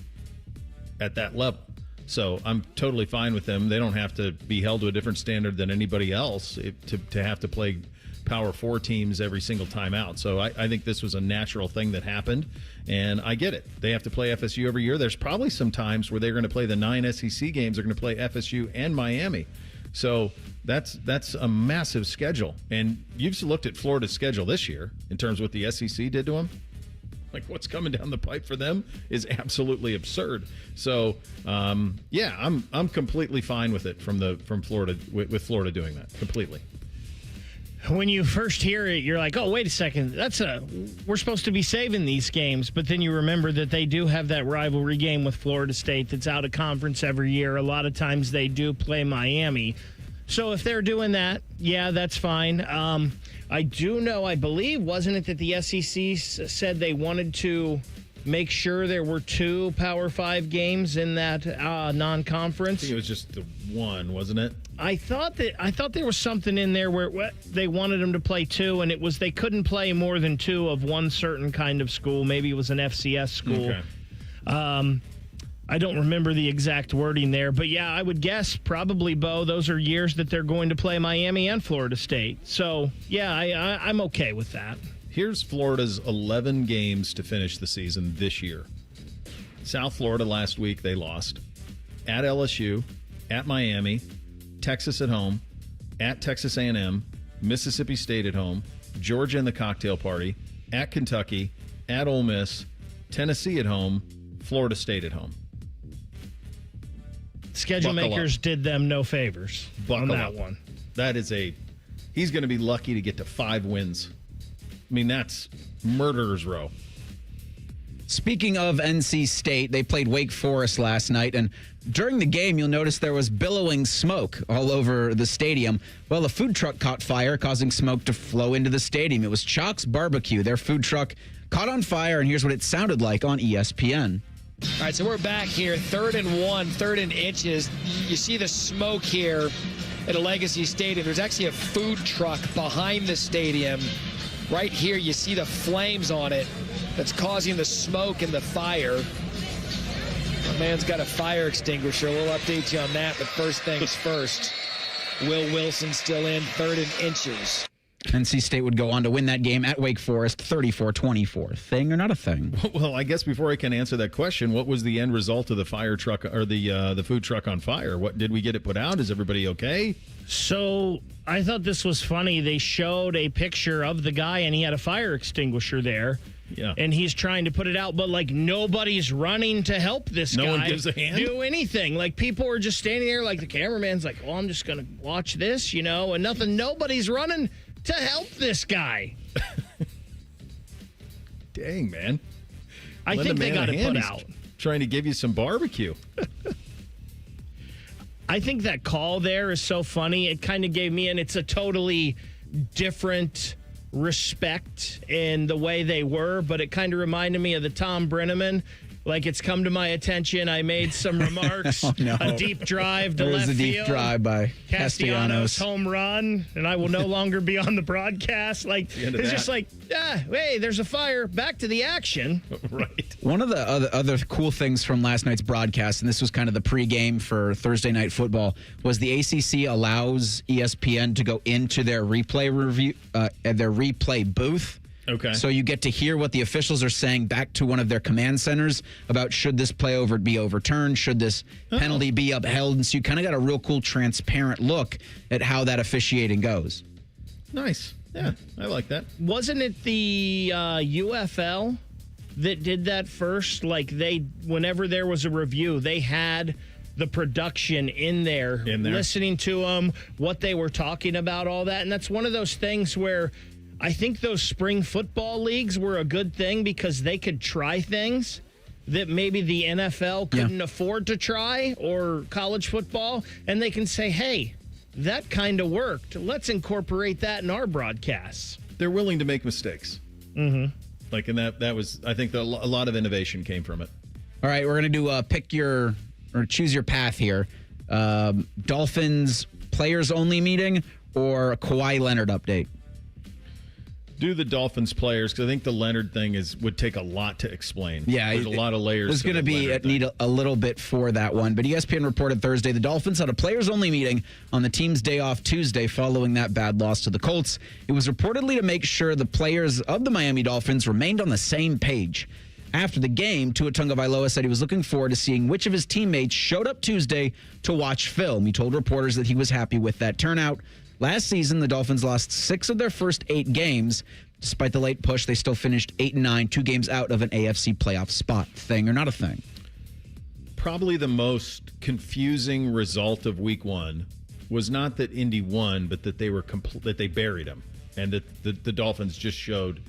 at that level. So I'm totally fine with them. They don't have to be held to a different standard than anybody else to have to play Power 4 teams every single time out. So I think this was a natural thing that happened, and I get it. They have to play FSU every year. There's probably some times where they're going to play the 9 SEC games. They're going to play FSU and Miami. So that's a massive schedule. And you've looked at Florida's schedule this year in terms of what the SEC did to them. Like what's coming down the pipe for them is absolutely absurd. So yeah, I'm completely fine with it from Florida with Florida doing that completely. When you first hear it, you're like, oh, wait a second. We're supposed to be saving these games. But then you remember that they do have that rivalry game with Florida State that's out of conference every year. A lot of times they do play Miami. So if they're doing that, yeah, that's fine. I do know, I believe, wasn't it that the SEC said they wanted to make sure there were 2 Power 5 games in that non-conference? I think it was just the one, wasn't it? I thought there was something in there where they wanted them to play 2, and it was they couldn't play more than 2 of one certain kind of school. Maybe it was an FCS school. Okay. I don't remember the exact wording there, but yeah, I would guess probably, Bo, those are years that they're going to play Miami and Florida State. So yeah, I'm okay with that. Here's Florida's 11 games to finish the season this year. South Florida last week, they lost. At LSU, at Miami, Texas at home, at Texas A&M, Mississippi State at home, Georgia in the cocktail party, at Kentucky, at Ole Miss, Tennessee at home, Florida State at home. Schedule makers did them no favors on that one. That is he's going to be lucky to get to 5 wins. I mean, that's murderer's row. Speaking of NC State, they played Wake Forest last night, and during the game, you'll notice there was billowing smoke all over the stadium. Well, a food truck caught fire, causing smoke to flow into the stadium. It was Chalk's Barbecue. Their food truck caught on fire, and here's what it sounded like on ESPN. All right, so we're back here, 3rd and 1, 3rd and inches. You see the smoke here at a Legacy Stadium. There's actually a food truck behind the stadium. Right here, you see the flames on it that's causing the smoke and the fire. My man's got a fire extinguisher. We'll update you on that, but first things first. Will Wilson still in, 3rd and inches. NC State would go on to win that game at Wake Forest 34-24. Thing or not a thing? Well, I guess before I can answer that question, what was the end result of the fire truck or the food truck on fire? What did we get it put out? Is everybody okay? So I thought this was funny. They showed a picture of the guy, and he had a fire extinguisher there. Yeah. And he's trying to put it out, but like nobody's running to help this guy. No one gives a hand? Do anything. Like people are just standing there, like the cameraman's like, "Oh, I'm just gonna watch this," and nothing. Nobody's running to help this guy. Dang, man. I think they got it put out. Trying to give you some barbecue. I think that call there is so funny. It kind of gave me, and it's a totally different respect in the way they were, but it kind of reminded me of the Tom Brenneman. Like, it's come to my attention. I made some remarks. Oh, no. A deep drive to There left was a deep field. drive by Castellanos Castellanos. home run, and I will no longer be on the broadcast. Like, it's just like, hey, there's a fire. Back to the action. Right. One of the other cool things from last night's broadcast, and this was kind of the pregame for Thursday Night Football, was the ACC allows ESPN to go into their replay review, their replay booth. Okay. So you get to hear what the officials are saying back to one of their command centers about should this play be overturned, should this penalty be upheld, and so you kind of got a real cool, transparent look at how that officiating goes. Nice. Yeah, I like that. Wasn't it the UFL that did that first? Like whenever there was a review, they had the production in there, listening to them, what they were talking about, all that. And that's one of those things where I think those spring football leagues were a good thing because they could try things that maybe the NFL couldn't afford to try, or college football, and they can say, hey, that kind of worked. Let's incorporate that in our broadcasts. They're willing to make mistakes. Mm-hmm. Like, and that was, I think a lot of innovation came from it. All right, we're going to do choose your path here. Dolphins players only meeting or a Kawhi Leonard update? Do the Dolphins players, because I think the Leonard thing would take a lot to explain. Yeah, there's a lot of layers. There's going to be need a little bit for that one. But ESPN reported Thursday the Dolphins had a players-only meeting on the team's day off Tuesday following that bad loss to the Colts. It was reportedly to make sure the players of the Miami Dolphins remained on the same page. After the game, Tua Tagovailoa said he was looking forward to seeing which of his teammates showed up Tuesday to watch film. He told reporters that he was happy with that turnout. Last season, the Dolphins lost 6 of their first 8 games. Despite the late push, they still finished 8-9, 2 games out of an AFC playoff spot. Thing or not a thing? Probably the most confusing result of Week 1 was not that Indy won, but that they were that they buried them, and that the Dolphins just showed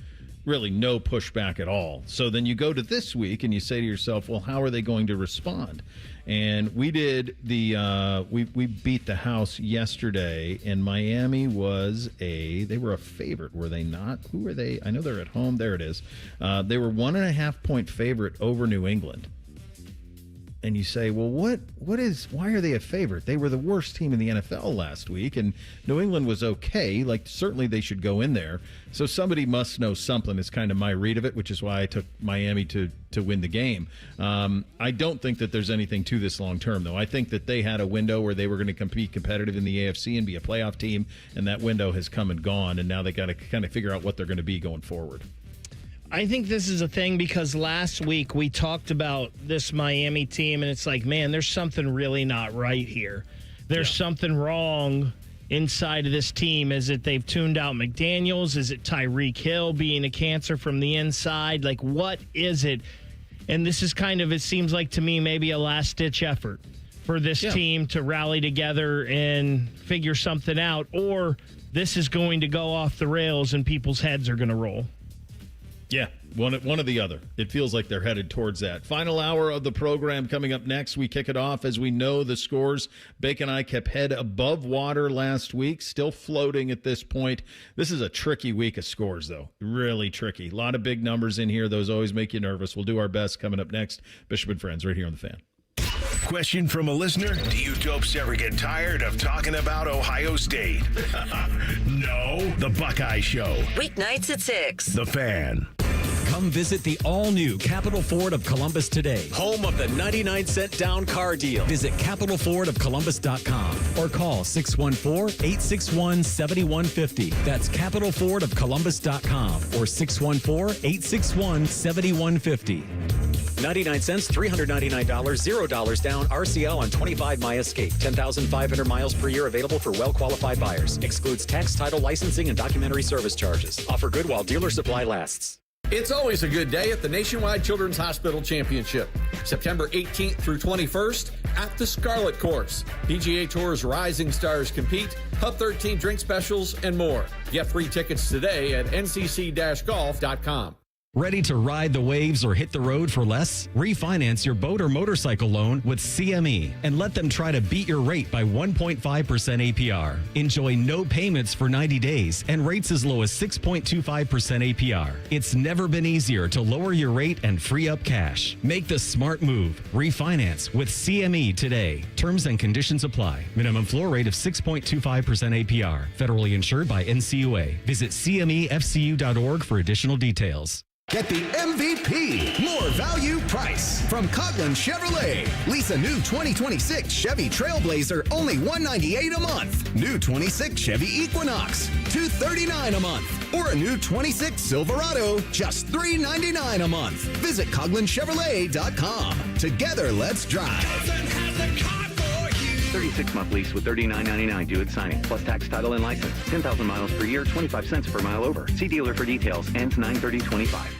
really no pushback at all. So then you go to this week and you say to yourself, well, how are they going to respond? And we did we beat the house yesterday, and Miami they were a favorite, were they not? Who were they? I know they're at home. There it is. They were 1.5 point favorite over New England. And you say, well, why are they a favorite? They were the worst team in the NFL last week, and New England was okay. Like, certainly they should go in there. So somebody must know something is kind of my read of it, which is why I took Miami to win the game. I don't think that there's anything to this long term, though. I think that they had a window where they were going to compete competitive in the AFC and be a playoff team, and that window has come and gone, and now they got to kind of figure out what they're going to be going forward. I think this is a thing because last week we talked about this Miami team, and it's like, man, there's something really not right here. There's something wrong inside of this team. Is it they've tuned out McDaniels? Is it Tyreek Hill being a cancer from the inside? Like, what is it? And this is kind of, it seems like to me, maybe a last-ditch effort for this team to rally together and figure something out, or this is going to go off the rails and people's heads are going to roll. Yeah, one or the other. It feels like they're headed towards that. Final hour of the program coming up next. We kick it off as we know the scores. Bake and I kept head above water last week, still floating at this point. This is a tricky week of scores, though. Really tricky. A lot of big numbers in here. Those always make you nervous. We'll do our best coming up next. Bishop and Friends right here on The Fan. Question from a listener. Do you dopes ever get tired of talking about Ohio State? No. The Buckeye Show. Weeknights at 6. The Fan. Come visit the all-new Capital Ford of Columbus today. Home of the 99-cent down car deal. Visit capitalfordofcolumbus.com or call 614-861-7150. That's capitalfordofcolumbus.com or 614-861-7150. 99 cents, $399, $0 down, RCL on 25 My Escape. 10,500 miles per year available for well-qualified buyers. Excludes tax, title, licensing, and documentary service charges. Offer good while dealer supply lasts. It's always a good day at the Nationwide Children's Hospital Championship. September 18th through 21st at the Scarlet Course. PGA Tour's rising stars compete, Hub 13 drink specials, and more. Get free tickets today at ncc-golf.com. Ready to ride the waves or hit the road for less? Refinance your boat or motorcycle loan with CME and let them try to beat your rate by 1.5% APR. Enjoy no payments for 90 days and rates as low as 6.25% APR. It's never been easier to lower your rate and free up cash. Make the smart move. Refinance with CME today. Terms and conditions apply. Minimum floor rate of 6.25% APR. Federally insured by NCUA. Visit CMEFCU.org for additional details. Get the MVP, more value price from Coughlin Chevrolet. Lease a new 2026 Chevy Trailblazer, only $198 a month. New 26 Chevy Equinox, $239 a month. Or a new 26 Silverado, just $399 a month. Visit CoughlinChevrolet.com. Together, let's drive. 36-month lease with $39.99 due at signing, plus tax, title, and license. 10,000 miles per year, 25 cents per mile over. See dealer for details. Ends 9/30/25.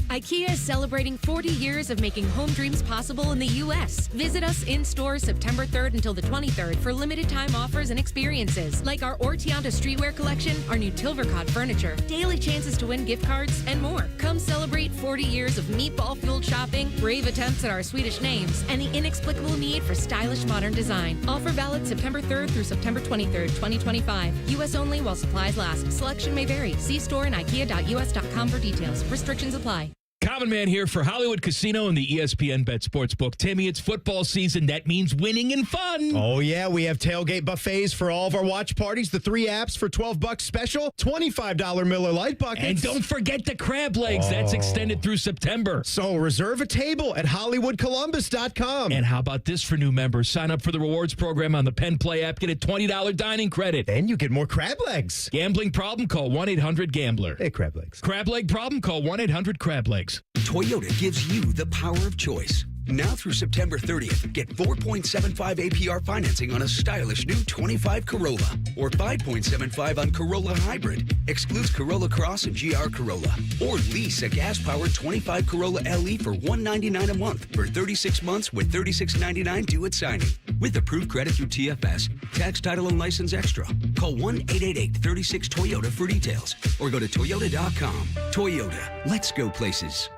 IKEA is celebrating 40 years of making home dreams possible in the U.S. Visit us in store September 3rd until the 23rd for limited time offers and experiences like our Ortianda streetwear collection, our new Tilvercott furniture, daily chances to win gift cards, and more. Come celebrate 40 years of meatball-fueled shopping, brave attempts at our Swedish names, and the inexplicable need for stylish modern design. Offer valid September 3rd through September 23rd, 2025. U.S. only while supplies last. Selection may vary. See store and ikea.us.com for details. Restrictions apply. Common Man here for Hollywood Casino and the ESPN Bet Sportsbook. Timmy, it's football season. That means winning and fun. Oh, yeah. We have tailgate buffets for all of our watch parties. The 3 apps for $12 special. $25 Miller Lite buckets. And don't forget the crab legs. That's extended through September. So reserve a table at HollywoodColumbus.com. And how about this for new members? Sign up for the rewards program on the Penn Play app. Get a $20 dining credit. And you get more crab legs. Gambling problem? Call 1-800-GAMBLER. Hey, crab legs. Crab leg problem? Call 1-800-CRAB-LEGS. Toyota gives you the power of choice. Now through September 30th, get 4.75 APR financing on a stylish new 25 Corolla or 5.75 on Corolla Hybrid. Excludes Corolla Cross and GR Corolla. Or lease a gas-powered 25 Corolla LE for $199 a month for 36 months with $36.99 due at signing. With approved credit through TFS, tax, title, and license extra. Call 1-888-36-TOYOTA for details or go to Toyota.com. Toyota, let's go places.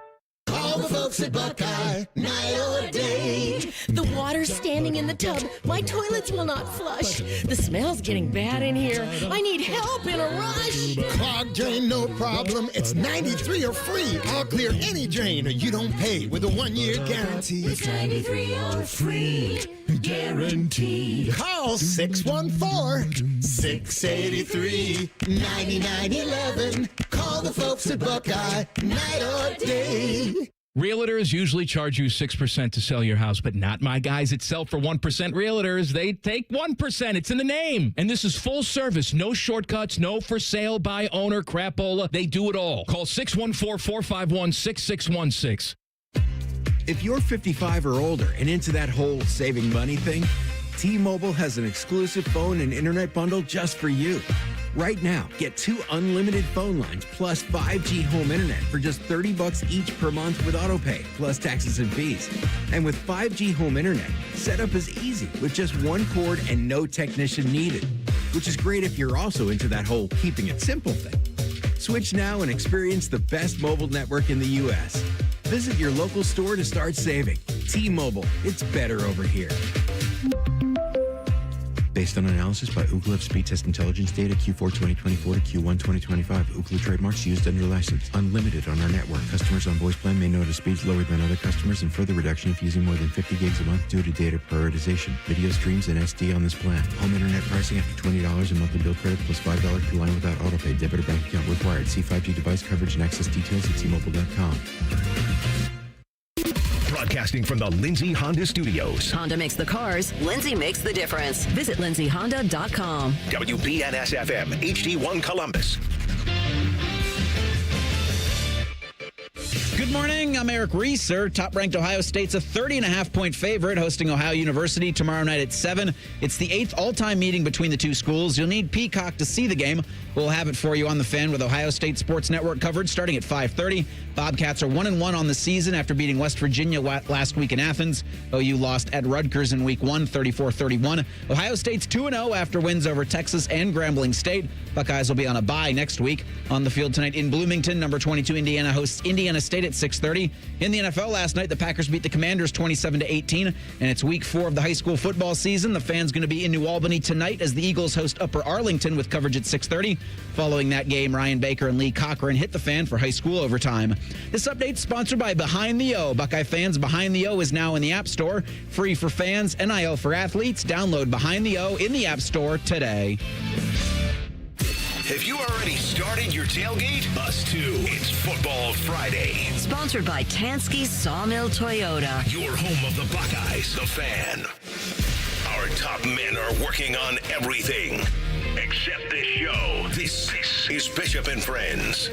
All the folks at Buckeye, night or day. The water's standing in the tub. My toilets will not flush. The smell's getting bad in here. I need help in a rush. Clogged drain, no problem. It's 93 or free. I'll clear any drain or you don't pay with a 1-year guarantee. It's 93 or free. Guaranteed. Call 614-683-9911. Call the folks at Buckeye, night or day. Realtors usually charge you 6% to sell your house, but not my guys at Sell for 1% Realtors. They take 1%. It's in the name. And this is full service. No shortcuts, no for sale by owner crapola. They do it all. Call 614-451-6616. If you're 55 or older and into that whole saving money thing, T-Mobile has an exclusive phone and internet bundle just for you. Right now, get 2 unlimited phone lines plus 5G home internet for just $30 each per month with AutoPay, plus taxes and fees. And with 5G home internet, setup is easy with just 1 cord and no technician needed, which is great if you're also into that whole keeping it simple thing. Switch now and experience the best mobile network in the U.S. Visit your local store to start saving. T-Mobile, it's better over here. Based on analysis by Ookla of Speed Test Intelligence data Q4 2024 to Q1 2025. Ookla trademarks used under license. Unlimited on our network. Customers on voice plan may notice speeds lower than other customers and further reduction if using more than 50 gigs a month due to data prioritization. Video streams and SD on this plan. Home internet pricing after $20 a monthly bill credit plus $5 per line without autopay. Debit or bank account required. See 5G device coverage and access details at T-Mobile.com. Broadcasting from the Lindsay Honda Studios. Honda makes the cars. Lindsay makes the difference. Visit lindsayhonda.com. WBNS-FM, HD1 Columbus. Good morning. I'm Eric Reeser. Top-ranked Ohio State's a 30.5-point favorite, hosting Ohio University tomorrow night at 7. It's the 8th all-time meeting between the two schools. You'll need Peacock to see the game. We'll have it for you on the Fan with Ohio State Sports Network coverage starting at 5:30. Bobcats are 1-1 on the season after beating West Virginia last week in Athens. OU lost at Rutgers in Week 1, 34-31. Ohio State's 2-0 after wins over Texas and Grambling State. Buckeyes will be on a bye next week. On the field tonight in Bloomington, number 22 Indiana hosts Indiana State at 6:30. In the NFL last night, the Packers beat the Commanders 27-18, and it's Week 4 of the high school football season. The Fan's going to be in New Albany tonight as the Eagles host Upper Arlington with coverage at 6:30. Following that game, Ryan Baker and Lee Cochran hit the Fan for high school overtime. This update sponsored by Behind the O. Buckeye fans, Behind the O is now in the App Store. Free for fans, NIL for athletes. Download Behind the O in the App Store today. Have you already started your tailgate? Us too. It's Football Friday. Sponsored by Tansky Sawmill Toyota. Your home of the Buckeyes, the Fan. Our top men are working on everything except this show. This is Bishop and Friends.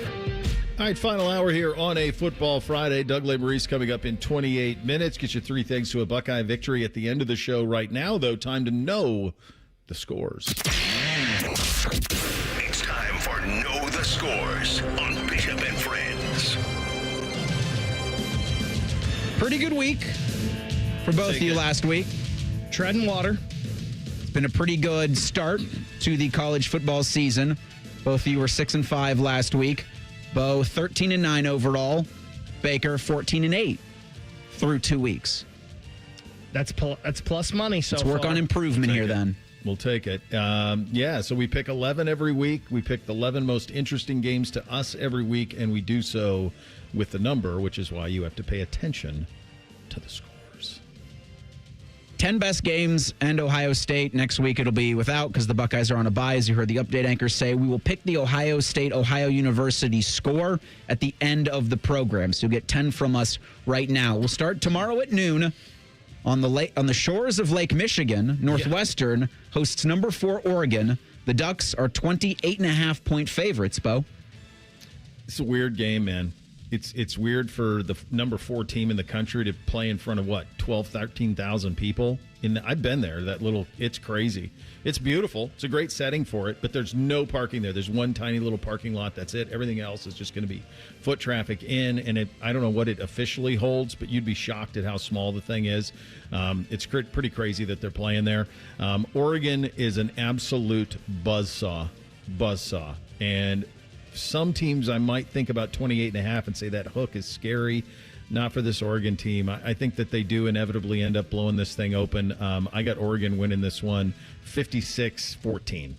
All right, final hour here on a Football Friday. Doug Lesmeries coming up in 28 minutes. Get you 3 things to a Buckeye victory at the end of the show. Right now, though, time to know the scores. It's time for Know the Scores on Bishop and Friends. Pretty good week for both of you last week. Treading water. It's been a pretty good start to the college football season. Both of you were 6-5 last week. Bo 13-9 overall. Baker 14-8 through 2 weeks. That's plus money. So let's work on improvement here then. We'll take it. So we pick 11 every week. We pick the 11 most interesting games to us every week, and we do so with the number, which is why you have to pay attention to the scores. 10 best games and Ohio State. Next week it'll be without because the Buckeyes are on a bye. As you heard the update anchor say, we will pick the Ohio State-Ohio University score at the end of the program. So you'll get 10 from us right now. We'll start tomorrow at noon. On the shores of Lake Michigan, Northwestern hosts number 4 Oregon. The Ducks are 28.5-point favorites, Bo. It's a weird game, man. It's weird for the number 4 team in the country to play in front of, 13,000 people? I've been there. It's crazy. It's beautiful. It's a great setting for it, but there's no parking there. There's one tiny little parking lot. That's it. Everything else is just going to be foot traffic in, and I don't know what it officially holds, but you'd be shocked at how small the thing is. It's pretty crazy that they're playing there. Oregon is an absolute buzzsaw, and some teams I might think about 28.5 and say that hook is scary. Not for this Oregon team. I think that they do inevitably end up blowing this thing open. I got Oregon winning this one 56-14.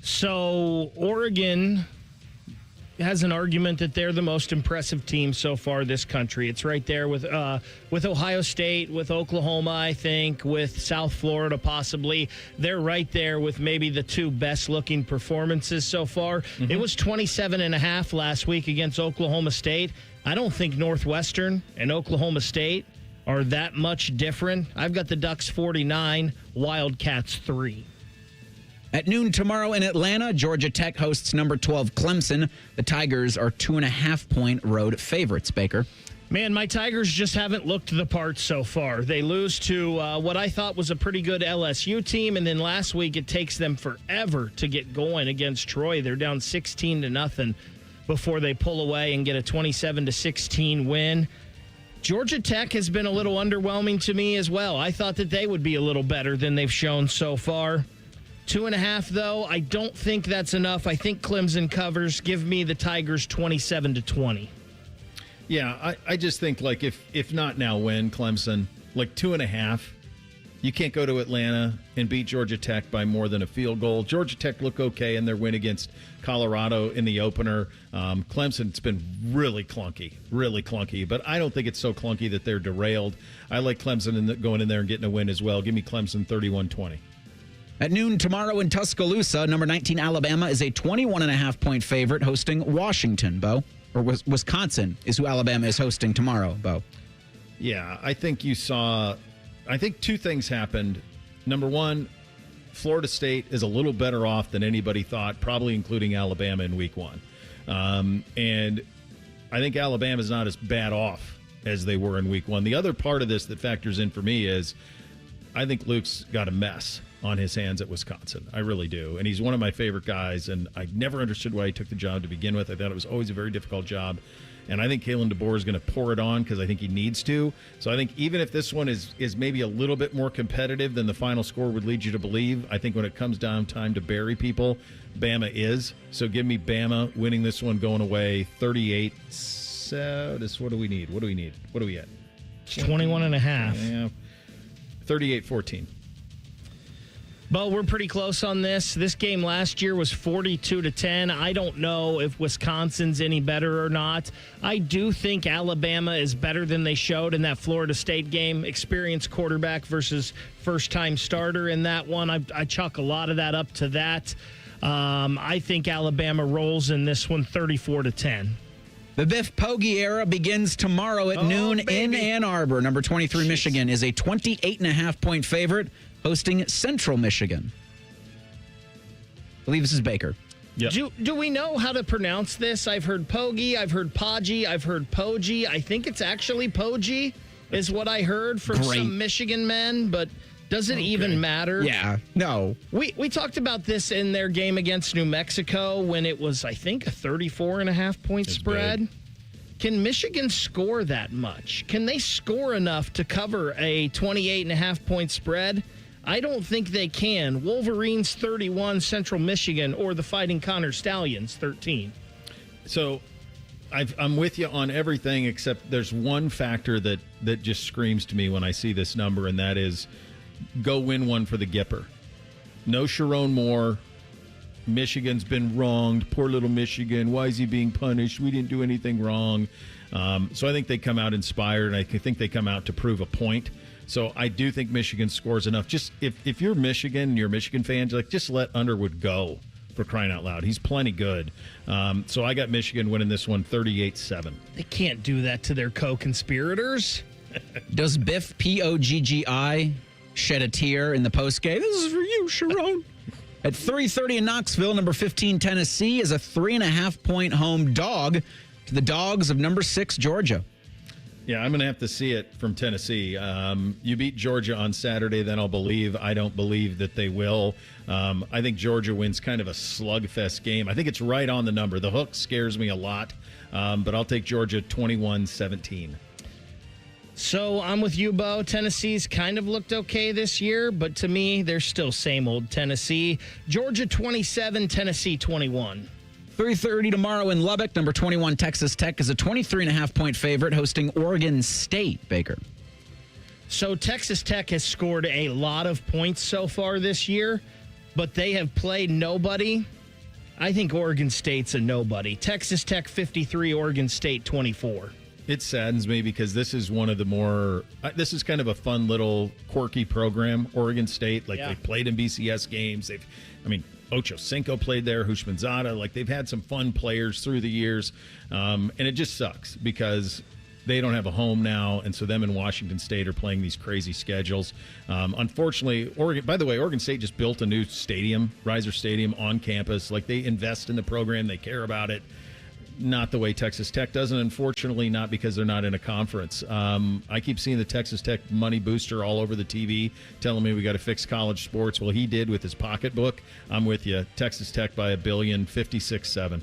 So Oregon has an argument that they're the most impressive team so far this country. It's right there with Ohio State, with Oklahoma, I think, with South Florida possibly. They're right there with maybe the 2 best-looking performances so far. Mm-hmm. It was 27.5 last week against Oklahoma State. I don't think Northwestern and Oklahoma State are that much different. I've got the Ducks 49, Wildcats 3. At noon tomorrow in Atlanta, Georgia Tech hosts number 12 Clemson. The Tigers are 2.5-point road favorites, Baker. Man, my Tigers just haven't looked the part so far. They lose to what I thought was a pretty good LSU team, and then last week it takes them forever to get going against Troy. They're down 16-0 before they pull away and get a 27-16 win. Georgia Tech has been a little underwhelming to me as well. I thought that they would be a little better than they've shown so far. 2.5, though, I don't think that's enough. I think Clemson covers. Give me the Tigers 27-20. Yeah, I just think, like, if not now, when Clemson, like 2.5, you can't go to Atlanta and beat Georgia Tech by more than a field goal. Georgia Tech looked okay in their win against Colorado in the opener. Clemson's been really clunky, but I don't think it's so clunky that they're derailed. I like Clemson going in there and getting a win as well. Give me Clemson 31-20. At noon tomorrow in Tuscaloosa, number 19 Alabama is a 21.5-point favorite hosting Washington, Bo. Or Wisconsin is who Alabama is hosting tomorrow, Bo. Yeah, I think I think two things happened. Number one, Florida State is a little better off than anybody thought, probably including Alabama in week 1. And I think Alabama's not as bad off as they were in week 1. The other part of this that factors in for me is I think Luke's got a mess on his hands at Wisconsin. I really do. And he's one of my favorite guys, and I never understood why he took the job to begin with. I thought it was always a very difficult job. And I think Kalen DeBoer is going to pour it on because I think he needs to. So I think even if this one is maybe a little bit more competitive than the final score would lead you to believe, I think when it comes down time to bury people, Bama is. So give me Bama winning this one, going away 38. So what do we need? What do we at? 21.5. Yeah. 38-14. Bo, we're pretty close on this. This game last year was 42-10. I don't know if Wisconsin's any better or not. I do think Alabama is better than they showed in that Florida State game. Experienced quarterback versus first-time starter in that one. I chalk a lot of that up to that. I think Alabama rolls in this one 34-10. The Biff Poggi era begins tomorrow at noon in Ann Arbor. Number 23 Michigan is a 28.5-point favorite, hosting Central Michigan. I believe this is Baker. Yep. Do we know how to pronounce this? I've heard Poggi, I've heard Poggi, I've heard Poggi. I think it's actually Poggi is what I heard from some Michigan men, but does it even matter? Yeah, no. We talked about this in their game against New Mexico when it was, I think, a 34.5-point spread. Big. Can Michigan score that much? Can they score enough to cover a 28.5-point spread? I don't think they can. Wolverines 31, Central Michigan, or the Fighting Connor Stallions 13. So I'm with you on everything except there's one factor that just screams to me when I see this number, and that is go win one for the Gipper. No Sharon Moore. Michigan's been wronged. Poor little Michigan. Why is he being punished? We didn't do anything wrong. So I think they come out inspired, and I think they come out to prove a point. So I do think Michigan scores enough. Just if you're Michigan and you're a Michigan fan, just let Underwood go, for crying out loud. He's plenty good. So I got Michigan winning this one 38-7. They can't do that to their co-conspirators. Does Biff Poggi shed a tear in the postgame? This is for you, Sharon. At 3:30 in Knoxville, number 15 Tennessee is a 3.5-point home dog to the Dogs of number 6 Georgia. Yeah, I'm going to have to see it from Tennessee. You beat Georgia on Saturday, then I'll believe. I don't believe that they will. I think Georgia wins kind of a slugfest game. I think it's right on the number. The hook scares me a lot, but I'll take Georgia 21-17. So I'm with you, Bo. Tennessee's kind of looked okay this year, but to me, they're still same old Tennessee. Georgia 27, Tennessee 21. 3:30 tomorrow in Lubbock. Number 21 Texas Tech is a 23.5-point favorite hosting Oregon State, Baker. So Texas Tech has scored a lot of points so far this year, but they have played nobody. I think Oregon State's a nobody. Texas Tech 53, Oregon State 24. It saddens me because this is one of the more, this is kind of a fun little quirky program, Oregon State. They played in BCS games. Ocho Cinco played there, Hushmanzada. They've had some fun players through the years. And it just sucks because they don't have a home now. And so them and Washington State are playing these crazy schedules. Unfortunately, Oregon State just built a new stadium, Riser Stadium, on campus. They invest in the program. They care about it. Not the way Texas Tech does, and unfortunately not because they're not in a conference. I keep seeing the Texas Tech money booster all over the TV telling me we got to fix college sports. Well, he did with his pocketbook. I'm with you. Texas Tech by $1 billion, 56-7.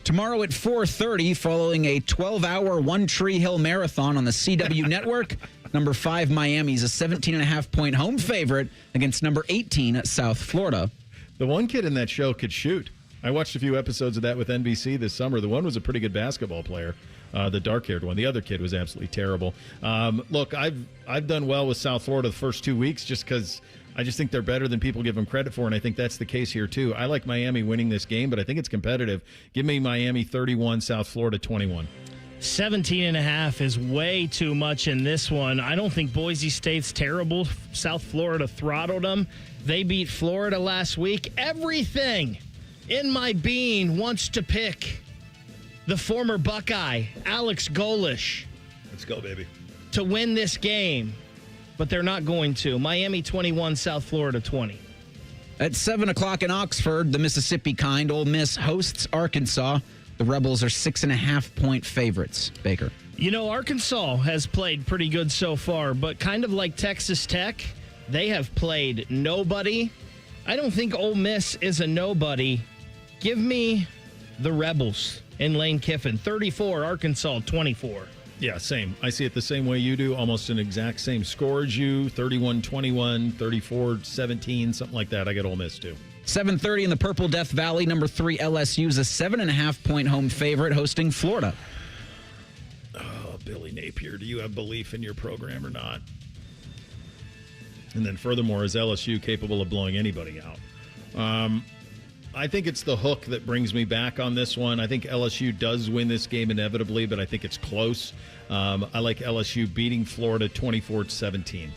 Tomorrow at 4:30, following a 12-hour One Tree Hill marathon on the CW network, number 5 Miami is a 17.5-point home favorite against number 18 South Florida. The one kid in that show could shoot. I watched a few episodes of that with NBC this summer. The one was a pretty good basketball player, the dark-haired one. The other kid was absolutely terrible. Look, I've done well with South Florida the first 2 weeks just because I just think they're better than people give them credit for, and I think that's the case here too. I like Miami winning this game, but I think it's competitive. Give me Miami 31, South Florida 21. 17.5 is way too much in this one. I don't think Boise State's terrible. South Florida throttled them. They beat Florida last week. Everything in my being wants to pick the former Buckeye, Alex Golish. Let's go, baby. To win this game, but they're not going to. Miami 21, South Florida 20. At 7 o'clock in Oxford, the Mississippi kind, Ole Miss hosts Arkansas. The Rebels are 6.5-point favorites. Baker. You know, Arkansas has played pretty good so far, but kind of like Texas Tech, they have played nobody. I don't think Ole Miss is a nobody. Give me the Rebels in Lane Kiffin. 34, Arkansas 24. Yeah, same. I see it the same way you do, almost an exact same score as you, 31-21, 34-17, something like that. I get Ole Miss, too. 7:30 in the Purple Death Valley. Number 3 LSU is a 7.5-point home favorite hosting Florida. Oh, Billy Napier, do you have belief in your program or not? And then furthermore, is LSU capable of blowing anybody out? I think it's the hook that brings me back on this one. I think LSU does win this game inevitably, but I think it's close. I like LSU beating Florida 24-17.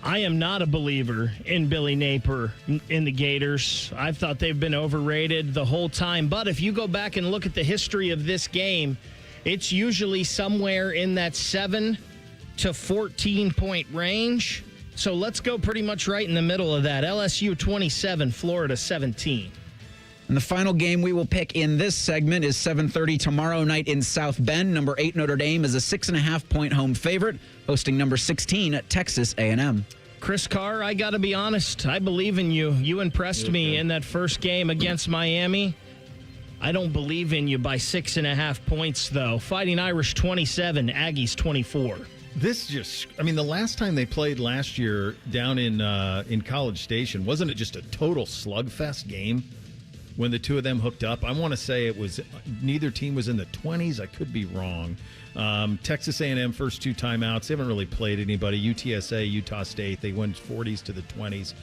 I am not a believer in Billy Napier in the Gators. I've thought they've been overrated the whole time. But if you go back and look at the history of this game, it's usually somewhere in that 7 to 14-point range. So let's go pretty much right in the middle of that. LSU 27, Florida 17. And the final game we will pick in this segment is 7:30 tomorrow night in South Bend. Number 8 Notre Dame is a 6.5-point home favorite, hosting number 16 at Texas A&M. Chris Carr, I got to be honest. I believe in you. You impressed me in that first game against Miami. I don't believe in you by 6.5 points, though. Fighting Irish 27, Aggies 24. This just, I mean, the last time they played last year down in College Station, wasn't it just a total slugfest game? When the two of them hooked up, I want to say it was neither team was in the 20s. I could be wrong. Texas A&M first 2 timeouts. They haven't really played anybody. UTSA, Utah State, they went 40s to the 20s.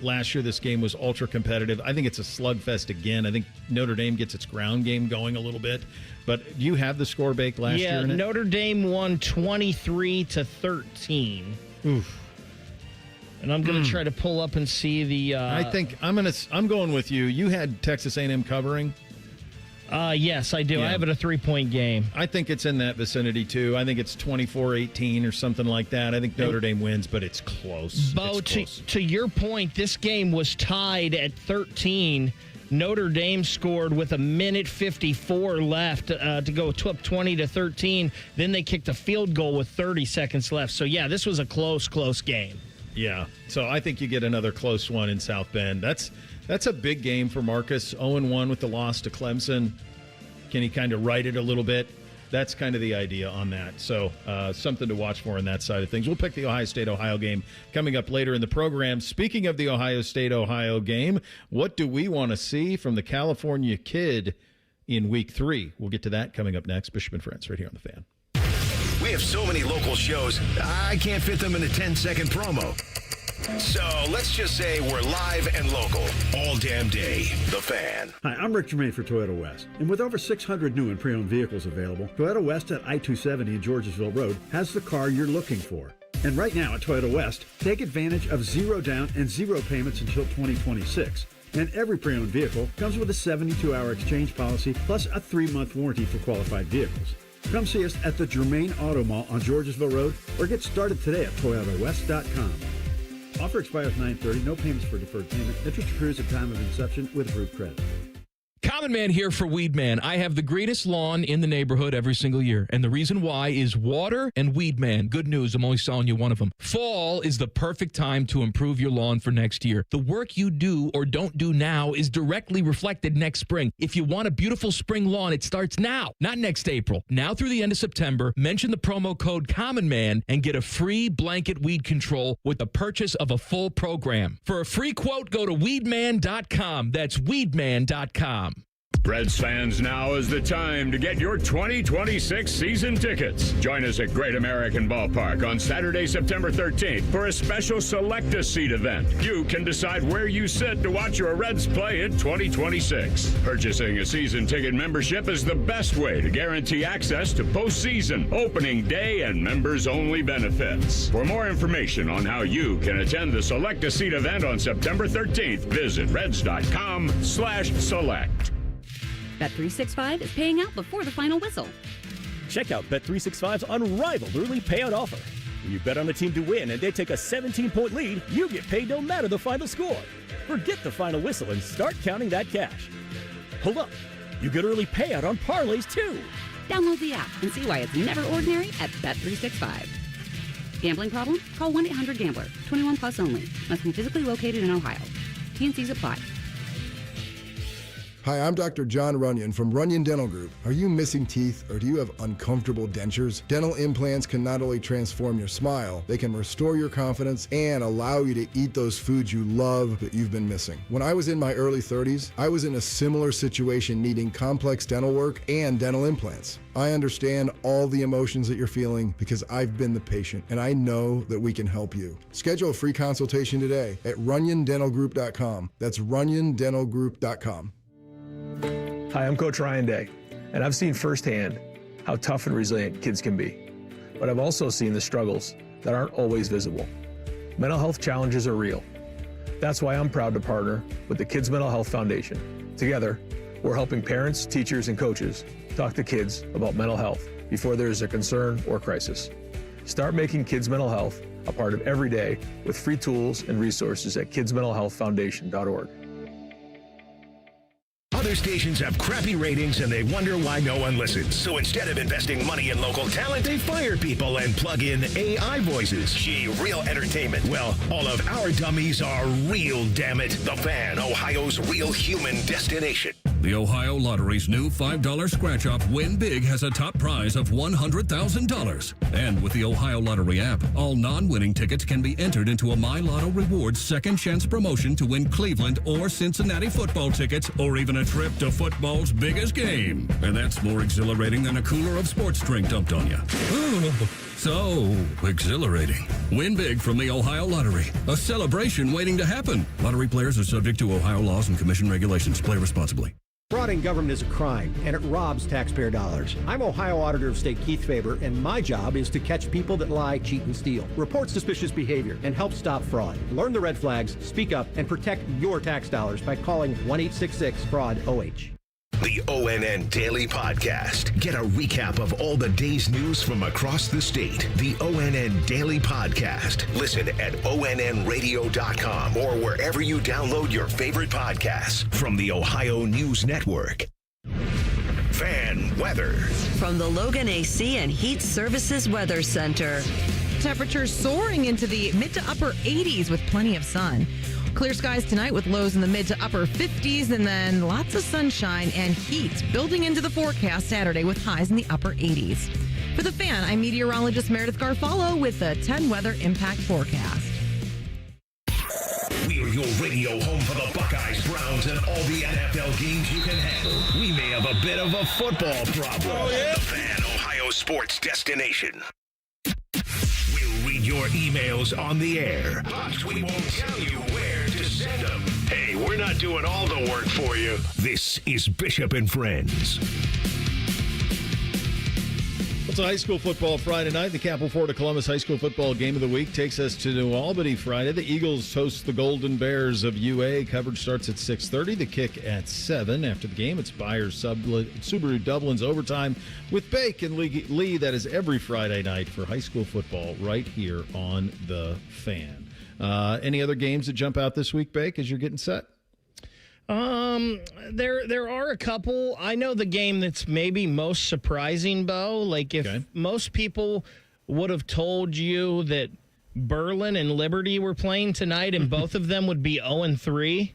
Last year, this game was ultra competitive. I think it's a slugfest again. I think Notre Dame gets its ground game going a little bit. But do you have the score baked last year? Yeah, Notre Dame won 23-13. Oof. And I'm going to try to pull up and see the. I think I'm going with you. You had Texas A&M covering. Yes, I do. Yeah. I have it a 3-point game. I think it's in that vicinity too. I think it's 24-18 or something like that. I think Notre Dame wins, but it's close. Bo, to your point, this game was tied at 13. Notre Dame scored with 1:54 left to go up 20-13. Then they kicked a field goal with 30 seconds left. So yeah, this was a close game. Yeah, so I think you get another close one in South Bend. That's a big game for Marcus. 0-1 with the loss to Clemson. Can he kind of right it a little bit? That's kind of the idea on that. So something to watch for on that side of things. We'll pick the Ohio State-Ohio game coming up later in the program. Speaking of the Ohio State-Ohio game, what do we want to see from the California kid in Week 3? We'll get to that coming up next. Bishop and Friends right here on The Fan. We have so many local shows, I can't fit them in a 10-second promo. So let's just say we're live and local all damn day. The Fan. Hi, I'm Rick Germain for Toyota West. And with over 600 new and pre-owned vehicles available, Toyota West at I-270 and Georgesville Road has the car you're looking for. And right now at Toyota West, take advantage of 0 down and 0 payments until 2026. And every pre-owned vehicle comes with a 72-hour exchange policy plus a 3-month warranty for qualified vehicles. Come see us at the Germain Auto Mall on Georgesville Road or get started today at ToyotaWest.com. Offer expires 9/30. No payments for deferred payment. Interest accrues at time of inception with approved credit. Common Man here for Weed Man. I have the greenest lawn in the neighborhood every single year. And the reason why is water and Weed Man. Good news, I'm only selling you one of them. Fall is the perfect time to improve your lawn for next year. The work you do or don't do now is directly reflected next spring. If you want a beautiful spring lawn, it starts now, not next April. Now through the end of September, mention the promo code Common Man and get a free blanket weed control with the purchase of a full program. For a free quote, go to weedman.com. That's weedman.com. Reds fans, now is the time to get your 2026 season tickets. Join us at Great American Ballpark on Saturday, September 13th for a special Select-A-Seat event. You can decide where you sit to watch your Reds play in 2026. Purchasing a season ticket membership is the best way to guarantee access to postseason, opening day, and members-only benefits. For more information on how you can attend the Select-A-Seat event on September 13th, visit reds.com/select. Bet365 is paying out before the final whistle. Check out Bet365's unrivaled early payout offer. When you bet on a team to win and they take a 17-point lead, you get paid no matter the final score. Forget the final whistle and start counting that cash. Hold up. You get early payout on parlays, too. Download the app and see why it's never ordinary at Bet365. Gambling problem? Call 1-800-GAMBLER. 21 plus only. Must be physically located in Ohio. T&Cs apply. Hi, I'm Dr. John Runyon from Runyon Dental Group. Are you missing teeth or do you have uncomfortable dentures? Dental implants can not only transform your smile, they can restore your confidence and allow you to eat those foods you love that you've been missing. When I was in my early 30s, I was in a similar situation needing complex dental work and dental implants. I understand all the emotions that you're feeling because I've been the patient and I know that we can help you. Schedule a free consultation today at runyondentalgroup.com. That's runyondentalgroup.com. Hi, I'm Coach Ryan Day, and I've seen firsthand how tough and resilient kids can be. But I've also seen the struggles that aren't always visible. Mental health challenges are real. That's why I'm proud to partner with the Kids Mental Health Foundation. Together, we're helping parents, teachers, and coaches talk to kids about mental health before there is a concern or crisis. Start making kids' mental health a part of every day with free tools and resources at kidsmentalhealthfoundation.org. Other stations have crappy ratings and they wonder why no one listens. So instead of investing money in local talent, they fire people and plug in AI voices. Gee, real entertainment. Well, all of our dummies are real, damn it. The Fan, Ohio's real human destination. The Ohio Lottery's new $5 scratch-off Win Big has a top prize of $100,000. And with the Ohio Lottery app, all non-winning tickets can be entered into a My Lotto Rewards second chance promotion to win Cleveland or Cincinnati football tickets or even a trip to football's biggest game. And that's more exhilarating than a cooler of sports drink dumped on you. So exhilarating. Win big from the Ohio Lottery. A celebration waiting to happen. Lottery players are subject to Ohio laws and commission regulations. Play responsibly. Fraud in government is a crime, and it robs taxpayer dollars. I'm Ohio Auditor of State Keith Faber, and my job is to catch people that lie, cheat, and steal, report suspicious behavior, and help stop fraud. Learn the red flags, speak up, and protect your tax dollars by calling 1-866-FRAUD-OH. The ONN Daily Podcast. Get a recap of all the day's news from across the state. The ONN Daily Podcast. Listen at onnradio.com or wherever you download your favorite podcasts from the Ohio News Network. Fan weather. From the Logan AC and Heat Services Weather Center. Temperatures soaring into the mid to upper 80s with plenty of sun. Clear skies tonight with lows in the mid to upper 50s and then lots of sunshine and heat building into the forecast Saturday with highs in the upper 80s. For the Fan, I'm meteorologist Meredith Garfalo with the 10 weather impact forecast. We are your radio home for the Buckeyes, Browns, and all the NFL games you can handle. We may have a bit of a football problem. Oh, yeah. The Fan, Ohio sports destination. We'll read your emails on the air, but we won't tell you where to send them. Hey, we're not doing all the work for you. This is Bishop and Friends. It's a high school football Friday night. The Capital Florida Columbus High School football game of the week takes us to New Albany Friday. The Eagles host the Golden Bears of UA. Coverage starts at 6:30. The kick at 7. After the game, it's Byers Subaru Dublin's overtime with Bake and Lee. That is every Friday night for high school football right here on The Fan. Any other games that jump out this week, Bake, as you're getting set? There are a couple. I know the game that's maybe most surprising, Bo. Like if most people would have told you that Berlin and Liberty were playing tonight and both of them would be 0-3,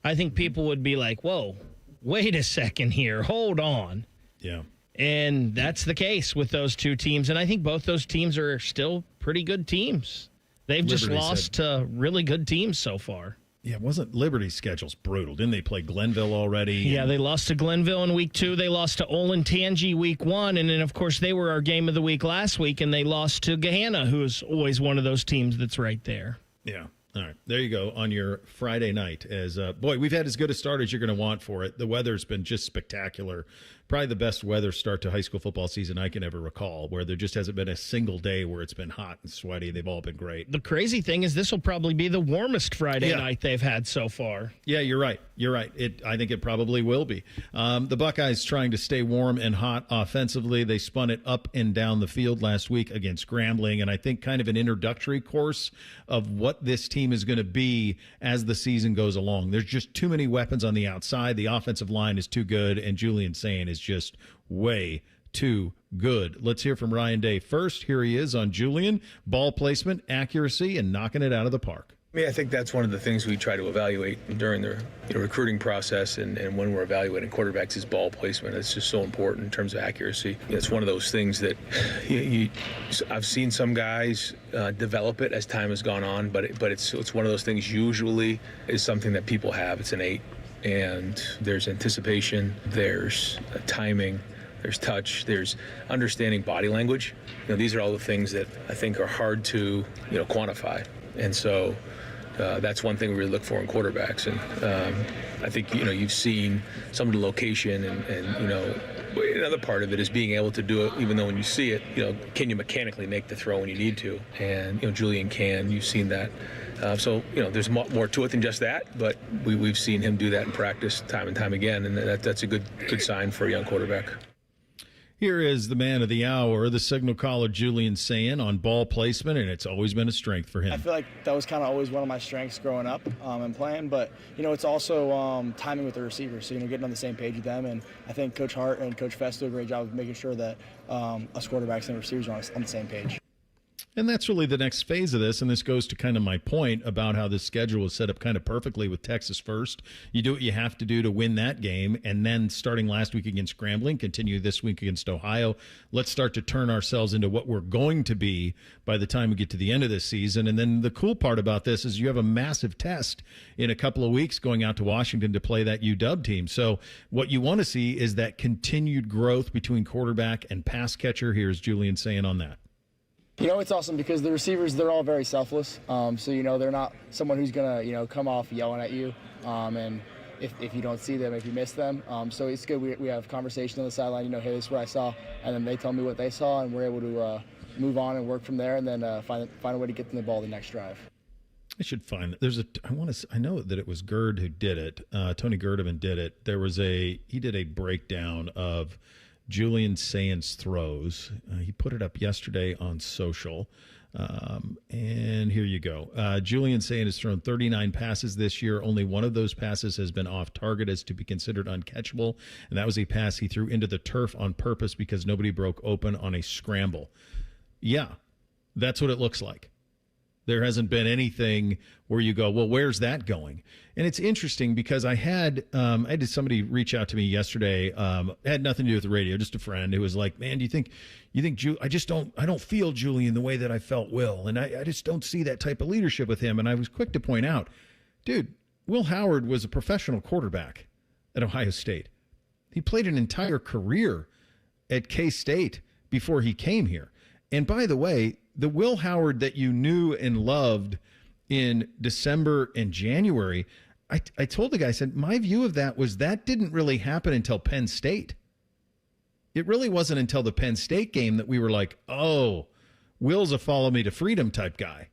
I think people would be like, whoa, wait a second here. Hold on. Yeah. And that's the case with those two teams. And I think both those teams are still pretty good teams. They've just lost to really good teams so far. Yeah, wasn't Liberty's schedule's brutal? Didn't they play Glenville already? Yeah, they lost to Glenville in week 2. They lost to Olentangy week 1. And then, of course, they were our game of the week last week, and they lost to Gahanna, who's always one of those teams that's right there. Yeah. All right. There you go on your Friday night. As boy, we've had as good a start as you're going to want for it. The weather's been just spectacular. Probably the best weather start to high school football season I can ever recall, where there just hasn't been a single day where it's been hot and sweaty. They've all been great. The crazy thing is this will probably be the warmest Friday night they've had so far. Yeah, you're right. You're right. I think it probably will be. The Buckeyes trying to stay warm and hot offensively. They spun it up and down the field last week against Grambling, and I think kind of an introductory course of what this team is going to be as the season goes along. There's just too many weapons on the outside. The offensive line is too good, and Julian Sayin is just way too good. Let's hear from Ryan Day first. Here he is on Julian. Ball placement, accuracy, and knocking it out of the park. I think that's one of the things we try to evaluate during the recruiting process and when we're evaluating quarterbacks is ball placement. It's just so important in terms of accuracy. It's one of those things that I've seen some guys develop it as time has gone on, but it's one of those things usually is something that people have. It's innate, and there's anticipation, there's timing, there's touch, there's understanding body language. These are all the things that I think are hard to quantify, and so that's one thing we really look for in quarterbacks. And I think you've seen some of the location, and another part of it is being able to do it even though when you see it, can you mechanically make the throw when you need to? And Julian can. You've seen that. So there's more to it than just that, but we've seen him do that in practice time and time again, and that's a good sign for a young quarterback. Here is the man of the hour, the signal caller Julian Sayin on ball placement, and it's always been a strength for him. I feel like that was kind of always one of my strengths growing up and playing, but it's also timing with the receivers, so getting on the same page with them, and I think Coach Hart and Coach Fest do a great job of making sure that us quarterbacks and receivers are on the same page. And that's really the next phase of this, and this goes to kind of my point about how this schedule is set up kind of perfectly with Texas first. You do what you have to do to win that game, and then starting last week against Grambling, continue this week against Ohio. Let's start to turn ourselves into what we're going to be by the time we get to the end of this season. And then the cool part about this is you have a massive test in a couple of weeks going out to Washington to play that UW team. So what you want to see is that continued growth between quarterback and pass catcher. Here's Julian Sayin on that. It's awesome because the receivers, they're all very selfless. So, they're not someone who's going to, come off yelling at you. And if you don't see them, if you miss them. So it's good. We have conversations on the sideline, hey, this is what I saw. And then they tell me what they saw, and we're able to move on and work from there and then find a way to get them the ball the next drive. I should find I know that it was Gerd who did it. Tony Gerdeman did it. He did a breakdown of Julian Sayin's throws. He put it up yesterday on social. And here you go. Julian Sayin has thrown 39 passes this year. Only one of those passes has been off target as to be considered uncatchable. And that was a pass he threw into the turf on purpose because nobody broke open on a scramble. Yeah, that's what it looks like. There hasn't been anything where you go, well, where's that going? And it's interesting because I had somebody reach out to me yesterday. It had nothing to do with the radio, just a friend who was like, man, do you think I don't feel Julian the way that I felt Will. And I just don't see that type of leadership with him. And I was quick to point out, dude, Will Howard was a professional quarterback at Ohio State. He played an entire career at K-State before he came here. And by the way, the Will Howard that you knew and loved in December and January, I told the guy, I said, my view of that was that didn't really happen until Penn State. It really wasn't until the Penn State game that we were like, oh, Will's a follow me to freedom type guy.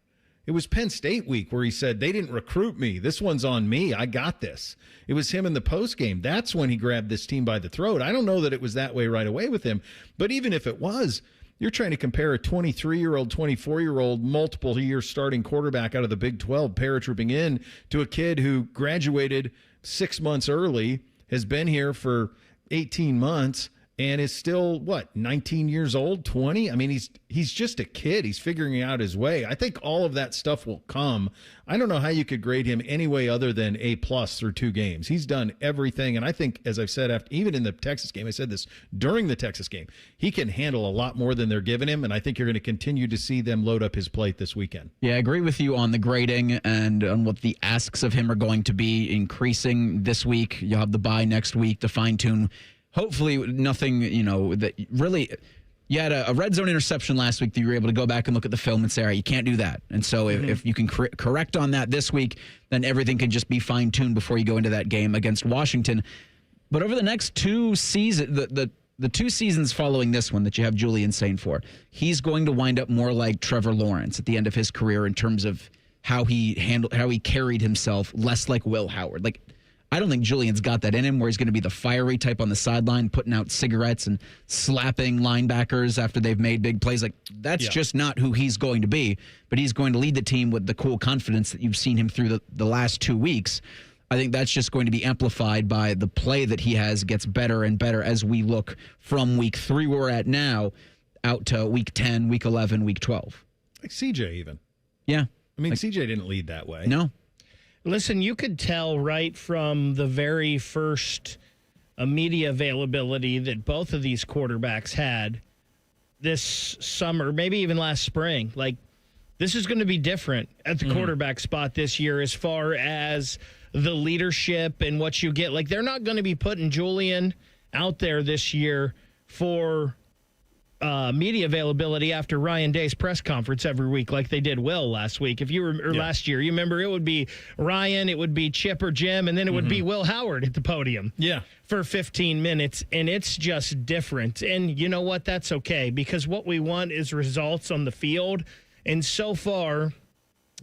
It was Penn State week where he said, they didn't recruit me. This one's on me. I got this. It was him in the post game. That's when he grabbed this team by the throat. I don't know that it was that way right away with him, but even if it was, you're trying to compare a 23-year-old, 24-year-old, multiple-year starting quarterback out of the Big 12 paratrooping in to a kid who graduated 6 months early, has been here for 18 months, and is still, 19 years old, 20? I mean, he's just a kid. He's figuring out his way. I think all of that stuff will come. I don't know how you could grade him any way other than A+ through 2 games. He's done everything, and I think, as I've said, even in the Texas game, I said this during the Texas game, he can handle a lot more than they're giving him, and I think you're going to continue to see them load up his plate this weekend. Yeah, I agree with you on the grading and on what the asks of him are going to be increasing this week. You'll have the bye next week to fine-tune. Hopefully nothing, that really – you had a red zone interception last week that you were able to go back and look at the film and say, all right, you can't do that. And so if you can correct on that this week, then everything can just be fine-tuned before you go into that game against Washington. But over the next 2 seasons, the 2 seasons following this one that you have Julian Sain for, he's going to wind up more like Trevor Lawrence at the end of his career in terms of how he carried himself, less like Will Howard. Like, I don't think Julian's got that in him where he's going to be the fiery type on the sideline, putting out cigarettes and slapping linebackers after they've made big plays. Like, that's just not who he's going to be. But he's going to lead the team with the cool confidence that you've seen him through the last 2 weeks. I think that's just going to be amplified by the play that he has gets better and better as we look from week 3 where we're at now out to week 10, week 11, week 12. Like CJ even. Yeah. I mean, CJ didn't lead that way. No. Listen, you could tell right from the very first media availability that both of these quarterbacks had this summer, maybe even last spring. Like, this is going to be different at the quarterback spot this year as far as the leadership and what you get. Like, they're not going to be putting Julian out there this year for media availability after Ryan Day's press conference every week like they did Will last week. If you were last year, you remember it would be Ryan, it would be Chip or Jim, and then it would be Will Howard at the podium for 15 minutes, and it's just different. And you know what? That's okay, because what we want is results on the field. And so far,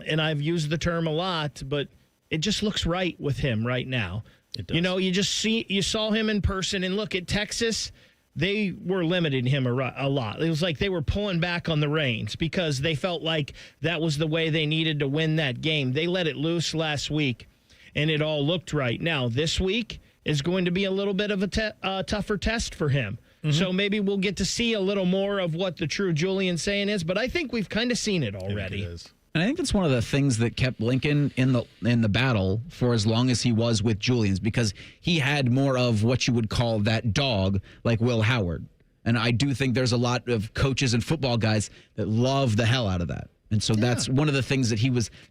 and I've used the term a lot, but it just looks right with him right now. It does. You saw him in person, and look, at Texas, they were limiting him a lot. It was like they were pulling back on the reins because they felt like that was the way they needed to win that game. They let it loose last week, and it all looked right. Now, this week is going to be a little bit of a tougher test for him. So maybe we'll get to see a little more of what the true Julian Sain is, but I think we've kind of seen it already. And I think that's one of the things that kept Lincoln in the battle for as long as he was with Julian's, because he had more of what you would call that dog like Will Howard. And I do think there's a lot of coaches and football guys that love the hell out of that. And so that's one of the things that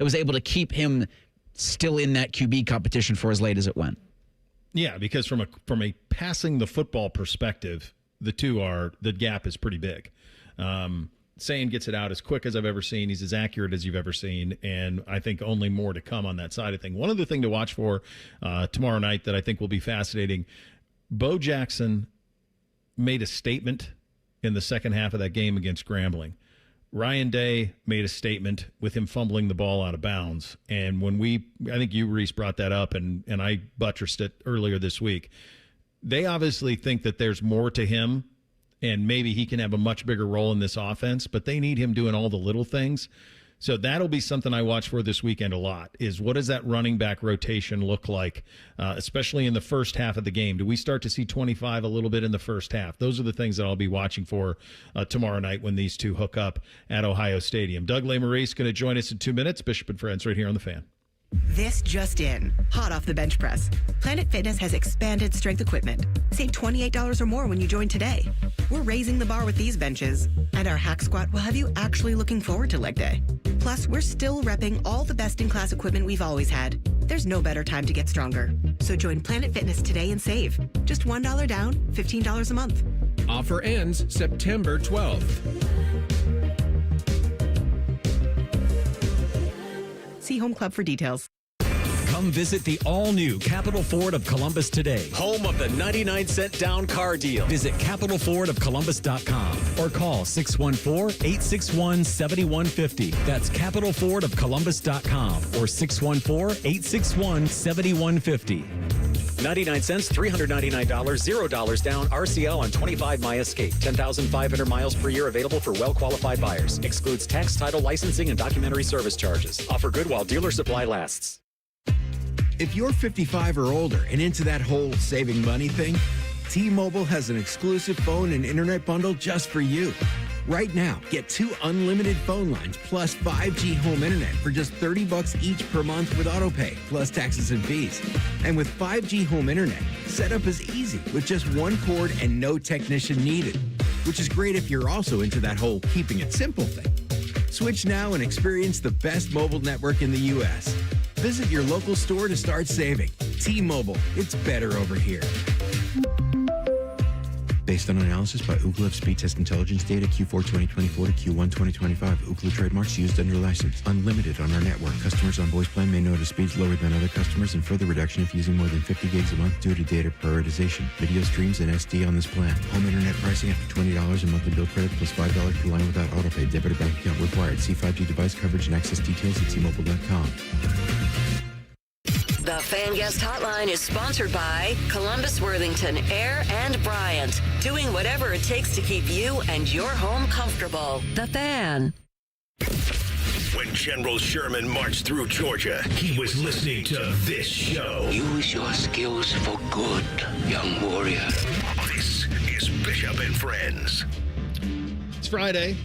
was able to keep him still in that QB competition for as late as it went. Yeah, because from a passing the football perspective, the gap is pretty big. Sain gets it out as quick as I've ever seen. He's as accurate as you've ever seen, and I think only more to come on that side of thing. One other thing to watch for tomorrow night that I think will be fascinating, Bo Jackson made a statement in the second half of that game against Grambling. Ryan Day made a statement with him fumbling the ball out of bounds, and I think you, Reese, brought that up, and I buttressed it earlier this week. They obviously think that there's more to him, and maybe he can have a much bigger role in this offense, but they need him doing all the little things. So that'll be something I watch for this weekend a lot, is what does that running back rotation look like, especially in the first half of the game? Do we start to see 25 a little bit in the first half? Those are the things that I'll be watching for tomorrow night when these two hook up at Ohio Stadium. Doug Lesmeries going to join us in 2 minutes. Bishop and Friends right here on The Fan. This just in, hot off the bench press. Planet Fitness has expanded strength equipment. Save $28 or more when you join today. We're raising the bar with these benches, and our hack squat will have you actually looking forward to leg day. Plus, we're still repping all the best-in-class equipment we've always had. There's no better time to get stronger. So join Planet Fitness today and save. Just $1 down, $15 a month. Offer ends September 12th. See Home Club for details. Come visit the all-new Capital Ford of Columbus today. Home of the 99-cent down car deal. Visit CapitalFordOfColumbus.com or call 614-861-7150. That's CapitalFordOfColumbus.com or 614-861-7150. 99 cents, $399, $0 down, RCL on 25 My Escape. 10,500 miles per year available for well-qualified buyers. Excludes tax, title, licensing, and documentary service charges. Offer good while dealer supply lasts. If you're 55 or older and into that whole saving money thing, T-Mobile has an exclusive phone and internet bundle just for you. Right now, get 2 unlimited phone lines plus 5G home internet for just $30 each per month with autopay, plus taxes and fees. And with 5G home internet, setup is easy with just 1 cord and no technician needed, which is great if you're also into that whole keeping it simple thing. Switch now and experience the best mobile network in the U.S. Visit your local store to start saving. T-Mobile, it's better over here. Based on analysis by Ookla of speed test intelligence data Q4 2024 to Q1 2025. Ookla trademarks used under license. Unlimited on our network. Customers on voice plan may notice speeds lower than other customers and further reduction if using more than 50 gigs a month due to data prioritization. Video streams and SD on this plan. Home internet pricing after $20 a monthly bill credit plus $5 per line without autopay. Debit or bank account required. See 5G device coverage and access details at T-Mobile.com. The Fan Guest Hotline is sponsored by Columbus, Worthington, Air, and Bryant. Doing whatever it takes to keep you and your home comfortable. The Fan. When General Sherman marched through Georgia, he was listening to this show. Use your skills for good, young warrior. This is Bishop and Friends. It's Friday.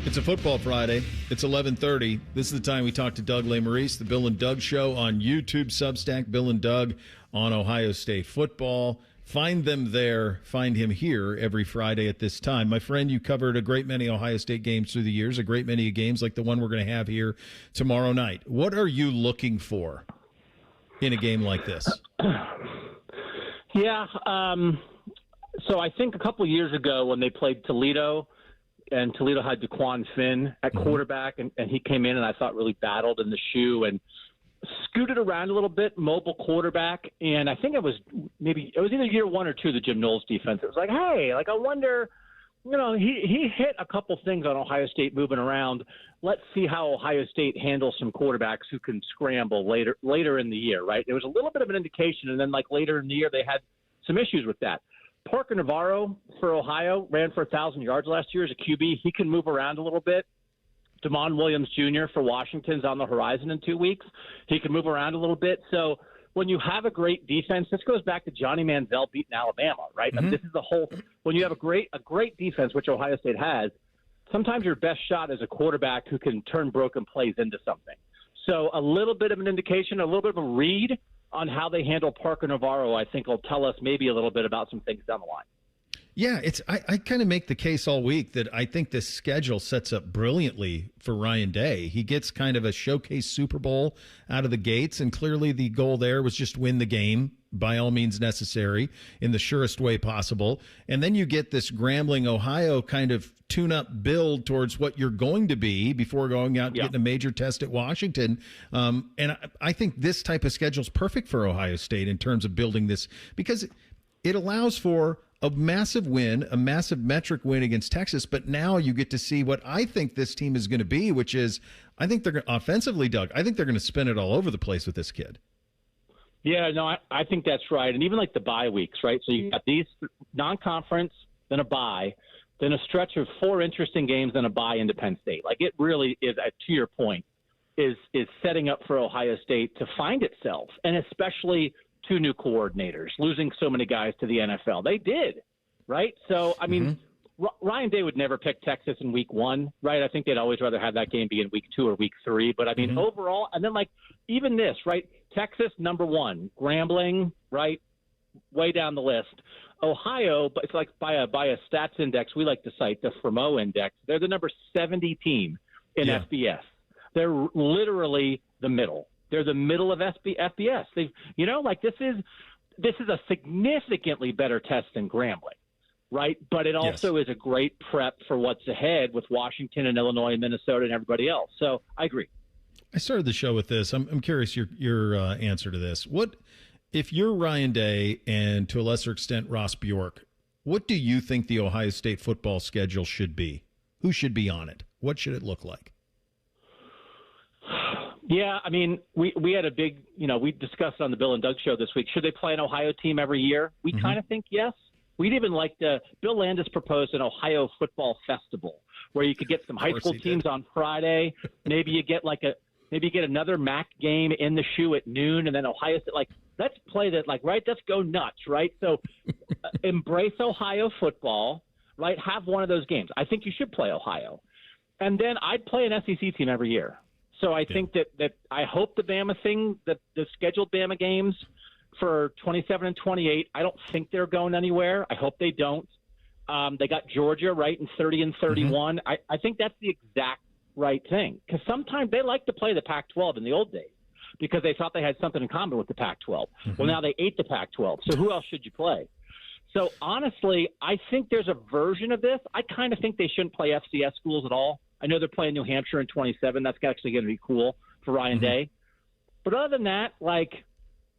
It's a football Friday. It's 11:30. This is the time we talk to Doug Lesmeries, the Bill and Doug Show on YouTube, Substack, Bill and Doug on Ohio State football. Find them there. Find him here every Friday at this time. My friend, you covered a great many Ohio State games through the years, a great many games like the one we're going to have here tomorrow night. What are you looking for in a game like this? Yeah. So I think a couple of years ago when they played Toledo, and Toledo had Daquan Finn at quarterback, and he came in and I thought really battled in the shoe and scooted around a little bit, mobile quarterback. And I think it was either year 1 or 2 of the Jim Knowles defense. It was like, hey, I wonder, he hit a couple things on Ohio State moving around. Let's see how Ohio State handles some quarterbacks who can scramble later in the year, right? There was a little bit of an indication, and then later in the year they had some issues with that. Parker Navarro for Ohio ran for 1,000 yards last year as a QB. He can move around a little bit. Damon Williams Jr. for Washington's on the horizon in 2 weeks. He can move around a little bit. So when you have a great defense, this goes back to Johnny Manziel beating Alabama, right? I mean, this is the whole – when you have a great defense, which Ohio State has, sometimes your best shot is a quarterback who can turn broken plays into something. So a little bit of an indication, a little bit of a read on how they handle Parker Navarro, I think will tell us maybe a little bit about some things down the line. Yeah, I kind of make the case all week that I think this schedule sets up brilliantly for Ryan Day. He gets kind of a showcase Super Bowl out of the gates, and clearly the goal there was just win the game by all means necessary in the surest way possible. And then you get this Grambling, Ohio kind of tune-up build towards what you're going to be before going out and getting a major test at Washington. And I think this type of schedule is perfect for Ohio State in terms of building this, because it allows for a massive win, a massive metric win against Texas, but now you get to see what I think this team is going to be, which is, I think they're offensively, Doug, I think they're going to spin it all over the place with this kid. Yeah, no, I think that's right. And even the bye weeks, right? So you got these non-conference, then a bye, then a stretch of 4 interesting games, then a bye into Penn State. It really is, to your point, is setting up for Ohio State to find itself, and especially 2 new coordinators, losing so many guys to the NFL. They did, right? So, I mean, Ryan Day would never pick Texas in week 1, right? I think they'd always rather have that game be in week 2 or week 3. But, I mean, overall, and then, even this, right? Texas, number 1. Grambling, right? Way down the list. Ohio, but it's by a stats index we like to cite, the Fremeau index. They're the number 70 team in FBS. They're literally the middle. They're the middle of FBS. They've, this is a significantly better test than Grambling, right? But it also is a great prep for what's ahead with Washington and Illinois and Minnesota and everybody else. So I agree. I started the show with this. I'm curious your answer to this. What if you're Ryan Day and to a lesser extent Ross Bjork? What do you think the Ohio State football schedule should be? Who should be on it? What should it look like? Yeah, I mean, we had a big, we discussed on the Bill and Doug show this week. Should they play an Ohio team every year? We kind of think yes. We'd even like Bill Landis proposed an Ohio football festival where you could get some high school teams on Friday. Maybe you get maybe get another MAC game in the shoe at noon, and then Ohio State. Like, let's play that. Like, right? Let's go nuts, right? So, embrace Ohio football, right? Have one of those games. I think you should play Ohio, and then I'd play an SEC team every year. So I think that I hope the Bama thing, the scheduled Bama games for 27 and 28. I don't think they're going anywhere. I hope they don't. They got Georgia right in 30 and 31. I think that's the exact right thing, because sometimes they like to play the Pac-12 in the old days because they thought they had something in common with the Pac-12. Well, now they ate the Pac-12. So who else should you play? So honestly, I think there's a version of this. I kind of think they shouldn't play FCS schools at all. I know they're playing New Hampshire in 27. That's actually going to be cool for Ryan Day. But other than that, like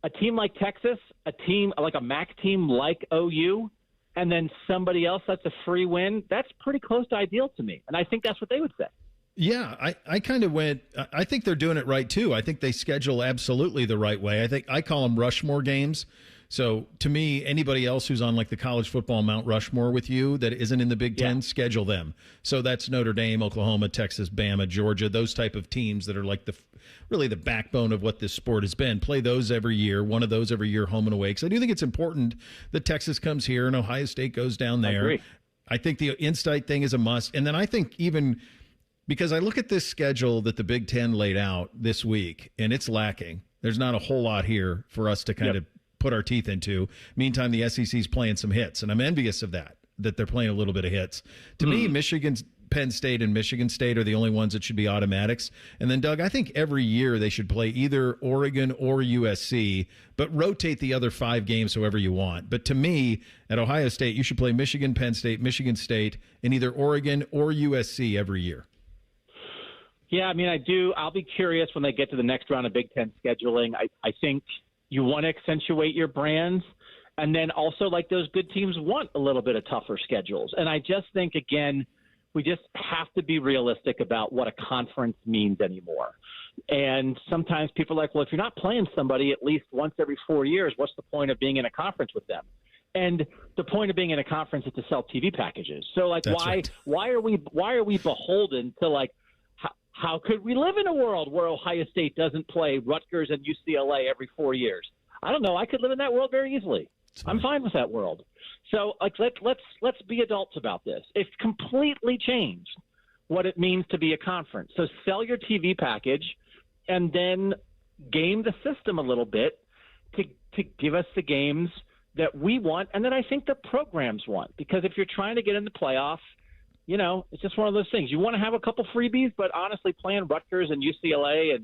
a team like Texas, a team like a MAC team like OU, and then somebody else that's a free win, that's pretty close to ideal to me. And I think that's what they would say. Yeah, I kind of went – I think they're doing it right, too. I think they schedule absolutely the right way. I think I call them Rushmore games. So, to me, anybody else who's on, like, the college football Mount Rushmore with you that isn't in the Big Ten, schedule them. So, that's Notre Dame, Oklahoma, Texas, Bama, Georgia, those type of teams that are like really the backbone of what this sport has been. Play those every year, one of those every year, home and away. Because I do think it's important that Texas comes here and Ohio State goes down there. I agree. I think the in-state thing is a must. And then I think even – because I look at this schedule that the Big Ten laid out this week, and it's lacking. There's not a whole lot here for us to kind of put our teeth into. Meantime, the SEC's playing some hits, and I'm envious of that they're playing a little bit of hits. To me, Michigan, Penn State, and Michigan State are the only ones that should be automatics. And then, Doug, I think every year they should play either Oregon or USC, but rotate the other 5 games however you want. But to me, at Ohio State, you should play Michigan, Penn State, Michigan State, and either Oregon or USC every year. Yeah, I mean, I do. I'll be curious when they get to the next round of Big Ten scheduling. I think you want to accentuate your brands. And then also, like, those good teams want a little bit of tougher schedules. And I just think, again, we just have to be realistic about what a conference means anymore. And sometimes people are like, well, if you're not playing somebody at least once every 4 years, what's the point of being in a conference with them? And the point of being in a conference is to sell TV packages. So, like, why are we beholden to, like, how could we live in a world where Ohio State doesn't play Rutgers and UCLA every 4 years? I don't know. I could live in that world very easily. I'm fine with that world. So, like, let's be adults about this. It's completely changed what it means to be a conference. So sell your TV package and then game the system a little bit to give us the games that we want and that I think the programs want. Because if you're trying to get in the playoff, you know, it's just one of those things. You want to have a couple freebies, but honestly, playing Rutgers and UCLA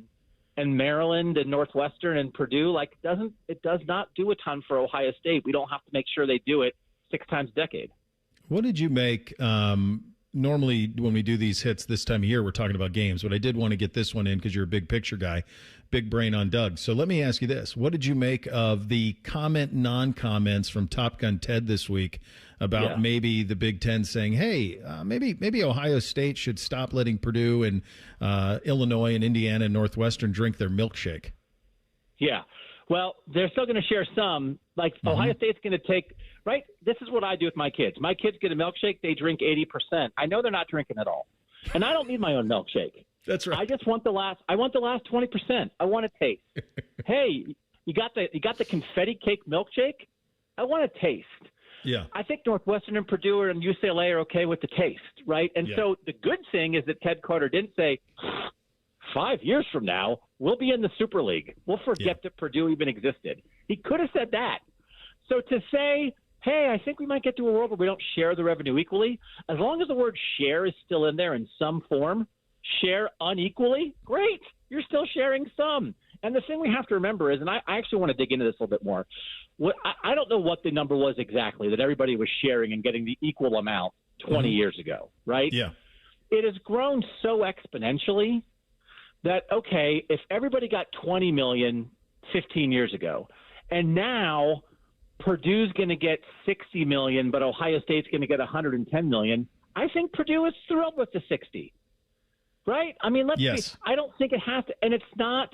and Maryland and Northwestern and Purdue, like, it does not do a ton for Ohio State. We don't have to make sure they do it 6 times a decade. What did you make? Normally, when we do these hits this time of year, we're talking about games, but I did want to get this one in because you're a big picture guy, big brain on Doug. So let me ask you this. What did you make of the non-comments from Top Gun Ted this week about maybe the Big Ten saying, hey, maybe Ohio State should stop letting Purdue and Illinois and Indiana and Northwestern drink their milkshake? Yeah. Well, they're still going to share some. Like, Ohio State's going to take – right? This is what I do with my kids. My kids get a milkshake. They drink 80%. I know they're not drinking it all. And I don't need my own milkshake. That's right. I just want the last 20%. I want to taste. Hey, you got the confetti cake milkshake? I want to taste. Yeah. I think Northwestern and Purdue and UCLA are okay with the taste, right? And so the good thing is that Ted Carter didn't say 5 years from now, we'll be in the Super League. We'll forget that Purdue even existed. He could have said that. So to say, hey, I think we might get to a world where we don't share the revenue equally, as long as the word share is still in there in some form, share unequally, great. You're still sharing some. And the thing we have to remember is, and I actually want to dig into this a little bit more, I don't know what the number was exactly that everybody was sharing and getting the equal amount 20 years ago, right? Yeah. It has grown so exponentially that, okay, if everybody got $20 million 15 years ago, and now Purdue's going to get $60 million, but Ohio State's going to get $110 million, I think Purdue is thrilled with the 60, right? I mean, let's be, I don't think it has to, and it's not.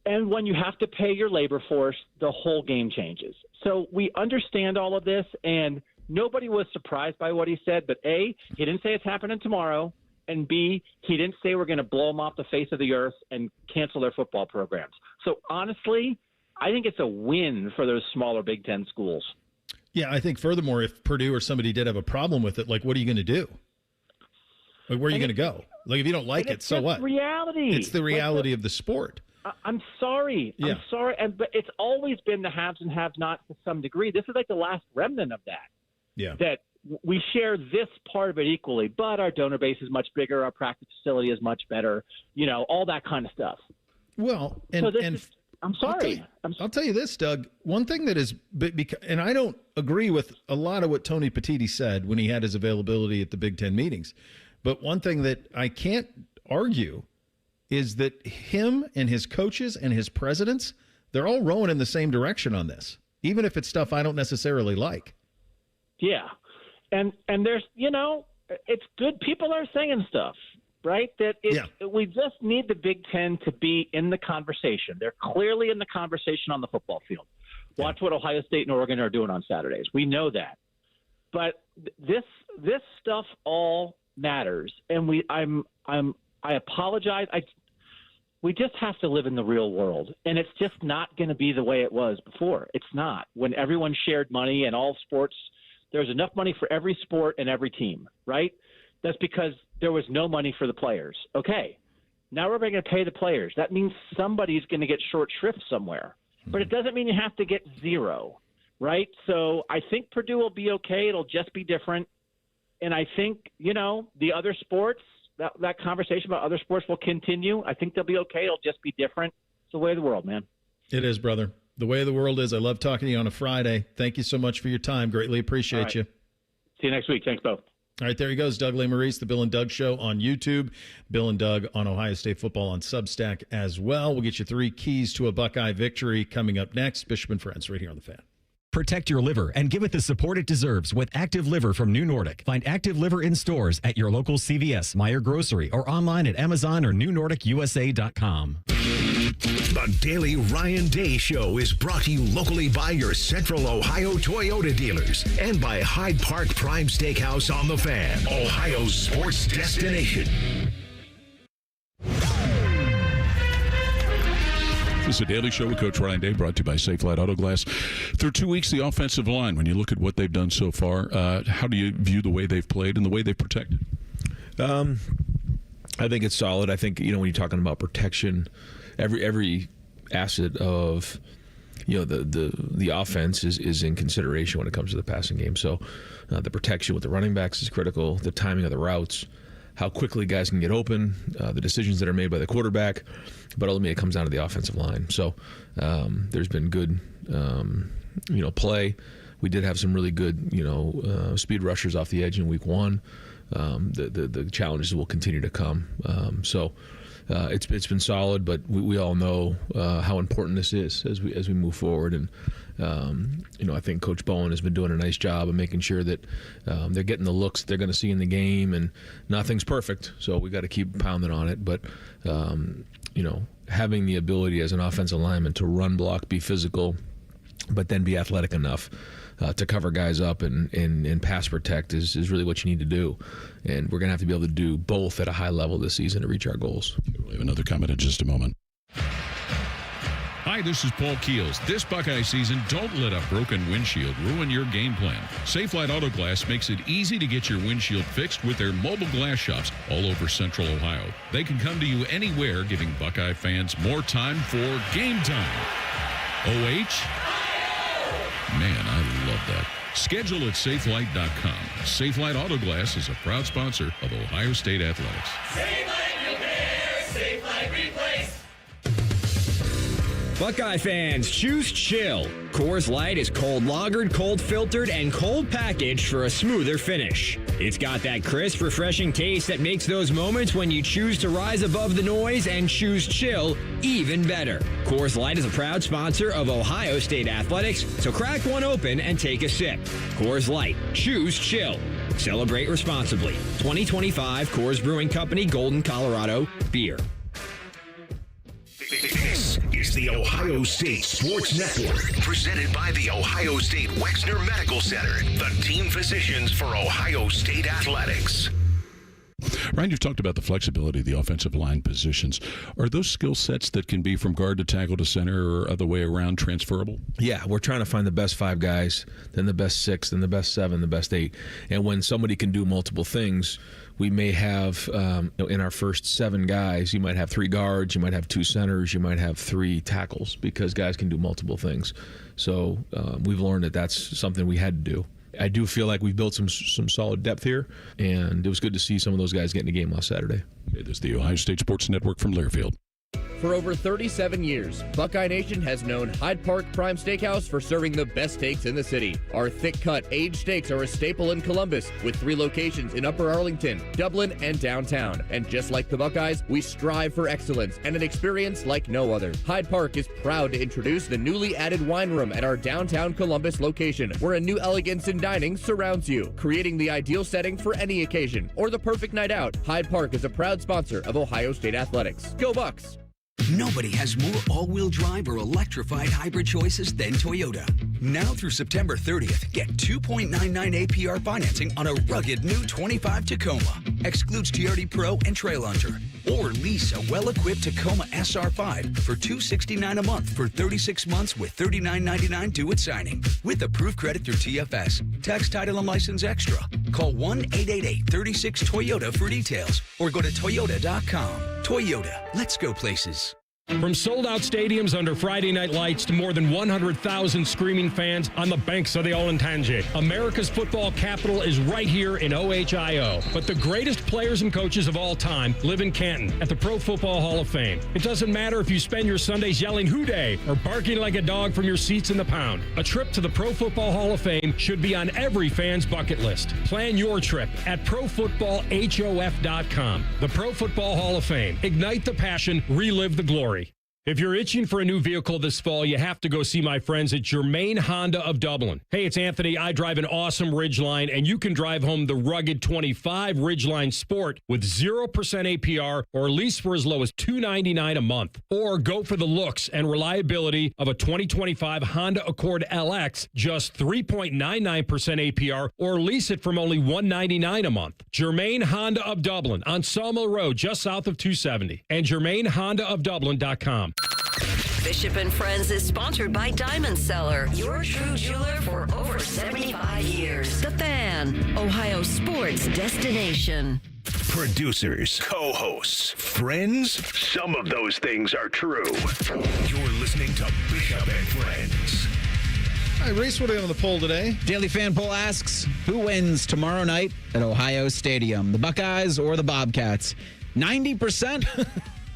And when you have to pay your labor force, the whole game changes. So we understand all of this, and nobody was surprised by what he said. But A, he didn't say it's happening tomorrow. and B, he didn't say we're going to blow them off the face of the earth and cancel their football programs. So honestly, I think it's a win for those smaller Big Ten schools. Yeah, I think furthermore, if Purdue or somebody did have a problem with it, like, what are you going to do? Like, where are you going to go? Like, if you don't like it, so what? Reality. It's the reality of the sport. I'm sorry. Yeah. I'm sorry. But it's always been the haves and have-nots to some degree. This is like the last remnant of that. Yeah. That we share this part of it equally, but our donor base is much bigger. Our practice facility is much better. You know, all that kind of stuff. Well, I'm sorry. I'll tell you this, Doug. One thing that is, and I don't agree with a lot of what Tony Petitti said when he had his availability at the Big Ten meetings, but one thing that I can't argue is that him and his coaches and his presidents, they're all rowing in the same direction on this, even if it's stuff I don't necessarily like. Yeah. And there's, you know, it's good. People are saying stuff. Right? We just need the Big Ten to be in the conversation. They're clearly in the conversation on the football field. Watch what Ohio State and Oregon are doing on Saturdays. We know that. But this stuff all matters. And I apologize. We just have to live in the real world. And it's just not going to be the way it was before. It's not. When everyone shared money and all sports, there's enough money for every sport and every team, right? That's because there was no money for the players. Okay, now we're going to pay the players. That means somebody's going to get short shrift somewhere. But it doesn't mean you have to get zero, right? So I think Purdue will be okay. It'll just be different. And I think, you know, the other sports, that conversation about other sports will continue. I think they'll be okay. It'll just be different. It's the way of the world, man. It is, brother. The way of the world is. I love talking to you on a Friday. Thank you so much for your time. Greatly appreciate you. See you next week. Thanks, both. All right, there he goes, Doug Lesmeries, the Bill and Doug Show on YouTube. Bill and Doug on Ohio State football on Substack as well. We'll get you 3 keys to a Buckeye victory coming up next. Bishop and Friends right here on The Fan. Protect your liver and give it the support it deserves with Active Liver from New Nordic. Find Active Liver in stores at your local CVS, Meijer Grocery, or online at Amazon or NewNordicUSA.com. The Daily Ryan Day Show is brought to you locally by your Central Ohio Toyota dealers and by Hyde Park Prime Steakhouse on The Fan, Ohio's sports destination. This is a Daily Show with Coach Ryan Day, brought to you by Safelite Auto Glass. Through 2 weeks, the offensive line, when you look at what they've done so far, how do you view the way they've played and the way they've protected? I think it's solid. I think, you know, when you're talking about protection, every asset of, you know, the offense is in consideration when it comes to the passing game. So the protection with the running backs is critical, the timing of the routes, how quickly guys can get open, the decisions that are made by the quarterback, but ultimately it comes down to the offensive line. So there's been good, play. We did have some really good, speed rushers off the edge in week 1. The challenges will continue to come. It's been solid, but we all know how important this is as we move forward. And I think Coach Bowen has been doing a nice job of making sure that they're getting the looks they're going to see in the game. And nothing's perfect, so we got to keep pounding on it. But having the ability as an offensive lineman to run block, be physical, but then be athletic enough to cover guys up and pass protect is really what you need to do. And we're going to have to be able to do both at a high level this season to reach our goals. We'll have another comment in just a moment. Hi, this is Paul Keels. This Buckeye season, don't let a broken windshield ruin your game plan. Safelite Auto Glass makes it easy to get your windshield fixed with their mobile glass shops all over Central Ohio. They can come to you anywhere, giving Buckeye fans more time for game time. OH? Man, I love that. Schedule at safelite.com. Safelite Auto Glass is a proud sponsor of Ohio State Athletics. Safelite Repair, Safelite Replace. Buckeye fans, choose chill. Coors Light is cold lagered, cold filtered, and cold packaged for a smoother finish. It's got that crisp, refreshing taste that makes those moments when you choose to rise above the noise and choose chill even better. Coors Light is a proud sponsor of Ohio State Athletics, so crack one open and take a sip. Coors Light, choose chill. Celebrate responsibly. 2025 Coors Brewing Company, Golden, Colorado, beer. This is the Ohio State Sports Network, presented by the Ohio State Wexner Medical Center, the team physicians for Ohio State Athletics. Ryan, you've talked about the flexibility of the offensive line positions. Are those skill sets that can be from guard to tackle to center or other way around transferable? Yeah, we're trying to find the best 5 guys, then the best 6, then the best 7, the best 8. And when somebody can do multiple things, we may have, in our first 7 guys, you might have 3 guards, you might have 2 centers, you might have 3 tackles, because guys can do multiple things. So we've learned that that's something we had to do. I do feel like we've built some solid depth here, and it was good to see some of those guys get in the game last Saturday. This is the Ohio State Sports Network from Learfield. For over 37 years, Buckeye Nation has known Hyde Park Prime Steakhouse for serving the best steaks in the city. Our thick-cut, aged steaks are a staple in Columbus, with 3 locations in Upper Arlington, Dublin, and downtown. And just like the Buckeyes, we strive for excellence and an experience like no other. Hyde Park is proud to introduce the newly added wine room at our downtown Columbus location, where a new elegance in dining surrounds you, creating the ideal setting for any occasion or the perfect night out. Hyde Park is a proud sponsor of Ohio State Athletics. Go Bucks! Nobody has more all-wheel drive or electrified hybrid choices than Toyota. Now through September 30th, get 2.99 APR financing on a rugged new 25 Tacoma. Excludes TRD Pro and Trail Hunter. Or lease a well-equipped Tacoma SR5 for $269 a month for 36 months with $39.99 due at signing. With approved credit through TFS. Tax, title, and license extra. Call 1-888-36-TOYOTA for details or go to toyota.com. Toyota, let's go places. From sold-out stadiums under Friday night lights to more than 100,000 screaming fans on the banks of the Olentangy, America's football capital is right here in OHIO. But the greatest players and coaches of all time live in Canton at the Pro Football Hall of Fame. It doesn't matter if you spend your Sundays yelling "Hoo Day" or barking like a dog from your seats in the pound. A trip to the Pro Football Hall of Fame should be on every fan's bucket list. Plan your trip at ProFootballHof.com. The Pro Football Hall of Fame. Ignite the passion, relive the glory. If you're itching for a new vehicle this fall, you have to go see my friends at Germain Honda of Dublin. Hey, it's Anthony. I drive an awesome Ridgeline, and you can drive home the rugged 25 Ridgeline Sport with 0% APR or lease for as low as $299 a month. Or go for the looks and reliability of a 2025 Honda Accord LX, just 3.99% APR or lease it from only $199 a month. Germain Honda of Dublin on Sawmill Road, just south of 270, and GermainHondaofDublin.com. Bishop and Friends is sponsored by Diamond Seller, your true jeweler for over 75 years. The Fan, Ohio sports destination. Producers, co-hosts, friends, some of those things are true. You're listening to Bishop and Friends. All right, Reese, what are we on the poll today? Daily Fan Poll asks, who wins tomorrow night at Ohio Stadium, the Buckeyes or the Bobcats? 90%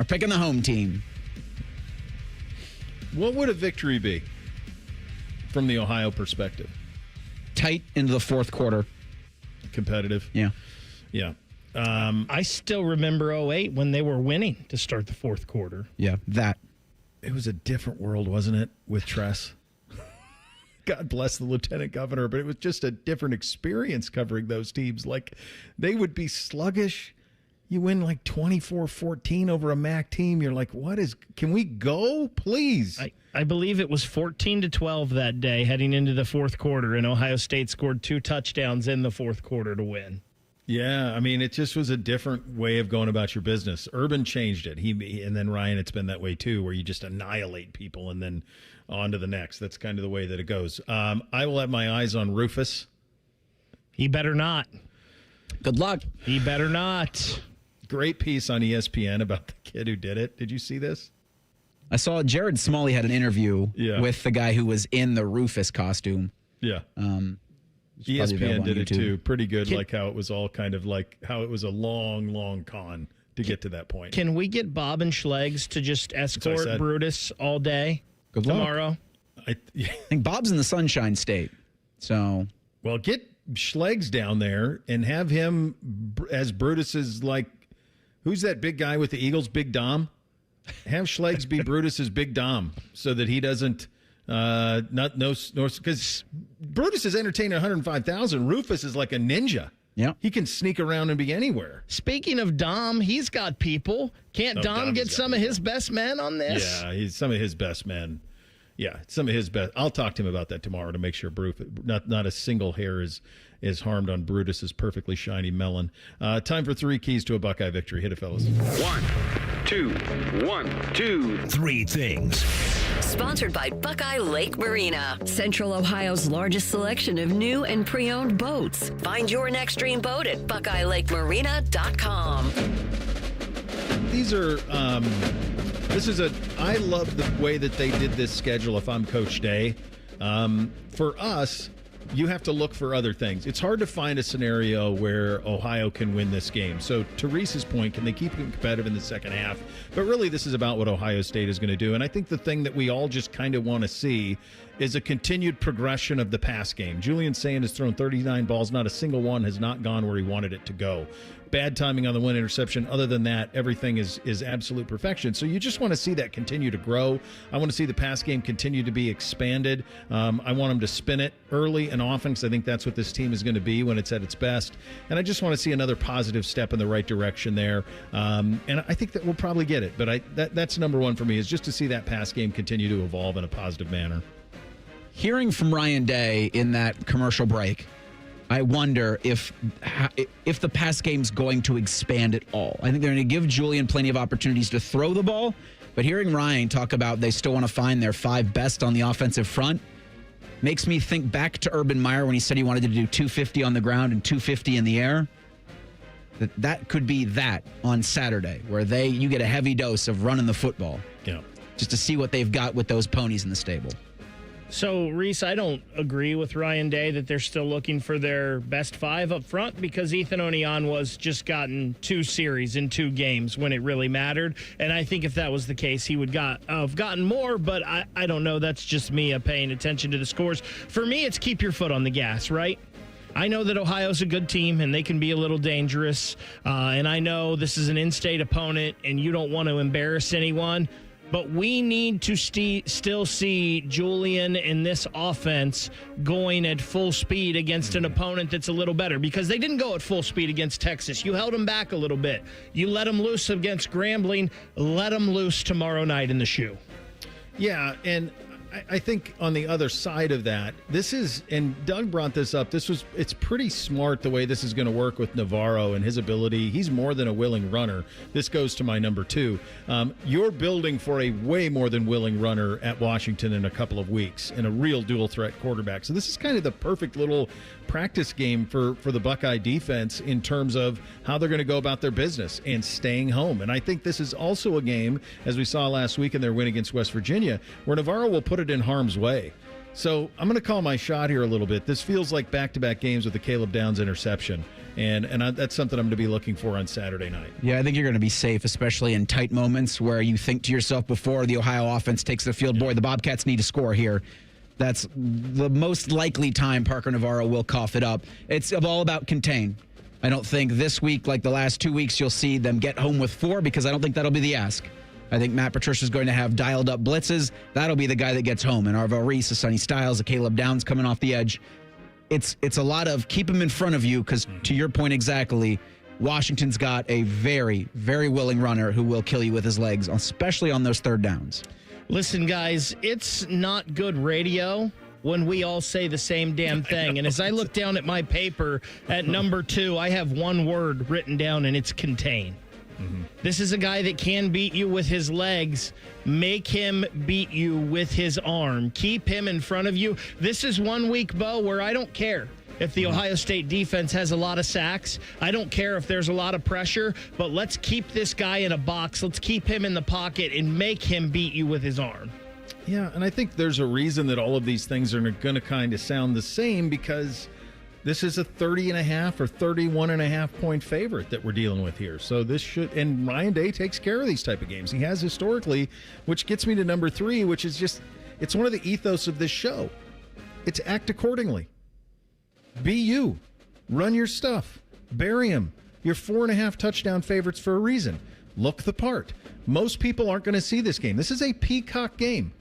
are picking the home team. What would a victory be from the Ohio perspective? Tight into the fourth quarter. Competitive? Yeah. Yeah. I still remember 08 when they were winning to start the fourth quarter. Yeah, that. It was a different world, wasn't it, with Tress? God bless the lieutenant governor, but it was just a different experience covering those teams. Like, they would be sluggish. You win like 24-14 over a MAC team. You're like, can we go, please? I believe it was 14-12 that day heading into the fourth quarter, and Ohio State scored 2 touchdowns in the fourth quarter to win. Yeah, I mean, it just was a different way of going about your business. Urban changed it. And then Ryan, it's been that way too, where you just annihilate people and then on to the next. That's kind of the way that it goes. I will have my eyes on Rufus. He better not. Good luck. He better not. Great piece on ESPN about the kid who did it. Did you see this? I saw Jared Smalley had an interview with the guy who was in the Rufus costume. Yeah. ESPN did it too. Pretty good, like how it was all kind of like how it was a long, long con to get to that point. Can we get Bob and Schlegels to just escort Brutus all day tomorrow? I think Bob's in the Sunshine State. So, well, get Schlegels down there and have him as Brutus's, like, who's that big guy with the Eagles, Big Dom? Have Schlegels be Brutus's Big Dom so that he doesn't because Brutus is entertaining 105,000. Rufus is like a ninja. Yeah, he can sneak around and be anywhere. Speaking of Dom, he's got people. Can't Dom get some of his best men on this? Yeah, he's some of his best men. Yeah, some of his best. I'll talk to him about that tomorrow to make sure not a single hair is is harmed on Brutus's perfectly shiny melon. Time for 3 keys to a Buckeye victory. Hit it, fellas. 1, 2, 1, 2, 3 things. Sponsored by Buckeye Lake Marina, Central Ohio's largest selection of new and pre-owned boats. Find your next dream boat at BuckeyeLakeMarina.com. I love the way that they did this schedule if I'm Coach Day. For us, you have to look for other things. It's hard to find a scenario where Ohio can win this game. So to Reese's point, can they keep it competitive in the second half? But really, this is about what Ohio State is going to do. And I think the thing that we all just kind of want to see is a continued progression of the pass game. Julian Sand has thrown 39 balls. Not a single one has not gone where he wanted it to go. Bad timing on the one interception. Other than that, everything is absolute perfection. So you just want to see that continue to grow. I want to see the pass game continue to be expanded. I want them to spin it early and often because I think that's what this team is going to be when it's at its best. And I just want to see another positive step in the right direction there. And I think that we'll probably get it. But that's number one for me, is just to see that pass game continue to evolve in a positive manner. Hearing from Ryan Day in that commercial break, I wonder if the pass game's going to expand at all. I think they're going to give Julian plenty of opportunities to throw the ball, but hearing Ryan talk about they still want to find their 5 best on the offensive front makes me think back to Urban Meyer when he said he wanted to do 250 on the ground and 250 in the air. That could be that on Saturday, where you get a heavy dose of running the football. Yeah. Just to see what they've got with those ponies in the stable. So, Reese, I don't agree with Ryan Day that they're still looking for their best 5 up front, because Ethan Onion was just gotten 2 series in 2 games when it really mattered. And I think if that was the case, he would have gotten more, but I don't know. That's just me paying attention to the scores. For me, it's keep your foot on the gas, right? I know that Ohio's a good team and they can be a little dangerous. And I know this is an in-state opponent and you don't want to embarrass anyone. But we need to still see Julian in this offense going at full speed against an opponent that's a little better, because they didn't go at full speed against Texas. You held them back a little bit. You let them loose against Grambling. Let them loose tomorrow night in the shoe. Yeah, and I think on the other side of that, and Doug brought this up, it's pretty smart the way this is going to work with Navarro and his ability. He's more than a willing runner. This goes to my number 2. You're building for a way more than willing runner at Washington in a couple of weeks, and a real dual threat quarterback. So this is kind of the perfect little practice game for the Buckeye defense in terms of how they're going to go about their business and staying home. And I think this is also a game, as we saw last week in their win against West Virginia, where Navarro will put it in harm's way. So I'm going to call my shot here a little bit. This feels like back-to-back games with the Caleb Downs interception. And that's something I'm going to be looking for on Saturday night. Yeah, I think you're going to be safe, especially in tight moments where you think to yourself before the Ohio offense takes the field, boy, the Bobcats need to score here. That's the most likely time Parker Navarro will cough it up. It's all about contain. I don't think this week, like the last 2 weeks, you'll see them get home with 4, because I don't think that'll be the ask. I think Matt Patricia's going to have dialed up blitzes. That'll be the guy that gets home. And Arvell Reese, a Sonny Styles, a Caleb Downs coming off the edge. It's a lot of keep him in front of you, because to your point exactly, Washington's got a very, very willing runner who will kill you with his legs, especially on those third downs. Listen, guys, it's not good radio when we all say the same damn thing. And as I look down at my paper at number 2, I have one word written down, and it's contain. Mm-hmm. This is a guy that can beat you with his legs. Make him beat you with his arm. Keep him in front of you. This is 1 week, Bo, where I don't care if the Ohio State defense has a lot of sacks. I don't care if there's a lot of pressure, but let's keep this guy in a box. Let's keep him in the pocket and make him beat you with his arm. Yeah, and I think there's a reason that all of these things are going to kind of sound the same, because this is a 30.5 or 31.5 point favorite that we're dealing with here. So this should, and Ryan Day takes care of these type of games. He has historically, which gets me to number 3, which is just, it's one of the ethos of this show. It's act accordingly. Be you. Run your stuff. Bury him. You're 4.5 touchdown favorites for a reason. Look the part. Most people aren't going to see this game. This is a peacock game.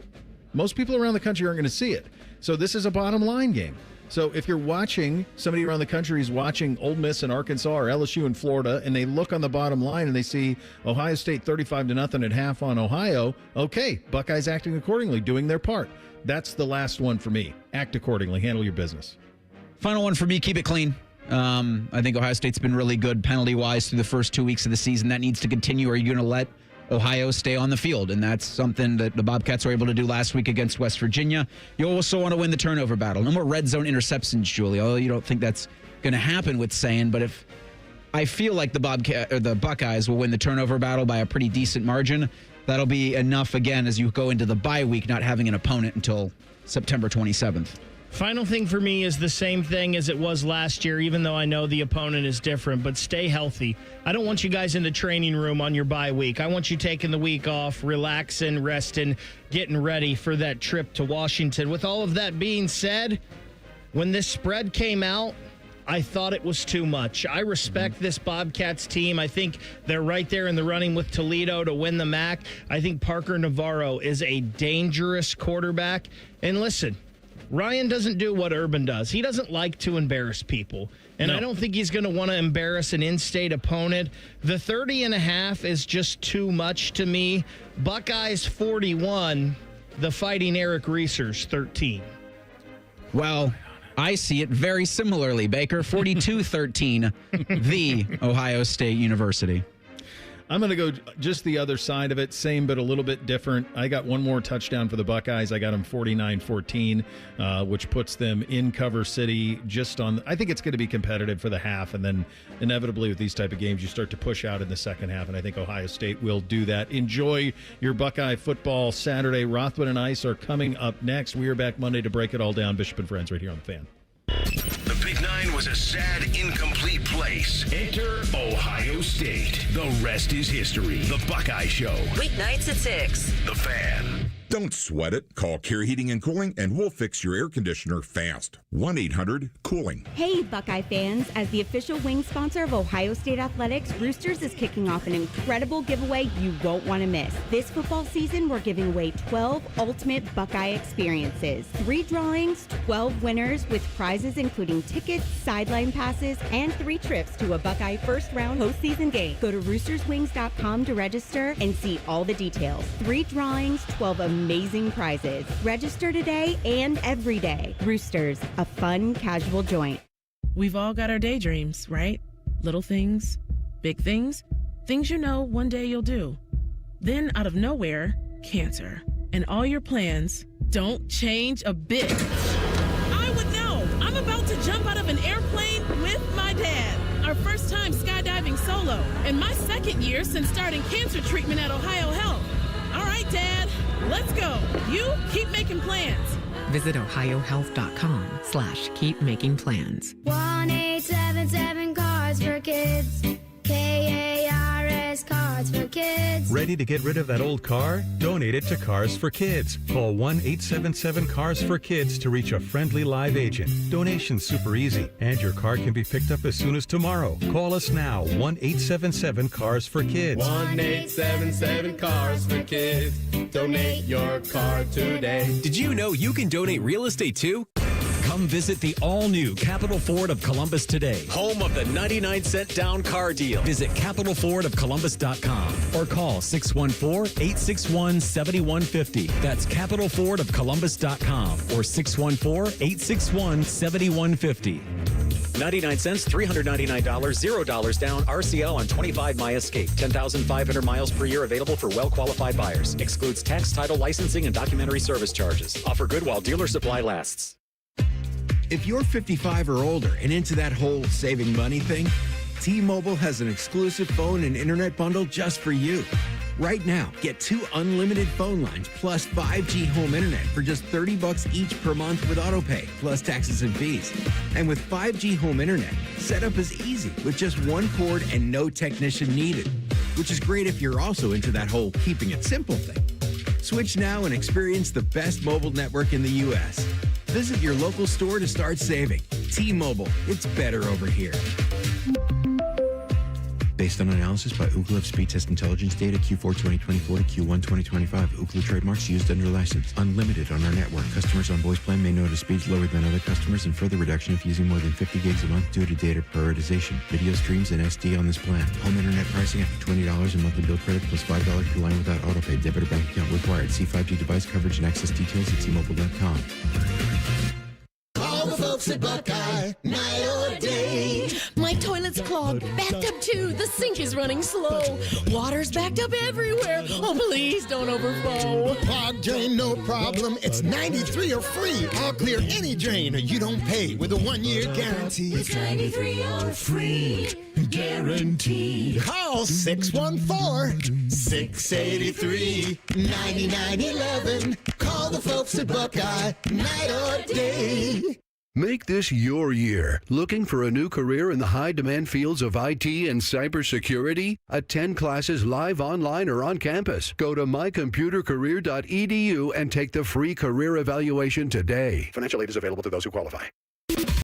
Most people around the country aren't going to see it. So this is a bottom line game. So if you're watching, somebody around the country is watching Ole Miss in Arkansas or LSU in Florida, and they look on the bottom line and they see Ohio State 35-0 at half on Ohio, okay, Buckeyes acting accordingly, doing their part. That's the last one for me. Act accordingly. Handle your business. Final one for me, keep it clean. I think Ohio State's been really good penalty-wise through the first 2 weeks of the season. That needs to continue. Are you going to let Ohio stay on the field? And that's something that the Bobcats were able to do last week against West Virginia. You also want to win the turnover battle. No more red zone interceptions, Julie, although you don't think that's going to happen with saying, but if I feel like the Buckeyes will win the turnover battle by a pretty decent margin, that'll be enough, again, as you go into the bye week, not having an opponent until September 27th. Final thing for me is the same thing as it was last year, even though I know the opponent is different, but stay healthy. I don't want you guys in the training room on your bye week. I want you taking the week off, relaxing, resting, getting ready for that trip to Washington. With all of that being said, when this spread came out, I thought it was too much. I respect this Bobcats team. I think they're right there in the running with Toledo to win the MAC. I think Parker Navarro is a dangerous quarterback. And listen, Ryan doesn't do what Urban does. He doesn't like to embarrass people. And I don't think he's going to want to embarrass an in-state opponent. The 30.5 is just too much to me. Buckeyes 41, the Fighting Eric Reesers 13. Well, I see it very similarly, Baker. 42-13, the Ohio State University. I'm going to go just the other side of it, same but a little bit different. I got one more touchdown for the Buckeyes. I got them 49-14, which puts them in Cover City just on. I think it's going to be competitive for the half, and then inevitably with these type of games, you start to push out in the second half, and I think Ohio State will do that. Enjoy your Buckeye football Saturday. Rothman and Ice are coming up next. We are back Monday to break it all down. Bishop and Friends right here on The Fan. The Big Nine was a sad, incomplete place. Enter Ohio State. The rest is history. The Buckeye Show. Weeknights at 6. The Fan. Don't sweat it. Call Care Heating and Cooling and we'll fix your air conditioner fast. 1-800-COOLING. Hey, Buckeye fans. As the official wing sponsor of Ohio State Athletics, Roosters is kicking off an incredible giveaway you won't want to miss. This football season, we're giving away 12 ultimate Buckeye experiences. 3 drawings, 12 winners with prizes including tickets, sideline passes, and 3 trips to a Buckeye first-round postseason game. Go to roosterswings.com to register and see all the details. 3 drawings, 12 amazing prizes. Register today and every day. Roosters, a fun, casual joint. We've all got our daydreams, right? Little things, big things, things you know one day you'll do. Then out of nowhere, cancer. And all your plans don't change a bit. I would know. I'm about to jump out of an airplane with my dad. Our first time skydiving solo. And my second year since starting cancer treatment at Ohio Health. All right, Dad, let's go. You keep making plans. Visit ohiohealth.com/keep making plans. 1-877 Cards for Kids. KARS Cards for Kids. Ready to get rid of that old car? Donate it to Cars for Kids. Call 1-877-CARS-FOR-KIDS to reach a friendly live agent. Donation's super easy, and your car can be picked up as soon as tomorrow. Call us now, 1-877-CARS-FOR-KIDS. 1-877-CARS-FOR-KIDS. Donate your car today. Did you know you can donate real estate too? Come visit the all-new Capital Ford of Columbus today, home of the 99-cent down car deal. Visit capitalfordofcolumbus.com or call 614-861-7150. That's capitalfordofcolumbus.com or 614-861-7150. 99 cents, $399, $0 down, RCL on 25 My Escape. 10,500 miles per year available for well-qualified buyers. Excludes tax, title, licensing, and documentary service charges. Offer good while dealer supply lasts. If you're 55 or older and into that whole saving money thing, T-Mobile has an exclusive phone and internet bundle just for you. Right now, get 2 unlimited phone lines plus 5G home internet for just $30 each per month with autopay, plus taxes and fees. And with 5G home internet, setup is easy with just 1 cord and no technician needed, which is great if you're also into that whole keeping it simple thing. Switch now and experience the best mobile network in the U.S. Visit your local store to start saving. T-Mobile, it's better over here. Based on analysis by Ookla of speed test intelligence data Q4 2024 to Q1 2025. Ookla trademarks used under license. Unlimited on our network. Customers on voice plan may notice speeds lower than other customers and further reduction if using more than 50 gigs a month due to data prioritization. Video streams and SD on this plan. Home internet pricing after $20 in monthly bill credit plus $5 per line without autopay. Debit or bank account required. See 5G device coverage and access details at T-Mobile.com. All the folks folks at Buckeye, night or day. My toilet's clogged, backed up too. The sink is running slow. Water's backed up everywhere. Oh, please don't overflow. Clogged drain, no problem. It's 93 or free. I'll clear any drain or you don't pay with a 1-year guarantee. It's 93 or free. Guaranteed. Call 614-683-9911. Call the folks at Buckeye, night or day. Make this your year. Looking for a new career in the high-demand fields of IT and cybersecurity? Attend classes live, online, or on campus. Go to mycomputercareer.edu and take the free career evaluation today. Financial aid is available to those who qualify.